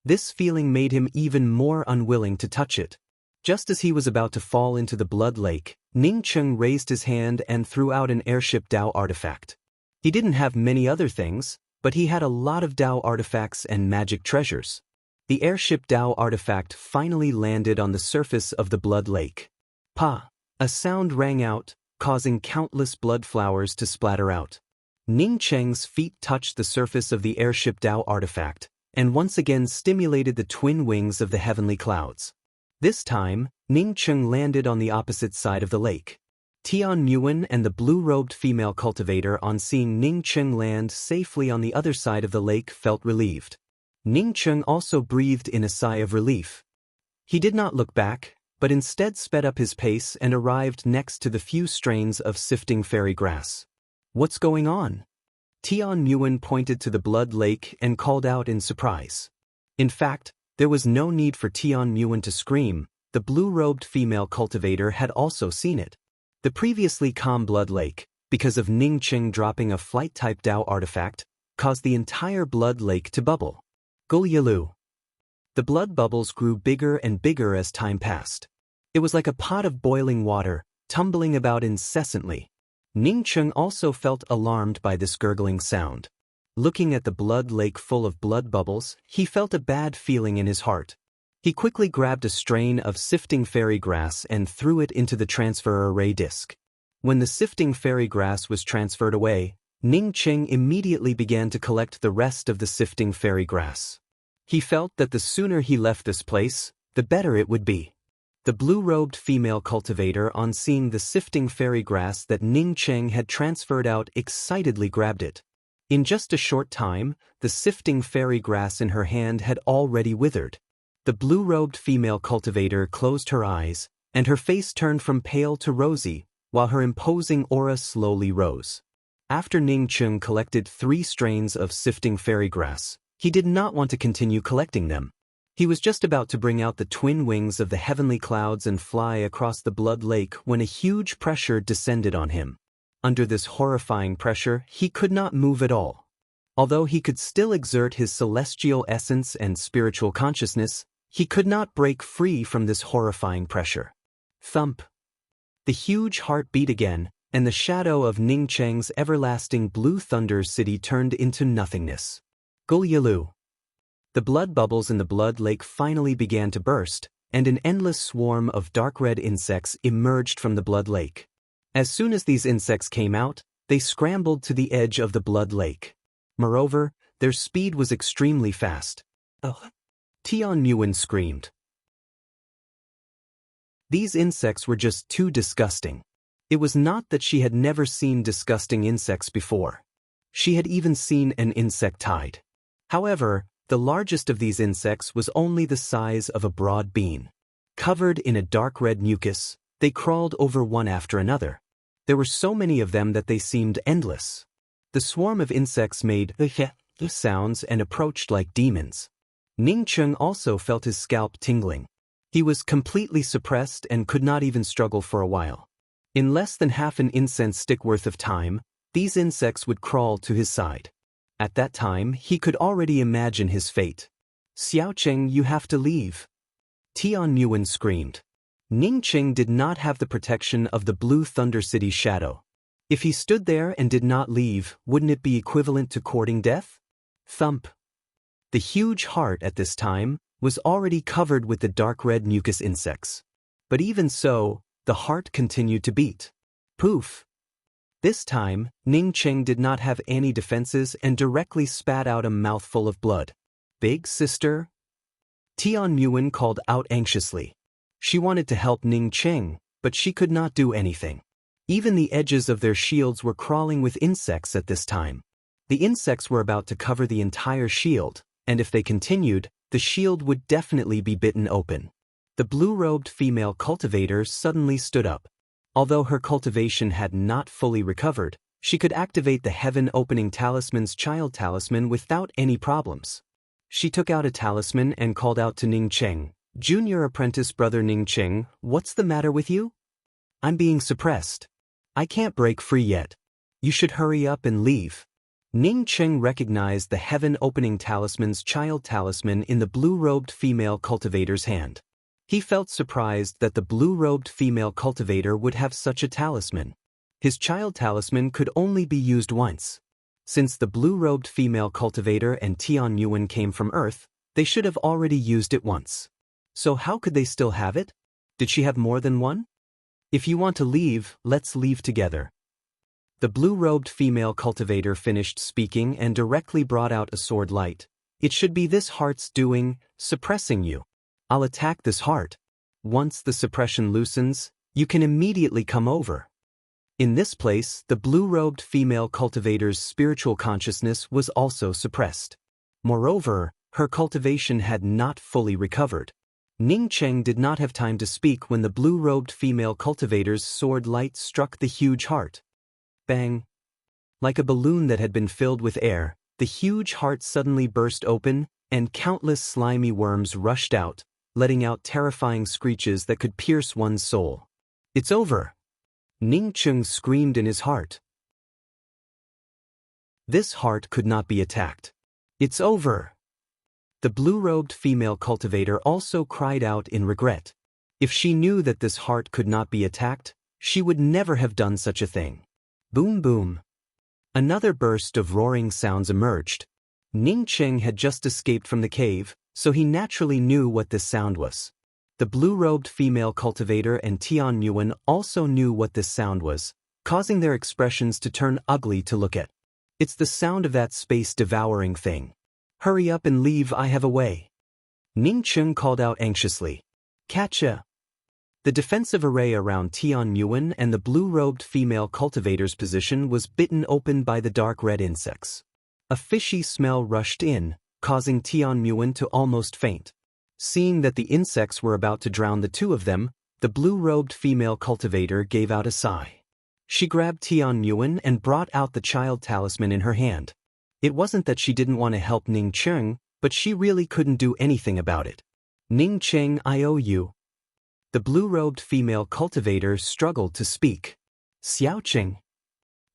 This feeling made him even more unwilling to touch it. Just as he was about to fall into the blood lake, Ning Cheng raised his hand and threw out an airship Dao artifact. He didn't have many other things, but he had a lot of Dao artifacts and magic treasures. The airship Dao artifact finally landed on the surface of the blood lake. Pa! A sound rang out, causing countless blood flowers to splatter out. Ning Cheng's feet touched the surface of the airship Dao artifact, and once again stimulated the twin wings of the heavenly clouds. This time, Ning Cheng landed on the opposite side of the lake. Tian Nguyen and the blue-robed female cultivator, on seeing Ning Cheng land safely on the other side of the lake, felt relieved. Ning Cheng also breathed in a sigh of relief. He did not look back, but instead sped up his pace and arrived next to the few strains of sifting fairy grass. What's going on? Tian Nguyen pointed to the blood lake and called out in surprise. In fact, there was no need for Tian Nguyen to scream. The blue-robed female cultivator had also seen it. The previously calm blood lake, because of Ning Cheng dropping a flight-type Dao artifact, caused the entire blood lake to bubble. Gulyalu. The blood bubbles grew bigger and bigger as time passed. It was like a pot of boiling water, tumbling about incessantly. Ning Cheng also felt alarmed by this gurgling sound. Looking at the blood lake full of blood bubbles, he felt a bad feeling in his heart. He quickly grabbed a strain of sifting fairy grass and threw it into the transfer array disc. When the sifting fairy grass was transferred away, Ning Cheng immediately began to collect the rest of the sifting fairy grass. He felt that the sooner he left this place, the better it would be. The blue-robed female cultivator, on seeing the sifting fairy grass that Ning Cheng had transferred out, excitedly grabbed it. In just a short time, the sifting fairy grass in her hand had already withered. The blue-robed female cultivator closed her eyes, and her face turned from pale to rosy, while her imposing aura slowly rose. After Ning Cheng collected 3 strains of sifting fairy grass, he did not want to continue collecting them. He was just about to bring out the twin wings of the heavenly clouds and fly across the blood lake when a huge pressure descended on him. Under this horrifying pressure, he could not move at all. Although he could still exert his celestial essence and spiritual consciousness, he could not break free from this horrifying pressure. Thump! The huge heart beat again, and the shadow of Ning Cheng's everlasting Blue Thunder City turned into nothingness. Gulyalu. The blood bubbles in the blood lake finally began to burst, and an endless swarm of dark red insects emerged from the blood lake. As soon as these insects came out, they scrambled to the edge of the blood lake. Moreover, their speed was extremely fast. Oh! Tian Nguyen screamed. These insects were just too disgusting. It was not that she had never seen disgusting insects before. She had even seen an insect tide. However, The largest of these insects was only the size of a broad bean. Covered in a dark red mucus, they crawled over one after another. There were so many of them that they seemed endless. The swarm of insects made sounds and approached like demons. Ning Cheng also felt his scalp tingling. He was completely suppressed and could not even struggle for a while. In less than half an incense stick worth of time, these insects would crawl to his side. At that time, he could already imagine his fate. "Xiaocheng, you have to leave," Tian Yuan screamed. Ning Cheng did not have the protection of the Blue Thunder City shadow. If he stood there and did not leave, wouldn't it be equivalent to courting death? Thump. The huge heart at this time was already covered with the dark red mucus insects. But even so, the heart continued to beat. Poof. This time, Ning Cheng did not have any defenses and directly spat out a mouthful of blood. "Big sister?" Tian Yuan called out anxiously. She wanted to help Ning Cheng, but she could not do anything. Even the edges of their shields were crawling with insects at this time. The insects were about to cover the entire shield, and if they continued, the shield would definitely be bitten open. The blue-robed female cultivator suddenly stood up. Although her cultivation had not fully recovered, she could activate the heaven-opening talisman's child talisman without any problems. She took out a talisman and called out to Ning Cheng, "Junior apprentice brother Ning Cheng, what's the matter with you? I'm being suppressed. I can't break free yet. You should hurry up and leave." Ning Cheng recognized the heaven-opening talisman's child talisman in the blue-robed female cultivator's hand. He felt surprised that the blue-robed female cultivator would have such a talisman. His child talisman could only be used once. Since the blue-robed female cultivator and Tian Yuan came from Earth, they should have already used it once. So how could they still have it? Did she have more than one? "If you want to leave, let's leave together." The blue-robed female cultivator finished speaking and directly brought out a sword light. "It should be this heart's doing, suppressing you. I'll attack this heart. Once the suppression loosens, you can immediately come over." In this place, the blue-robed female cultivator's spiritual consciousness was also suppressed. Moreover, her cultivation had not fully recovered. Ning Cheng did not have time to speak when the blue-robed female cultivator's sword light struck the huge heart. Bang! Like a balloon that had been filled with air, the huge heart suddenly burst open, and countless slimy worms rushed out, letting out terrifying screeches that could pierce one's soul. "It's over!" Ning Cheng screamed in his heart. This heart could not be attacked. "It's over!" The blue-robed female cultivator also cried out in regret. If she knew that this heart could not be attacked, she would never have done such a thing. Boom boom. Another burst of roaring sounds emerged. Ning Cheng had just escaped from the cave, so he naturally knew what this sound was. The blue-robed female cultivator and Tian Yuan also knew what this sound was, causing their expressions to turn ugly to look at. "It's the sound of that space-devouring thing. Hurry up and leave, I have a way." Ning Cheng called out anxiously. "Catcha!" The defensive array around Tian Yuan and the blue-robed female cultivator's position was bitten open by the dark red insects. A fishy smell rushed in, causing Tian Yuan to almost faint. Seeing that the insects were about to drown the two of them, the blue-robed female cultivator gave out a sigh. She grabbed Tian Yuan and brought out the child talisman in her hand. It wasn't that she didn't want to help Ning Cheng, but she really couldn't do anything about it. "Ning Cheng, I owe you." The blue-robed female cultivator struggled to speak. "Xiaocheng!"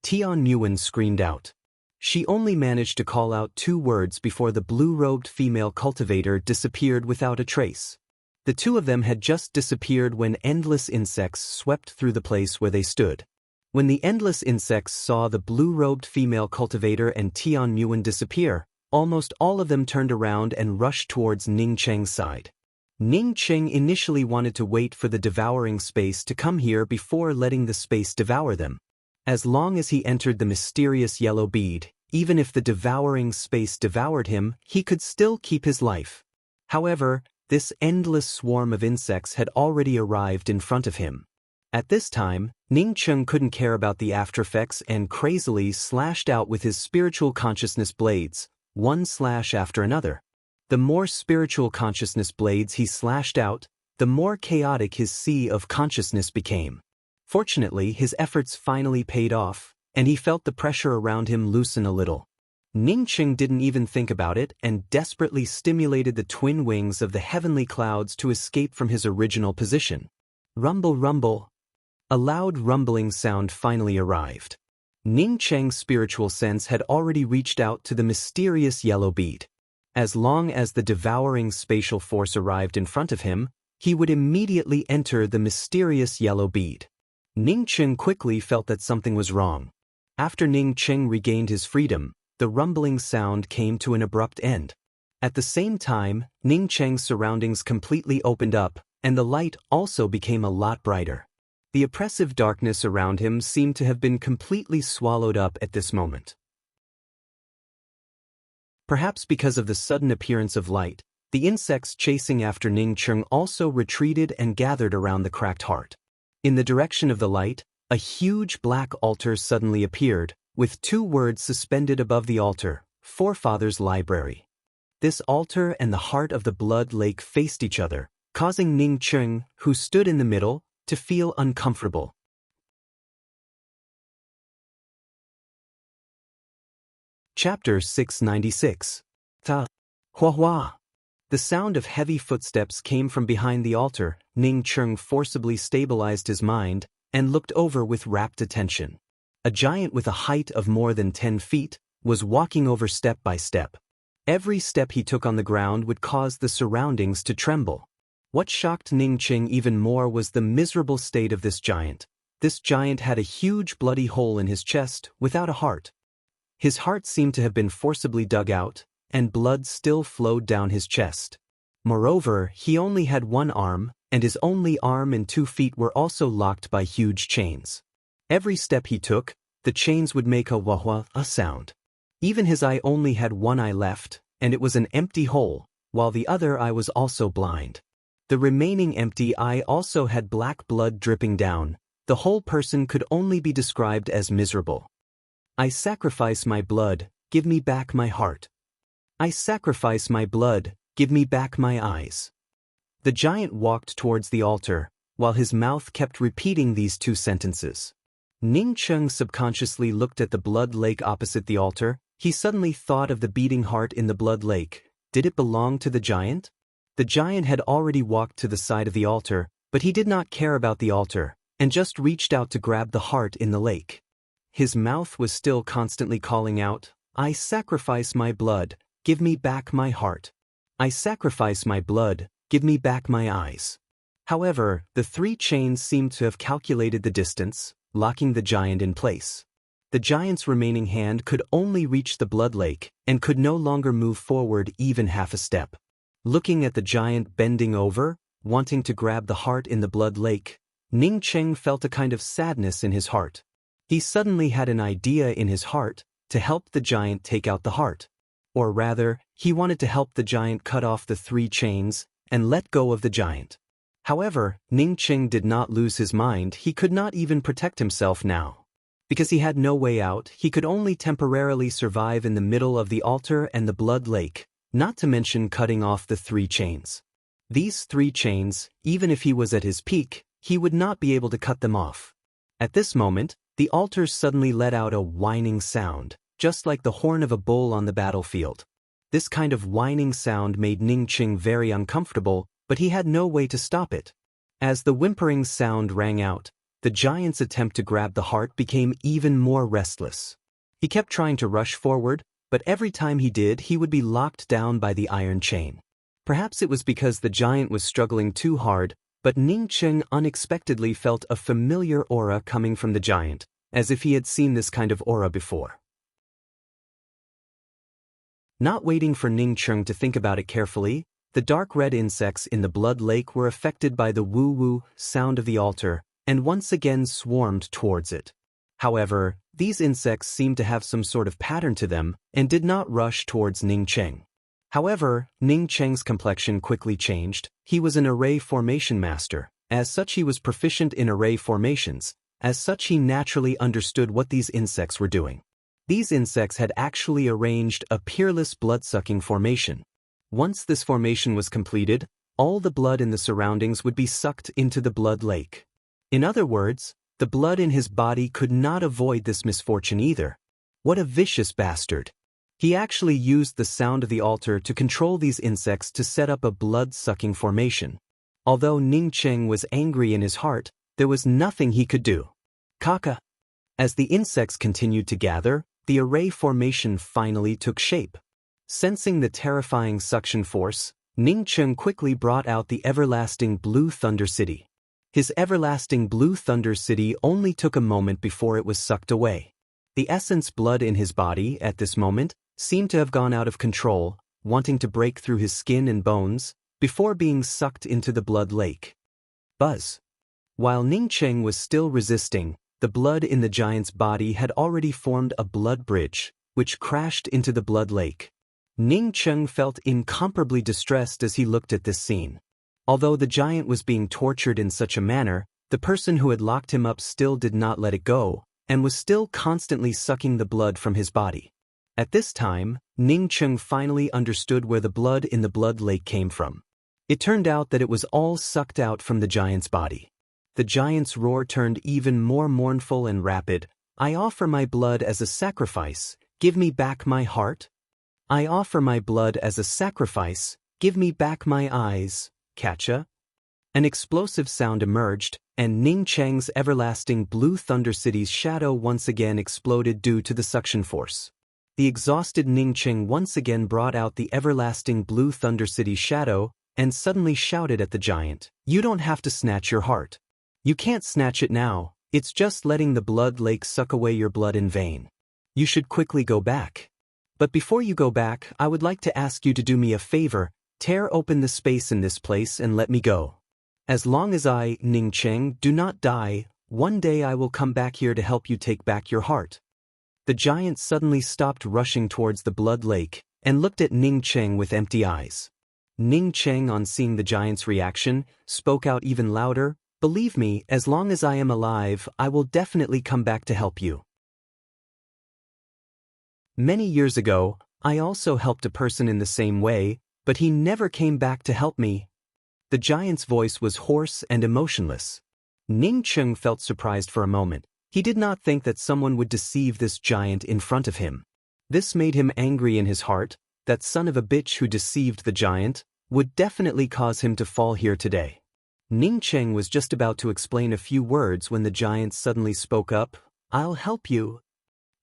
Tian Yuan screamed out. She only managed to call out 2 words before the blue-robed female cultivator disappeared without a trace. The two of them had just disappeared when endless insects swept through the place where they stood. When the endless insects saw the blue-robed female cultivator and Tian Yuan disappear, almost all of them turned around and rushed towards Ning Cheng's side. Ning Cheng initially wanted to wait for the devouring space to come here before letting the space devour them. As long as he entered the mysterious yellow bead, even if the devouring space devoured him, he could still keep his life. However, this endless swarm of insects had already arrived in front of him. At this time, Ning Cheng couldn't care about the aftereffects and crazily slashed out with his spiritual consciousness blades, one slash after another. The more spiritual consciousness blades he slashed out, the more chaotic his sea of consciousness became. Fortunately, his efforts finally paid off, and he felt the pressure around him loosen a little. Ningqing didn't even think about it and desperately stimulated the twin wings of the heavenly clouds to escape from his original position. Rumble, rumble. A loud rumbling sound finally arrived. Ningqing's spiritual sense had already reached out to the mysterious yellow bead. As long as the devouring spatial force arrived in front of him, he would immediately enter the mysterious yellow bead. Ningqing quickly felt that something was wrong. After Ningqing regained his freedom, the rumbling sound came to an abrupt end. At the same time, Ningqing's surroundings completely opened up, and the light also became a lot brighter. The oppressive darkness around him seemed to have been completely swallowed up at this moment. Perhaps because of the sudden appearance of light, the insects chasing after Ningqing also retreated and gathered around the cracked heart. In the direction of the light, a huge black altar suddenly appeared, with 2 words suspended above the altar: Forefathers' Library. This altar and the heart of the blood lake faced each other, causing Ningqing, who stood in the middle, to feel uncomfortable. Chapter 696. Ta. Hua hua. The sound of heavy footsteps came from behind the altar. Ningqing forcibly stabilized his mind and looked over with rapt attention. A giant with a height of more than 10 feet was walking over step by step. Every step he took on the ground would cause the surroundings to tremble. What shocked Ningqing even more was the miserable state of this giant. This giant had a huge bloody hole in his chest without a heart. His heart seemed to have been forcibly dug out, and blood still flowed down his chest. Moreover, he only had 1 arm, and his only arm and 2 feet were also locked by huge chains. Every step he took, the chains would make a wah-wah sound. Even his eye only had 1 eye left, and it was an empty hole, while the other eye was also blind. The remaining empty eye also had black blood dripping down. The whole person could only be described as miserable. I sacrifice my blood, give me back my heart. I sacrifice my blood, give me back my eyes. The giant walked towards the altar, while his mouth kept repeating these 2 sentences. Ningqing subconsciously looked at the blood lake opposite the altar. He suddenly thought of the beating heart in the blood lake. Did it belong to the giant? The giant had already walked to the side of the altar, but he did not care about the altar, and just reached out to grab the heart in the lake. His mouth was still constantly calling out, I sacrifice my blood, give me back my heart. I sacrifice my blood, give me back my eyes. However, the 3 chains seemed to have calculated the distance, locking the giant in place. The giant's remaining hand could only reach the blood lake, and could no longer move forward even half a step. Looking at the giant bending over, wanting to grab the heart in the blood lake, Ningqing felt a kind of sadness in his heart. He suddenly had an idea in his heart to help the giant take out the heart. Or rather, he wanted to help the giant cut off the 3 chains and let go of the giant. However, Ningqing did not lose his mind. He could not even protect himself now. Because he had no way out, he could only temporarily survive in the middle of the altar and the blood lake, not to mention cutting off the 3 chains. These 3 chains, even if he was at his peak, he would not be able to cut them off. At this moment, the altar suddenly let out a whining sound, just like the horn of a bull on the battlefield. This kind of whining sound made Ningqing very uncomfortable, but he had no way to stop it. As the whimpering sound rang out, the giant's attempt to grab the heart became even more restless. He kept trying to rush forward, but every time he did, he would be locked down by the iron chain. Perhaps it was because the giant was struggling too hard, but Ningqing unexpectedly felt a familiar aura coming from the giant, as if he had seen this kind of aura before. Not waiting for Ningqing to think about it carefully, the dark red insects in the blood lake were affected by the woo-woo sound of the altar, and once again swarmed towards it. However, these insects seemed to have some sort of pattern to them, and did not rush towards Ningqing. However, Ningqing's complexion quickly changed. He was an array formation master. As such, he was proficient in array formations. As such, he naturally understood what these insects were doing. These insects had actually arranged a peerless blood-sucking formation. Once this formation was completed, all the blood in the surroundings would be sucked into the blood lake. In other words, the blood in his body could not avoid this misfortune either. What a vicious bastard. He actually used the sound of the altar to control these insects to set up a blood-sucking formation. Although Ning Cheng was angry in his heart, there was nothing he could do. Kaka. As the insects continued to gather, the array formation finally took shape. Sensing the terrifying suction force, Ning Cheng quickly brought out the everlasting Blue Thunder City. His everlasting Blue Thunder City only took a moment before it was sucked away. The essence blood in his body, at this moment, seemed to have gone out of control, wanting to break through his skin and bones, before being sucked into the blood lake. Buzz. While Ning Cheng was still resisting, the blood in the giant's body had already formed a blood bridge, which crashed into the blood lake. Ning Cheng felt incomparably distressed as he looked at this scene. Although the giant was being tortured in such a manner, the person who had locked him up still did not let it go, and was still constantly sucking the blood from his body. At this time, Ning Cheng finally understood where the blood in the blood lake came from. It turned out that it was all sucked out from the giant's body. The giant's roar turned even more mournful and rapid. I offer my blood as a sacrifice, give me back my heart. I offer my blood as a sacrifice, give me back my eyes, Catcha. An explosive sound emerged, and Ning Cheng's everlasting Blue Thunder City's shadow once again exploded due to the suction force. The exhausted Ning Cheng once again brought out the everlasting Blue Thunder City's shadow, and suddenly shouted at the giant, "You don't have to snatch your heart. You can't snatch it now, it's just letting the blood lake suck away your blood in vain. You should quickly go back. But before you go back, I would like to ask you to do me a favor, tear open the space in this place and let me go. As long as I, Ning Cheng, do not die, one day I will come back here to help you take back your heart." The giant suddenly stopped rushing towards the blood lake, and looked at Ning Cheng with empty eyes. Ning Cheng, on seeing the giant's reaction, spoke out even louder, "Believe me, as long as I am alive, I will definitely come back to help you." Many years ago, I also helped a person in the same way, but he never came back to help me. The giant's voice was hoarse and emotionless. Ning Cheng felt surprised for a moment. He did not think that someone would deceive this giant in front of him. This made him angry in his heart. That son of a bitch who deceived the giant would definitely cause him to fall here today. Ning Cheng was just about to explain a few words when the giant suddenly spoke up, "I'll help you."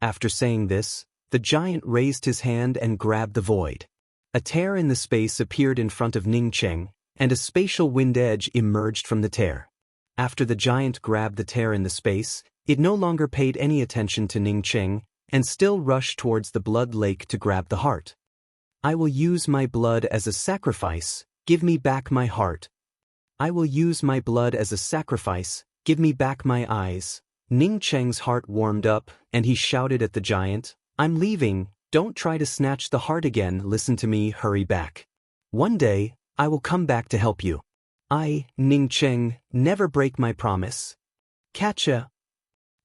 After saying this, the giant raised his hand and grabbed the void. A tear in the space appeared in front of Ning Cheng, and a spatial wind edge emerged from the tear. After the giant grabbed the tear in the space, it no longer paid any attention to Ning Cheng, and still rushed towards the blood lake to grab the heart. "I will use my blood as a sacrifice, give me back my heart. I will use my blood as a sacrifice, give me back my eyes." Ning Cheng's heart warmed up, and he shouted at the giant, "I'm leaving, don't try to snatch the heart again, listen to me, hurry back. One day, I will come back to help you. I, Ning Cheng, never break my promise. Catcha."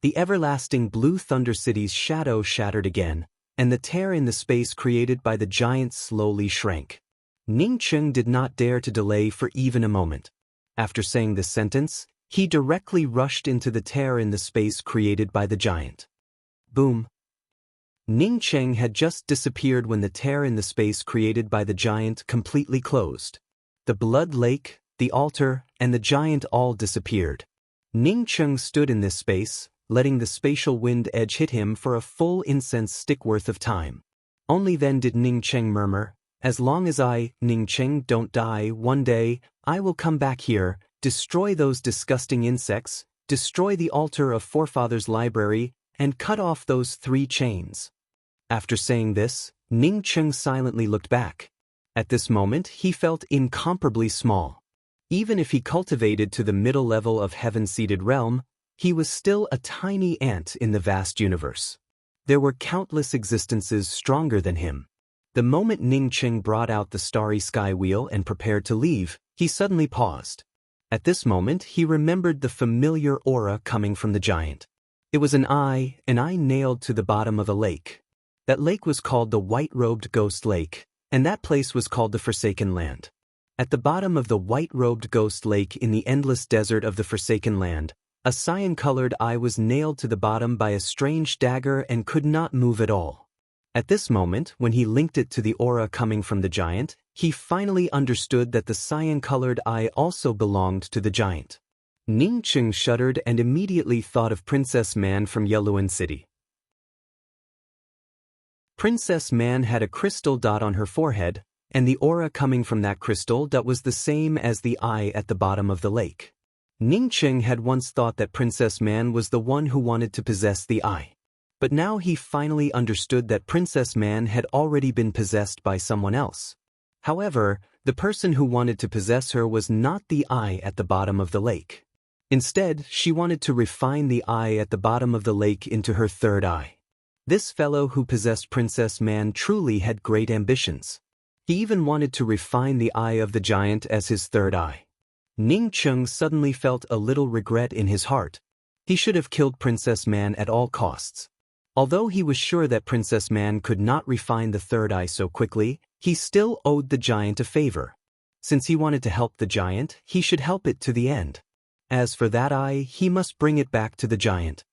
The everlasting Blue Thunder City's shadow shattered again, and the tear in the space created by the giant slowly shrank. Ning Cheng did not dare to delay for even a moment. After saying this sentence, he directly rushed into the tear in the space created by the giant. Boom. Ning Cheng had just disappeared when the tear in the space created by the giant completely closed. The blood lake, the altar, and the giant all disappeared. Ning Cheng stood in this space, letting the spatial wind edge hit him for a full incense stick worth of time. Only then did Ning Cheng murmur, "As long as I, Ning Cheng, don't die, one day, I will come back here, destroy those disgusting insects, destroy the altar of forefathers' library, and cut off those 3 chains." After saying this, Ning Cheng silently looked back. At this moment, he felt incomparably small. Even if he cultivated to the middle level of heaven-seated realm, he was still a tiny ant in the vast universe. There were countless existences stronger than him. The moment Ning Cheng brought out the starry sky wheel and prepared to leave, he suddenly paused. At this moment, he remembered the familiar aura coming from the giant. It was an eye nailed to the bottom of a lake. That lake was called the White-Robed Ghost Lake, And that place was called the Forsaken Land. At the bottom of the white-robed ghost lake in the endless desert of the Forsaken Land, a cyan-colored eye was nailed to the bottom by a strange dagger and could not move at all. At this moment, when he linked it to the aura coming from the giant, he finally understood that the cyan-colored eye also belonged to the giant. Ning Cheng shuddered and immediately thought of Princess Man from Yeluan City. Princess Man had a crystal dot on her forehead, and the aura coming from that crystal dot was the same as the eye at the bottom of the lake. Ning Cheng had once thought that Princess Man was the one who wanted to possess the eye. But now he finally understood that Princess Man had already been possessed by someone else. However, the person who wanted to possess her was not the eye at the bottom of the lake. Instead, she wanted to refine the eye at the bottom of the lake into her third eye. This fellow who possessed Princess Man truly had great ambitions. He even wanted to refine the eye of the giant as his third eye. Ning Cheng suddenly felt a little regret in his heart. He should have killed Princess Man at all costs. Although he was sure that Princess Man could not refine the third eye so quickly, he still owed the giant a favor. Since he wanted to help the giant, he should help it to the end. As for that eye, he must bring it back to the giant.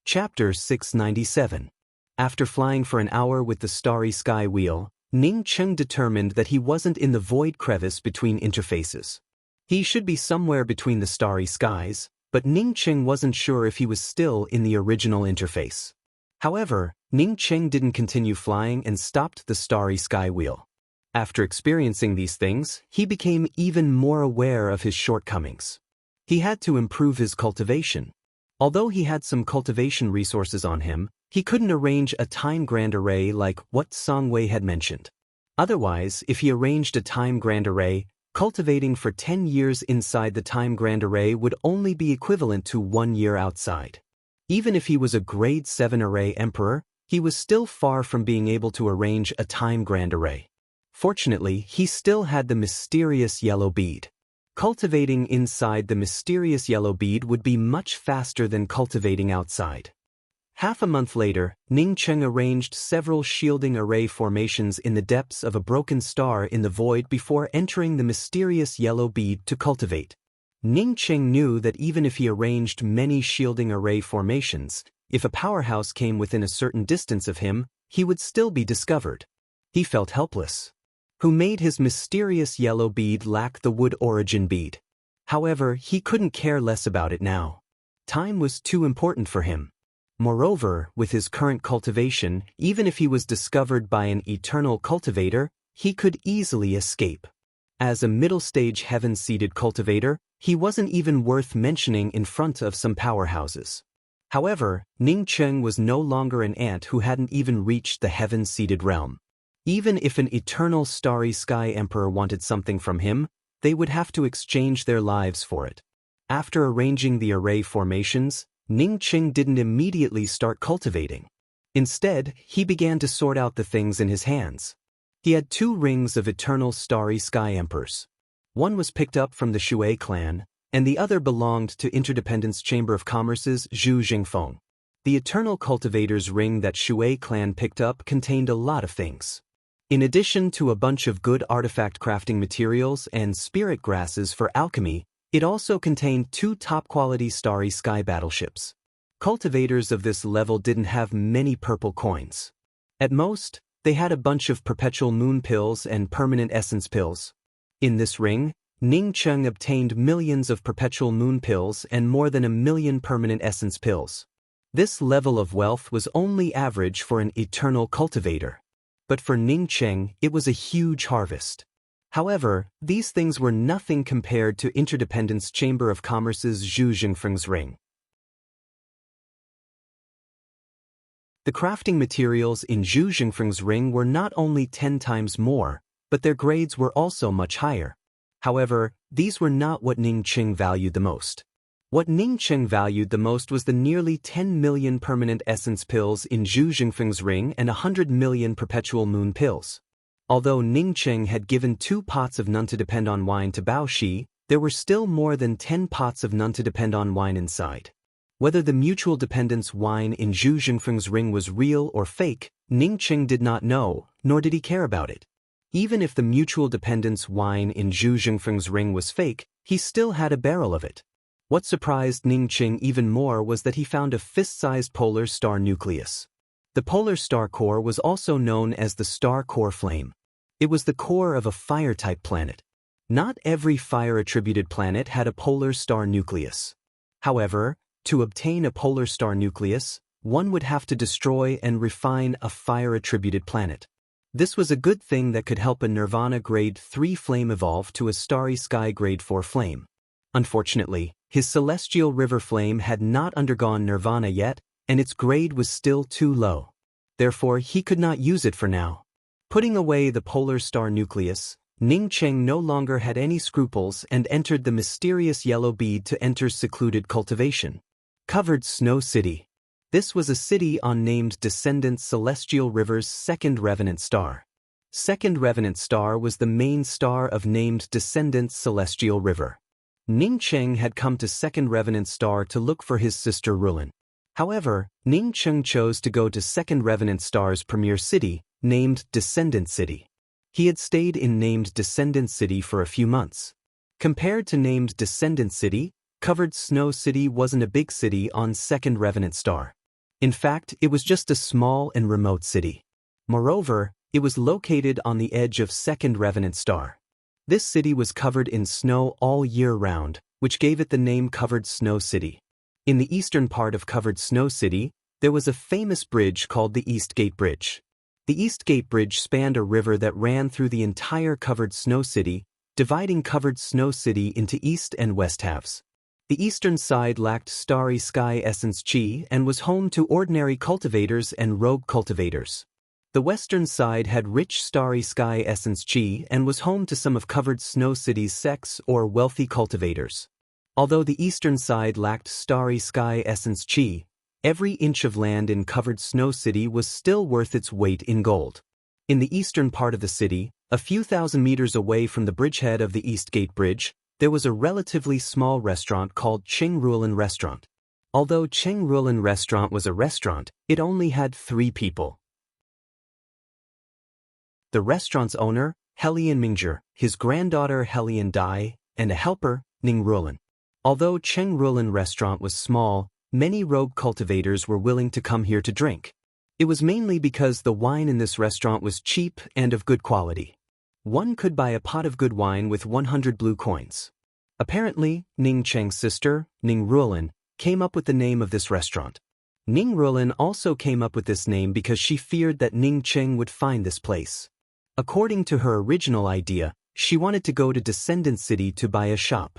Chapter 697. After flying for an hour with the Starry Sky Wheel, Ning Cheng determined that he wasn't in the void crevice between interfaces. He should be somewhere between the starry skies, but Ning Cheng wasn't sure if he was still in the original interface. However, Ning Cheng didn't continue flying and stopped the Starry Sky Wheel. After experiencing these things, he became even more aware of his shortcomings. He had to improve his cultivation. Although he had some cultivation resources on him, he couldn't arrange a time grand array like what Songwei had mentioned. Otherwise, if he arranged a time grand array, cultivating for 10 years inside the time grand array would only be equivalent to 1 year outside. Even if he was a grade 7 array emperor, he was still far from being able to arrange a time grand array. Fortunately, he still had the mysterious yellow bead. Cultivating inside the mysterious yellow bead would be much faster than cultivating outside. Half a month later, Ning Cheng arranged several shielding array formations in the depths of a broken star in the void before entering the mysterious yellow bead to cultivate. Ning Cheng knew that even if he arranged many shielding array formations, if a powerhouse came within a certain distance of him, he would still be discovered. He felt helpless. Who made his mysterious yellow bead lack the wood origin bead? However, he couldn't care less about it now. Time was too important for him. Moreover, with his current cultivation, even if he was discovered by an eternal cultivator, he could easily escape. As a middle-stage heaven-seeded cultivator, he wasn't even worth mentioning in front of some powerhouses. However, Ning Cheng was no longer an ant who hadn't even reached the heaven-seeded realm. Even if an eternal starry sky emperor wanted something from him, they would have to exchange their lives for it. After arranging the array formations, Ning Cheng didn't immediately start cultivating. Instead, he began to sort out the things in his hands. He had 2 rings of eternal starry sky emperors. One was picked up from the Shui clan, and the other belonged to Interdependence Chamber of Commerce's Zhu Jingfeng. The eternal cultivator's ring that Shui clan picked up contained a lot of things. In addition to a bunch of good artifact crafting materials and spirit grasses for alchemy, it also contained 2 top-quality starry sky battleships. Cultivators of this level didn't have many purple coins. At most, they had a bunch of perpetual moon pills and permanent essence pills. In this ring, Ning Cheng obtained millions of perpetual moon pills and more than 1 million permanent essence pills. This level of wealth was only average for an eternal cultivator. But for Ning Cheng, it was a huge harvest. However, these things were nothing compared to Interdependence Chamber of Commerce's Zhu Jingfeng's ring. The crafting materials in Zhu Jingfeng's ring were not only 10 times more, but their grades were also much higher. However, these were not what Ning Cheng valued the most. What Ning Cheng valued the most was the nearly 10 million permanent essence pills in Zhu Jingfeng's ring and 100 million perpetual moon pills. Although Ning Cheng had given 2 pots of none-to-depend-on wine to Bao Shi, there were still more than 10 pots of none-to-depend-on wine inside. Whether the mutual dependence wine in Zhu Jingfeng's ring was real or fake, Ning Qing did not know, nor did he care about it. Even if the mutual dependence wine in Zhu Jingfeng's ring was fake, he still had a barrel of it. What surprised Ning Qing even more was that he found a fist-sized polar star nucleus. The polar star core was also known as the star core flame. It was the core of a fire-type planet. Not every fire-attributed planet had a polar star nucleus. However, to obtain a polar star nucleus, one would have to destroy and refine a fire-attributed planet. This was a good thing that could help a Nirvana Grade 3 flame evolve to a Starry Sky Grade 4 flame. Unfortunately, his celestial river flame had not undergone Nirvana yet, and its grade was still too low. Therefore, he could not use it for now. Putting away the polar star nucleus, Ning Qing no longer had any scruples and entered the mysterious yellow bead to enter secluded cultivation. Covered Snow City. This was a city on named Descendant Celestial River's second revenant star. Second revenant star was the main star of named Descendant Celestial River. Ning Qing had come to second revenant star to look for his sister Rulin. However, Ning Qing chose to go to second revenant star's premier city, named Descendant City. He had stayed in named Descendant City for a few months. Compared to named Descendant City, Covered Snow City wasn't a big city on second revenant star. In fact, it was just a small and remote city. Moreover, it was located on the edge of second revenant star. This city was covered in snow all year round, which gave it the name Covered Snow City. In the eastern part of Covered Snow City, there was a famous bridge called the East Gate Bridge. The East Gate Bridge spanned a river that ran through the entire Covered Snow City, dividing Covered Snow City into east and west halves. The eastern side lacked Starry Sky Essence Chi and was home to ordinary cultivators and rogue cultivators. The western side had rich Starry Sky Essence Chi and was home to some of Covered Snow City's sex or wealthy cultivators. Although the eastern side lacked Starry Sky Essence Chi, every inch of land in Covered Snow City was still worth its weight in gold. In the eastern part of the city, a few thousand meters away from the bridgehead of the East Gate Bridge, there was a relatively small restaurant called Cheng Rulan Restaurant. Although Cheng Rulan Restaurant was a restaurant, it only had 3 people. The restaurant's owner, Helian Mingzhi, his granddaughter Helian Dai, and a helper, Ning Rulan. Although Cheng Rulan Restaurant was small, many rogue cultivators were willing to come here to drink. It was mainly because the wine in this restaurant was cheap and of good quality. One could buy a pot of good wine with 100 blue coins. Apparently, Ning Qing's sister, Ning Rulan, came up with the name of this restaurant. Ning Rulan also came up with this name because she feared that Ning Qing would find this place. According to her original idea, she wanted to go to Descendant City to buy a shop.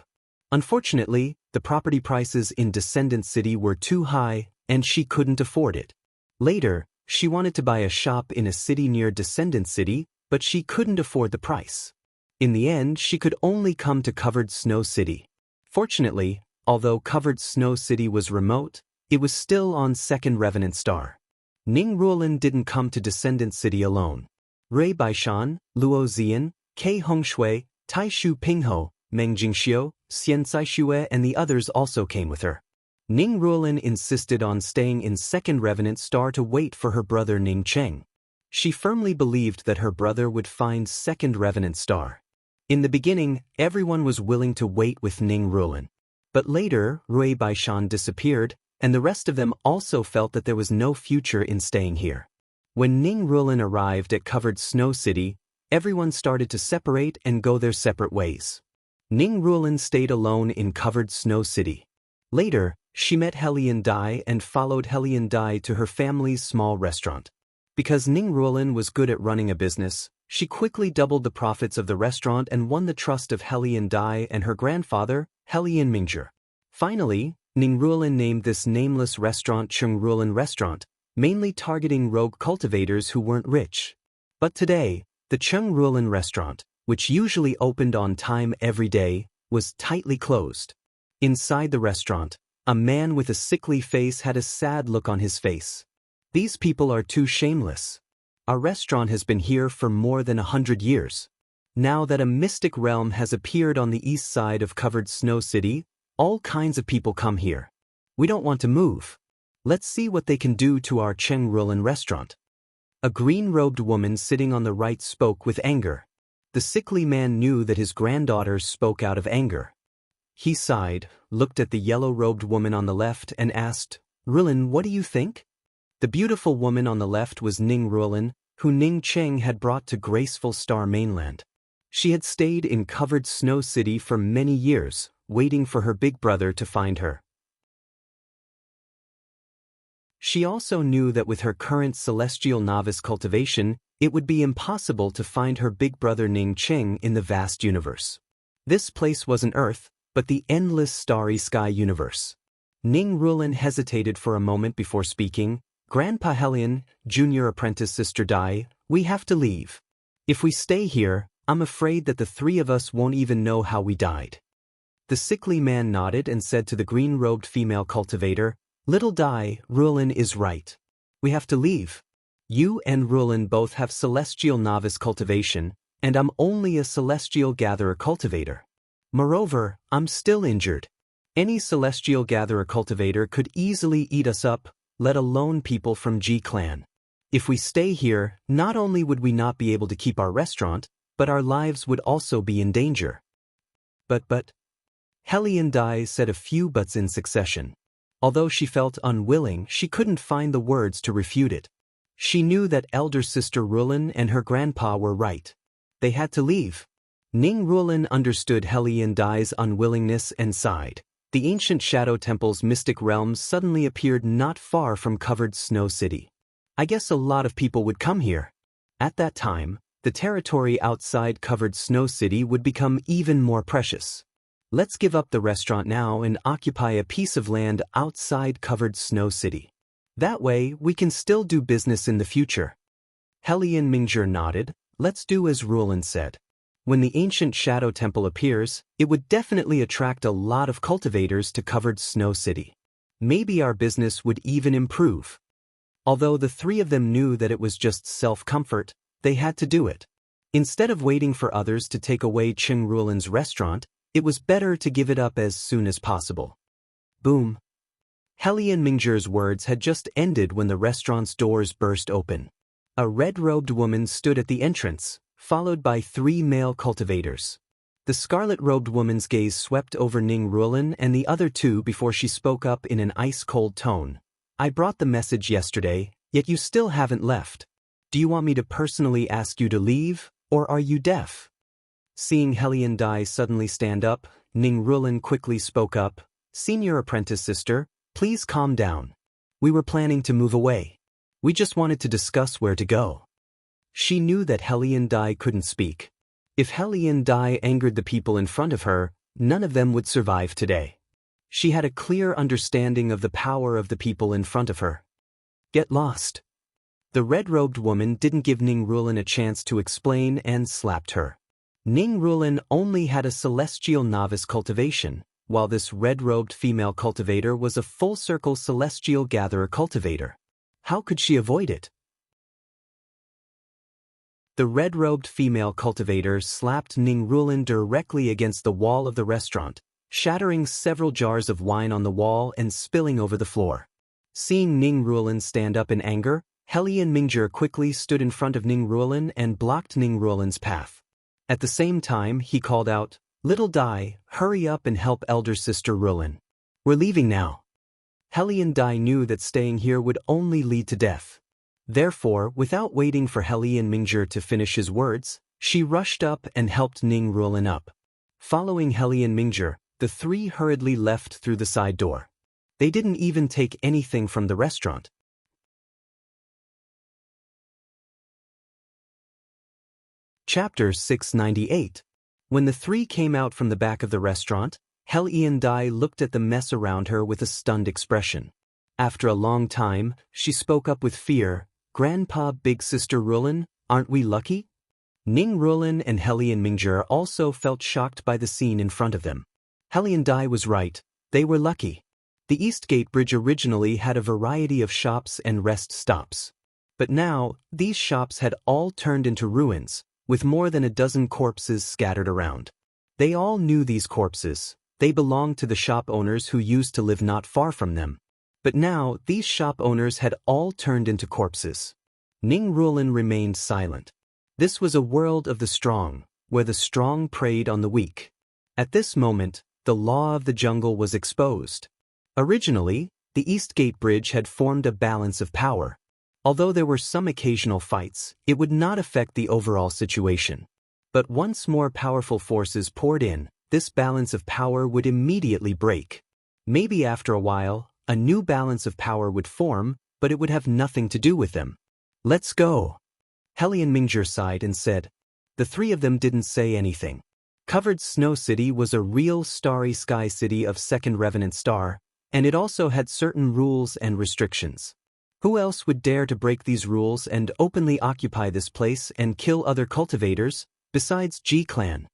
Unfortunately, the property prices in Descendant City were too high, and she couldn't afford it. Later, she wanted to buy a shop in a city near Descendant City, but she couldn't afford the price. In the end, she could only come to Covered Snow City. Fortunately, although Covered Snow City was remote, it was still on second revenant star. Ning Rulan didn't come to Descendant City alone. Rui Baishan, Luo Zian, Ke Hongshui, Tai Shu Pingho, Meng Jingxiu, Xian Caixue and the others also came with her. Ning Rulan insisted on staying in second revenant star to wait for her brother Ning Cheng. She firmly believed that her brother would find second revenant star. In the beginning, everyone was willing to wait with Ning Rulan. But later, Rui Baishan disappeared, and the rest of them also felt that there was no future in staying here. When Ning Rulan arrived at Covered Snow City, everyone started to separate and go their separate ways. Ning Rulan stayed alone in Covered Snow City. Later, she met Helian Dai and followed Helian Dai to her family's small restaurant. Because Ning Rulan was good at running a business, she quickly doubled the profits of the restaurant and won the trust of Helian Dai and her grandfather, Helian Mingzhi. Finally, Ning Rulan named this nameless restaurant Cheng Rulan Restaurant, mainly targeting rogue cultivators who weren't rich. But today, the Cheng Rulan Restaurant, which usually opened on time every day, was tightly closed. Inside the restaurant, a man with a sickly face had a sad look on his face. These people are too shameless. Our restaurant has been here for more than 100 years. Now that a mystic realm has appeared on the east side of Covered Snow City, all kinds of people come here. We don't want to move. Let's see what they can do to our Cheng Rulan restaurant. A green-robed woman sitting on the right spoke with anger. The sickly man knew that his granddaughter spoke out of anger. He sighed, looked at the yellow-robed woman on the left and asked, "Rulan, what do you think?" The beautiful woman on the left was Ning Rulan, who Ning Cheng had brought to graceful Star Mainland. She had stayed in covered Snow City for many years, waiting for her big brother to find her. She also knew that with her current celestial novice cultivation, it would be impossible to find her big brother Ning Cheng in the vast universe. This place wasn't Earth, but the endless starry sky universe. Ning Rulan hesitated for a moment before speaking. "Grandpa Helion, junior apprentice Sister Dai, we have to leave. If we stay here, I'm afraid that the three of us won't even know how we died." The sickly man nodded and said to the green-robed female cultivator, "Little Dai, Rulan is right. We have to leave. You and Rulan both have celestial novice cultivation, and I'm only a celestial gatherer cultivator. Moreover, I'm still injured. Any celestial gatherer cultivator could easily eat us up, let alone people from G clan. If we stay here, not only would we not be able to keep our restaurant, but our lives would also be in danger." But, Helion Dai said a few buts in succession. Although she felt unwilling, she couldn't find the words to refute it. She knew that elder sister Rulan and her grandpa were right. They had to leave. Ning Rulan understood Helion Dai's unwillingness and sighed. The ancient Shadow Temple's mystic realms suddenly appeared not far from covered Snow City. I guess a lot of people would come here. At that time, the territory outside covered Snow City would become even more precious. Let's give up the restaurant now and occupy a piece of land outside covered Snow City. That way, we can still do business in the future. Helion Mingzhi nodded. Let's do as Rulan said. When the ancient Shadow Temple appears, it would definitely attract a lot of cultivators to covered Snow City. Maybe our business would even improve. Although the three of them knew that it was just self-comfort, they had to do it. Instead of waiting for others to take away Cheng Rulan's restaurant, it was better to give it up as soon as possible. Boom. Helion Mingzhi's words had just ended when the restaurant's doors burst open. A red-robed woman stood at the entrance, followed by three male cultivators. The scarlet-robed woman's gaze swept over Ning Rulan and the other two before she spoke up in an ice-cold tone. "I brought the message yesterday, yet you still haven't left. Do you want me to personally ask you to leave, or are you deaf?" Seeing Helion Dai suddenly stand up, Ning Rulan quickly spoke up. "Senior apprentice sister, please calm down. We were planning to move away. We just wanted to discuss where to go." She knew that Helion Dai couldn't speak. If Helion Dai angered the people in front of her, none of them would survive today. She had a clear understanding of the power of the people in front of her. "Get lost." The red-robed woman didn't give Ning Rulan a chance to explain and slapped her. Ning Rulan only had a celestial novice cultivation, while this red-robed female cultivator was a full-circle celestial gatherer cultivator. How could she avoid it? The red-robed female cultivator slapped Ning Rulan directly against the wall of the restaurant, shattering several jars of wine on the wall and spilling over the floor. Seeing Ning Rulan stand up in anger, Helion Mingzhi quickly stood in front of Ning Rulan and blocked Ning Rulan's path. At the same time, he called out, "Little Dai, hurry up and help elder sister Rulan. We're leaving now." Helion Dai knew that staying here would only lead to death. Therefore, without waiting for Helion Mingzhi to finish his words, she rushed up and helped Ning Rulan up. Following Helion Mingzhi, the three hurriedly left through the side door. They didn't even take anything from the restaurant. Chapter 698. When the three came out from the back of the restaurant, Helion Dai looked at the mess around her with a stunned expression. After a long time, she spoke up with fear, "Grandpa, big sister Rulan, aren't we lucky?" Ning Rulan and Helion Mingzhi also felt shocked by the scene in front of them. Helion Dai was right, they were lucky. The East Gate Bridge originally had a variety of shops and rest stops. But now, these shops had all turned into ruins, with more than a dozen corpses scattered around. They all knew these corpses. They belonged to the shop owners who used to live not far from them. But now, these shop owners had all turned into corpses. Ning Ruolin remained silent. This was a world of the strong, where the strong preyed on the weak. At this moment, the law of the jungle was exposed. Originally, the Eastgate Bridge had formed a balance of power. Although there were some occasional fights, it would not affect the overall situation. But once more powerful forces poured in, this balance of power would immediately break. Maybe after a while, a new balance of power would form, but it would have nothing to do with them. Let's go. Hellion Mingzher sighed and said. The three of them didn't say anything. Covered Snow City was a real starry sky city of second revenant star, and it also had certain rules and restrictions. Who else would dare to break these rules and openly occupy this place and kill other cultivators, besides G-Clan?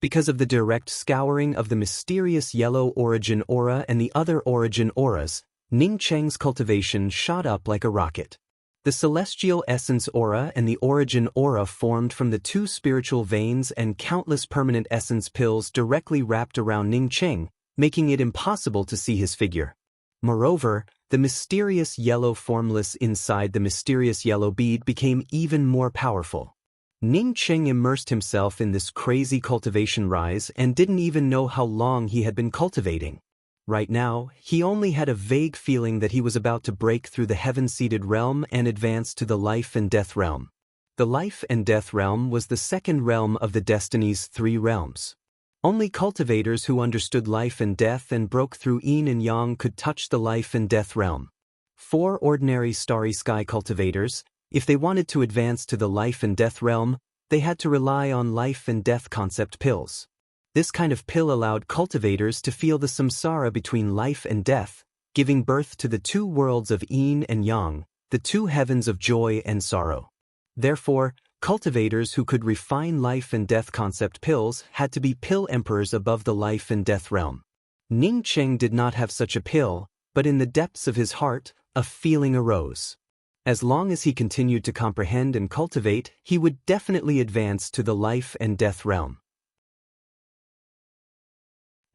Because of the direct scouring of the mysterious yellow origin aura and the other origin auras, Ning Cheng's cultivation shot up like a rocket. The celestial essence aura and the origin aura formed from the two spiritual veins and countless permanent essence pills directly wrapped around Ning Cheng, making it impossible to see his figure. Moreover, the mysterious yellow formless inside the mysterious yellow bead became even more powerful. Ning Cheng immersed himself in this crazy cultivation rise and didn't even know how long he had been cultivating. Right now, he only had a vague feeling that he was about to break through the heaven-seated realm and advance to the life and death realm. The life and death realm was the second realm of the destiny's three realms. Only cultivators who understood life and death and broke through yin and yang could touch the life and death realm. 4 ordinary starry sky cultivators, if they wanted to advance to the life and death realm, they had to rely on life and death concept pills. This kind of pill allowed cultivators to feel the samsara between life and death, giving birth to the two worlds of yin and yang, the two heavens of joy and sorrow. Therefore, cultivators who could refine life and death concept pills had to be pill emperors above the life and death realm. Ning Cheng did not have such a pill, but in the depths of his heart, a feeling arose. As long as he continued to comprehend and cultivate, he would definitely advance to the life and death realm.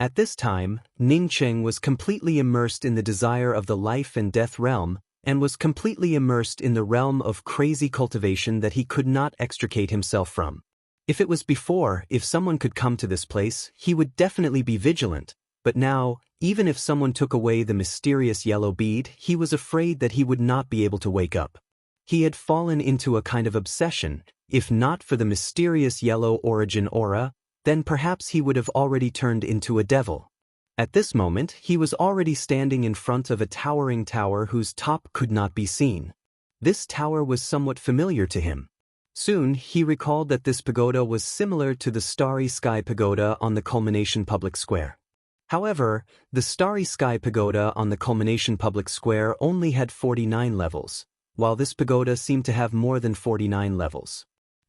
At this time, Ning Cheng was completely immersed in the desire of the life and death realm, and was completely immersed in the realm of crazy cultivation that he could not extricate himself from. If it was before, if someone could come to this place, he would definitely be vigilant, but now, even if someone took away the mysterious yellow bead, he was afraid that he would not be able to wake up. He had fallen into a kind of obsession. If not for the mysterious yellow origin aura, then perhaps he would have already turned into a devil. At this moment, he was already standing in front of a towering tower whose top could not be seen. This tower was somewhat familiar to him. Soon, he recalled that this pagoda was similar to the Starry Sky Pagoda on the Culmination Public Square. However, the Starry Sky Pagoda on the Culmination Public Square only had 49 levels, while this pagoda seemed to have more than 49 levels.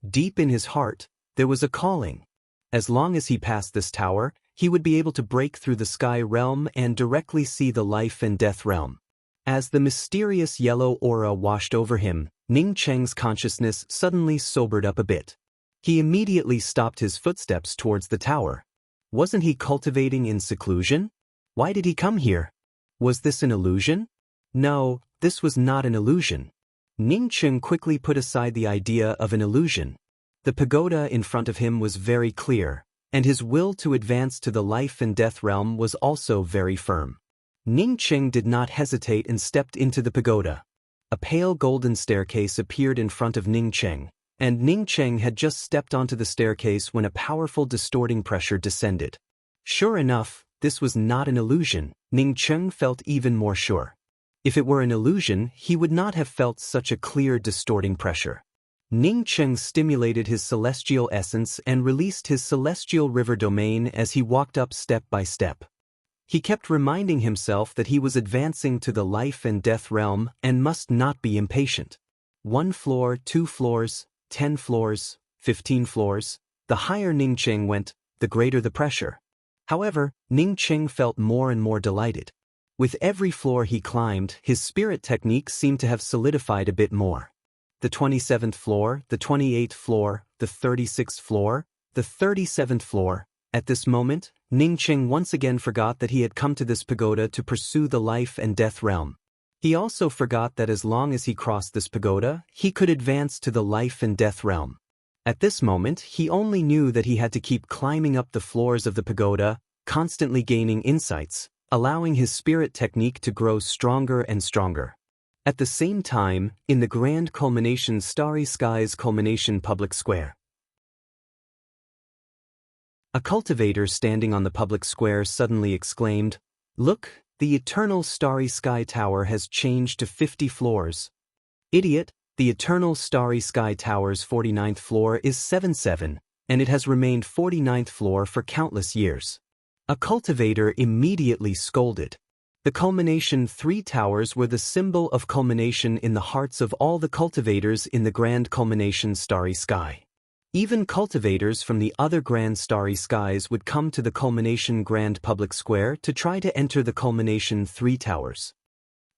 Deep in his heart, there was a calling. As long as he passed this tower, he would be able to break through the sky realm and directly see the life and death realm. As the mysterious yellow aura washed over him, Ning Cheng's consciousness suddenly sobered up a bit. He immediately stopped his footsteps towards the tower. Wasn't he cultivating in seclusion? Why did he come here? Was this an illusion? No, this was not an illusion. Ning Cheng quickly put aside the idea of an illusion. The pagoda in front of him was very clear, and his will to advance to the life and death realm was also very firm. Ning Cheng did not hesitate and stepped into the pagoda. A pale golden staircase appeared in front of Ning Cheng, and Ning Cheng had just stepped onto the staircase when a powerful distorting pressure descended. Sure enough, this was not an illusion. Ning Cheng felt even more sure. If it were an illusion, he would not have felt such a clear distorting pressure. Ning Cheng stimulated his celestial essence and released his celestial river domain as he walked up step by step. He kept reminding himself that he was advancing to the life and death realm and must not be impatient. 1 floor, 2 floors, 10 floors, 15 floors. The higher Ning Cheng went, the greater the pressure. However, Ning Cheng felt more and more delighted. With every floor he climbed, his spirit technique seemed to have solidified a bit more. The 27th floor, the 28th floor, the 36th floor, the 37th floor. At this moment, Ning Cheng once again forgot that he had come to this pagoda to pursue the life and death realm. He also forgot that as long as he crossed this pagoda, he could advance to the life and death realm. At this moment, he only knew that he had to keep climbing up the floors of the pagoda, constantly gaining insights, allowing his spirit technique to grow stronger and stronger. At the same time, in the grand culmination Starry Skies culmination public square, a cultivator standing on the public square suddenly exclaimed, "Look, the eternal Starry Sky Tower has changed to 50 floors. Idiot, the eternal Starry Sky Tower's 49th floor is 77, and it has remained 49th floor for countless years." A cultivator immediately scolded. The culmination 3 towers were the symbol of culmination in the hearts of all the cultivators in the grand culmination Starry Sky. Even cultivators from the other grand starry skies would come to the culmination grand public square to try to enter the culmination 3 towers.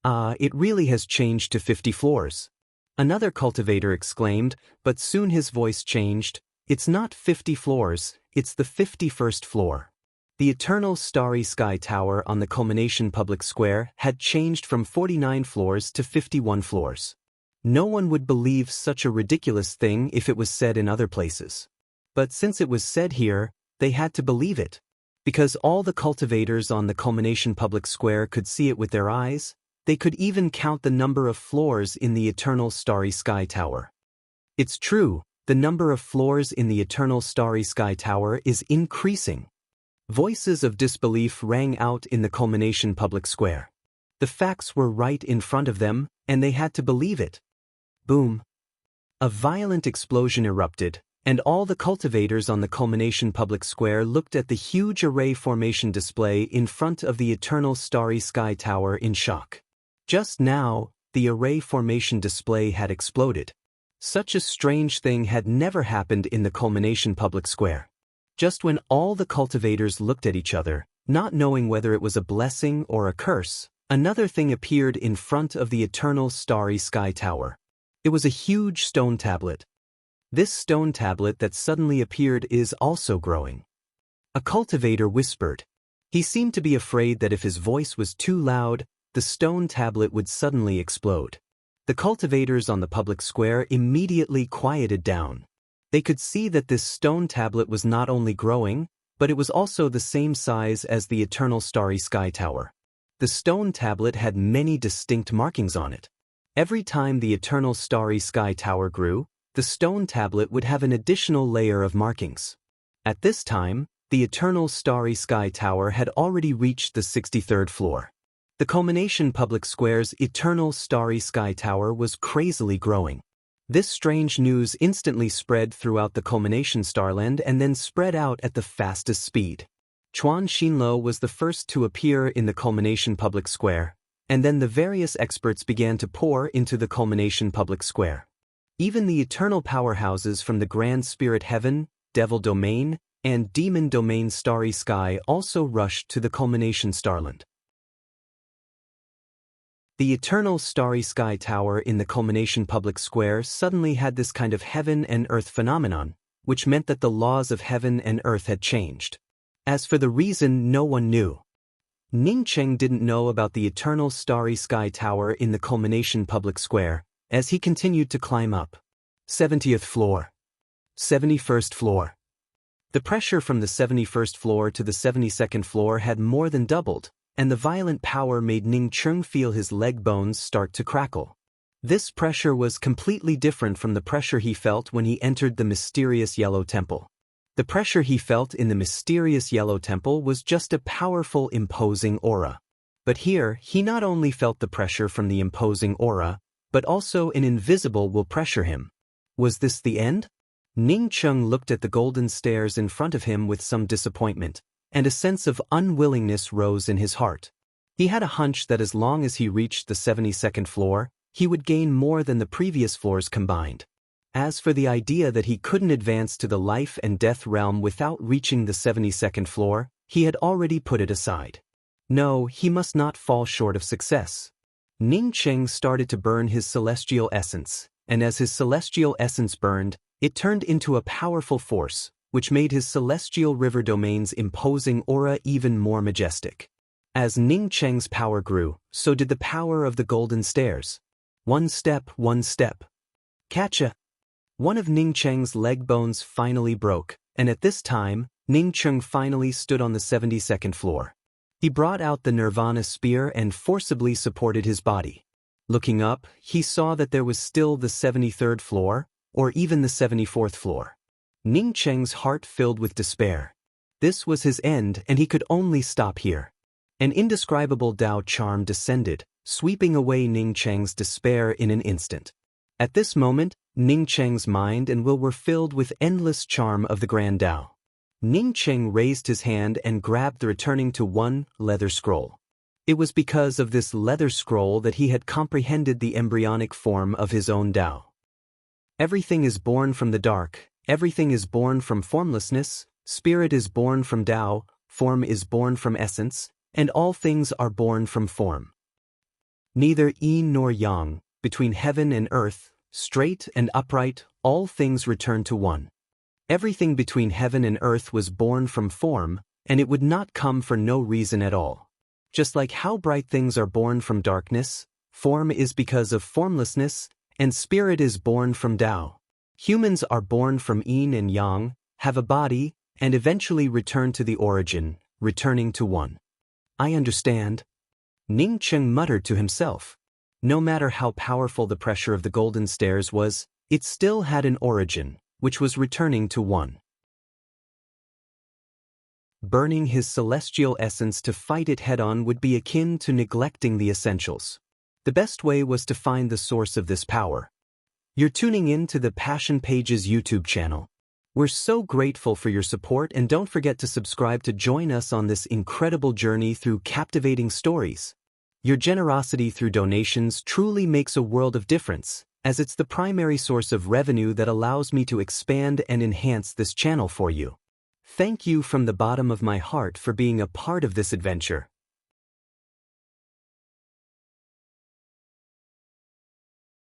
It really has changed to 50 floors. Another cultivator exclaimed, but soon his voice changed. It's not 50 floors, it's the 51st floor. The eternal Starry Sky Tower on the culmination public square had changed from 49 floors to 51 floors. No one would believe such a ridiculous thing if it was said in other places. But since it was said here, they had to believe it. Because all the cultivators on the culmination public square could see it with their eyes, they could even count the number of floors in the eternal Starry Sky Tower. It's true, the number of floors in the eternal Starry Sky Tower is increasing. Voices of disbelief rang out in the culmination public square. The facts were right in front of them, and they had to believe it. Boom! A violent explosion erupted, and all the cultivators on the culmination public square looked at the huge array formation display in front of the eternal Starry Sky Tower in shock. Just now, the array formation display had exploded. Such a strange thing had never happened in the culmination public square. Just when all the cultivators looked at each other, not knowing whether it was a blessing or a curse, another thing appeared in front of the eternal Starry Sky Tower. It was a huge stone tablet. This stone tablet that suddenly appeared is also growing. A cultivator whispered. He seemed to be afraid that if his voice was too loud, the stone tablet would suddenly explode. The cultivators on the public square immediately quieted down. They could see that this stone tablet was not only growing, but it was also the same size as the eternal Starry Sky Tower. The stone tablet had many distinct markings on it. Every time the eternal Starry Sky Tower grew, the stone tablet would have an additional layer of markings. At this time, the eternal Starry Sky Tower had already reached the 63rd floor. The culmination public square's eternal Starry Sky Tower was crazily growing. This strange news instantly spread throughout the culmination starland and then spread out at the fastest speed. Chuan Xinluo was the first to appear in the culmination public square, and then the various experts began to pour into the culmination public square. Even the eternal powerhouses from the Grand Spirit Heaven, Devil Domain, and Demon Domain Starry Sky also rushed to the culmination starland. The eternal Starry Sky Tower in the culmination public square suddenly had this kind of heaven and earth phenomenon, which meant that the laws of heaven and earth had changed. As for the reason, no one knew. Ning Cheng didn't know about the eternal Starry Sky Tower in the culmination public square, as he continued to climb up. 70th floor. 71st floor. The pressure from the 71st floor to the 72nd floor had more than doubled, and the violent power made Ning Cheng feel his leg bones start to crackle. This pressure was completely different from the pressure he felt when he entered the mysterious Yellow Temple. The pressure he felt in the mysterious Yellow Temple was just a powerful, imposing aura. But here, he not only felt the pressure from the imposing aura, but also an invisible will pressure him. Was this the end? Ning Cheng looked at the golden stairs in front of him with some disappointment, and a sense of unwillingness rose in his heart. He had a hunch that as long as he reached the 72nd floor, he would gain more than the previous floors combined. As for the idea that he couldn't advance to the life and death realm without reaching the 72nd floor, he had already put it aside. No, he must not fall short of success. Ning Cheng started to burn his celestial essence, and as his celestial essence burned, it turned into a powerful force, which made his celestial river domain's imposing aura even more majestic. As Ning Cheng's power grew, so did the power of the golden stairs. One step, one step. Catcha! One of Ning Cheng's leg bones finally broke, and at this time, Ning Cheng finally stood on the 72nd floor. He brought out the Nirvana spear and forcibly supported his body. Looking up, he saw that there was still the 73rd floor, or even the 74th floor. Ning Cheng's heart filled with despair. This was his end, and he could only stop here. An indescribable Tao charm descended, sweeping away Ning Cheng's despair in an instant. At this moment, Ning Cheng's mind and will were filled with endless charm of the Grand Tao. Ning Cheng raised his hand and grabbed the returning to one leather scroll. It was because of this leather scroll that he had comprehended the embryonic form of his own Tao. Everything is born from the dark, everything is born from formlessness, spirit is born from Tao, form is born from essence, and all things are born from form. Neither yin nor yang, between heaven and earth, straight and upright, all things return to one. Everything between heaven and earth was born from form, and it would not come for no reason at all. Just like how bright things are born from darkness, form is because of formlessness, and spirit is born from Tao. Humans are born from yin and yang, have a body, and eventually return to the origin, returning to one. I understand. Ning Cheng muttered to himself. No matter how powerful the pressure of the golden stairs was, it still had an origin, which was returning to one. Burning his celestial essence to fight it head-on would be akin to neglecting the essentials. The best way was to find the source of this power. You're tuning in to the Passion Pages YouTube channel. We're so grateful for your support, and don't forget to subscribe to join us on this incredible journey through captivating stories. Your generosity through donations truly makes a world of difference, as it's the primary source of revenue that allows me to expand and enhance this channel for you. Thank you from the bottom of my heart for being a part of this adventure.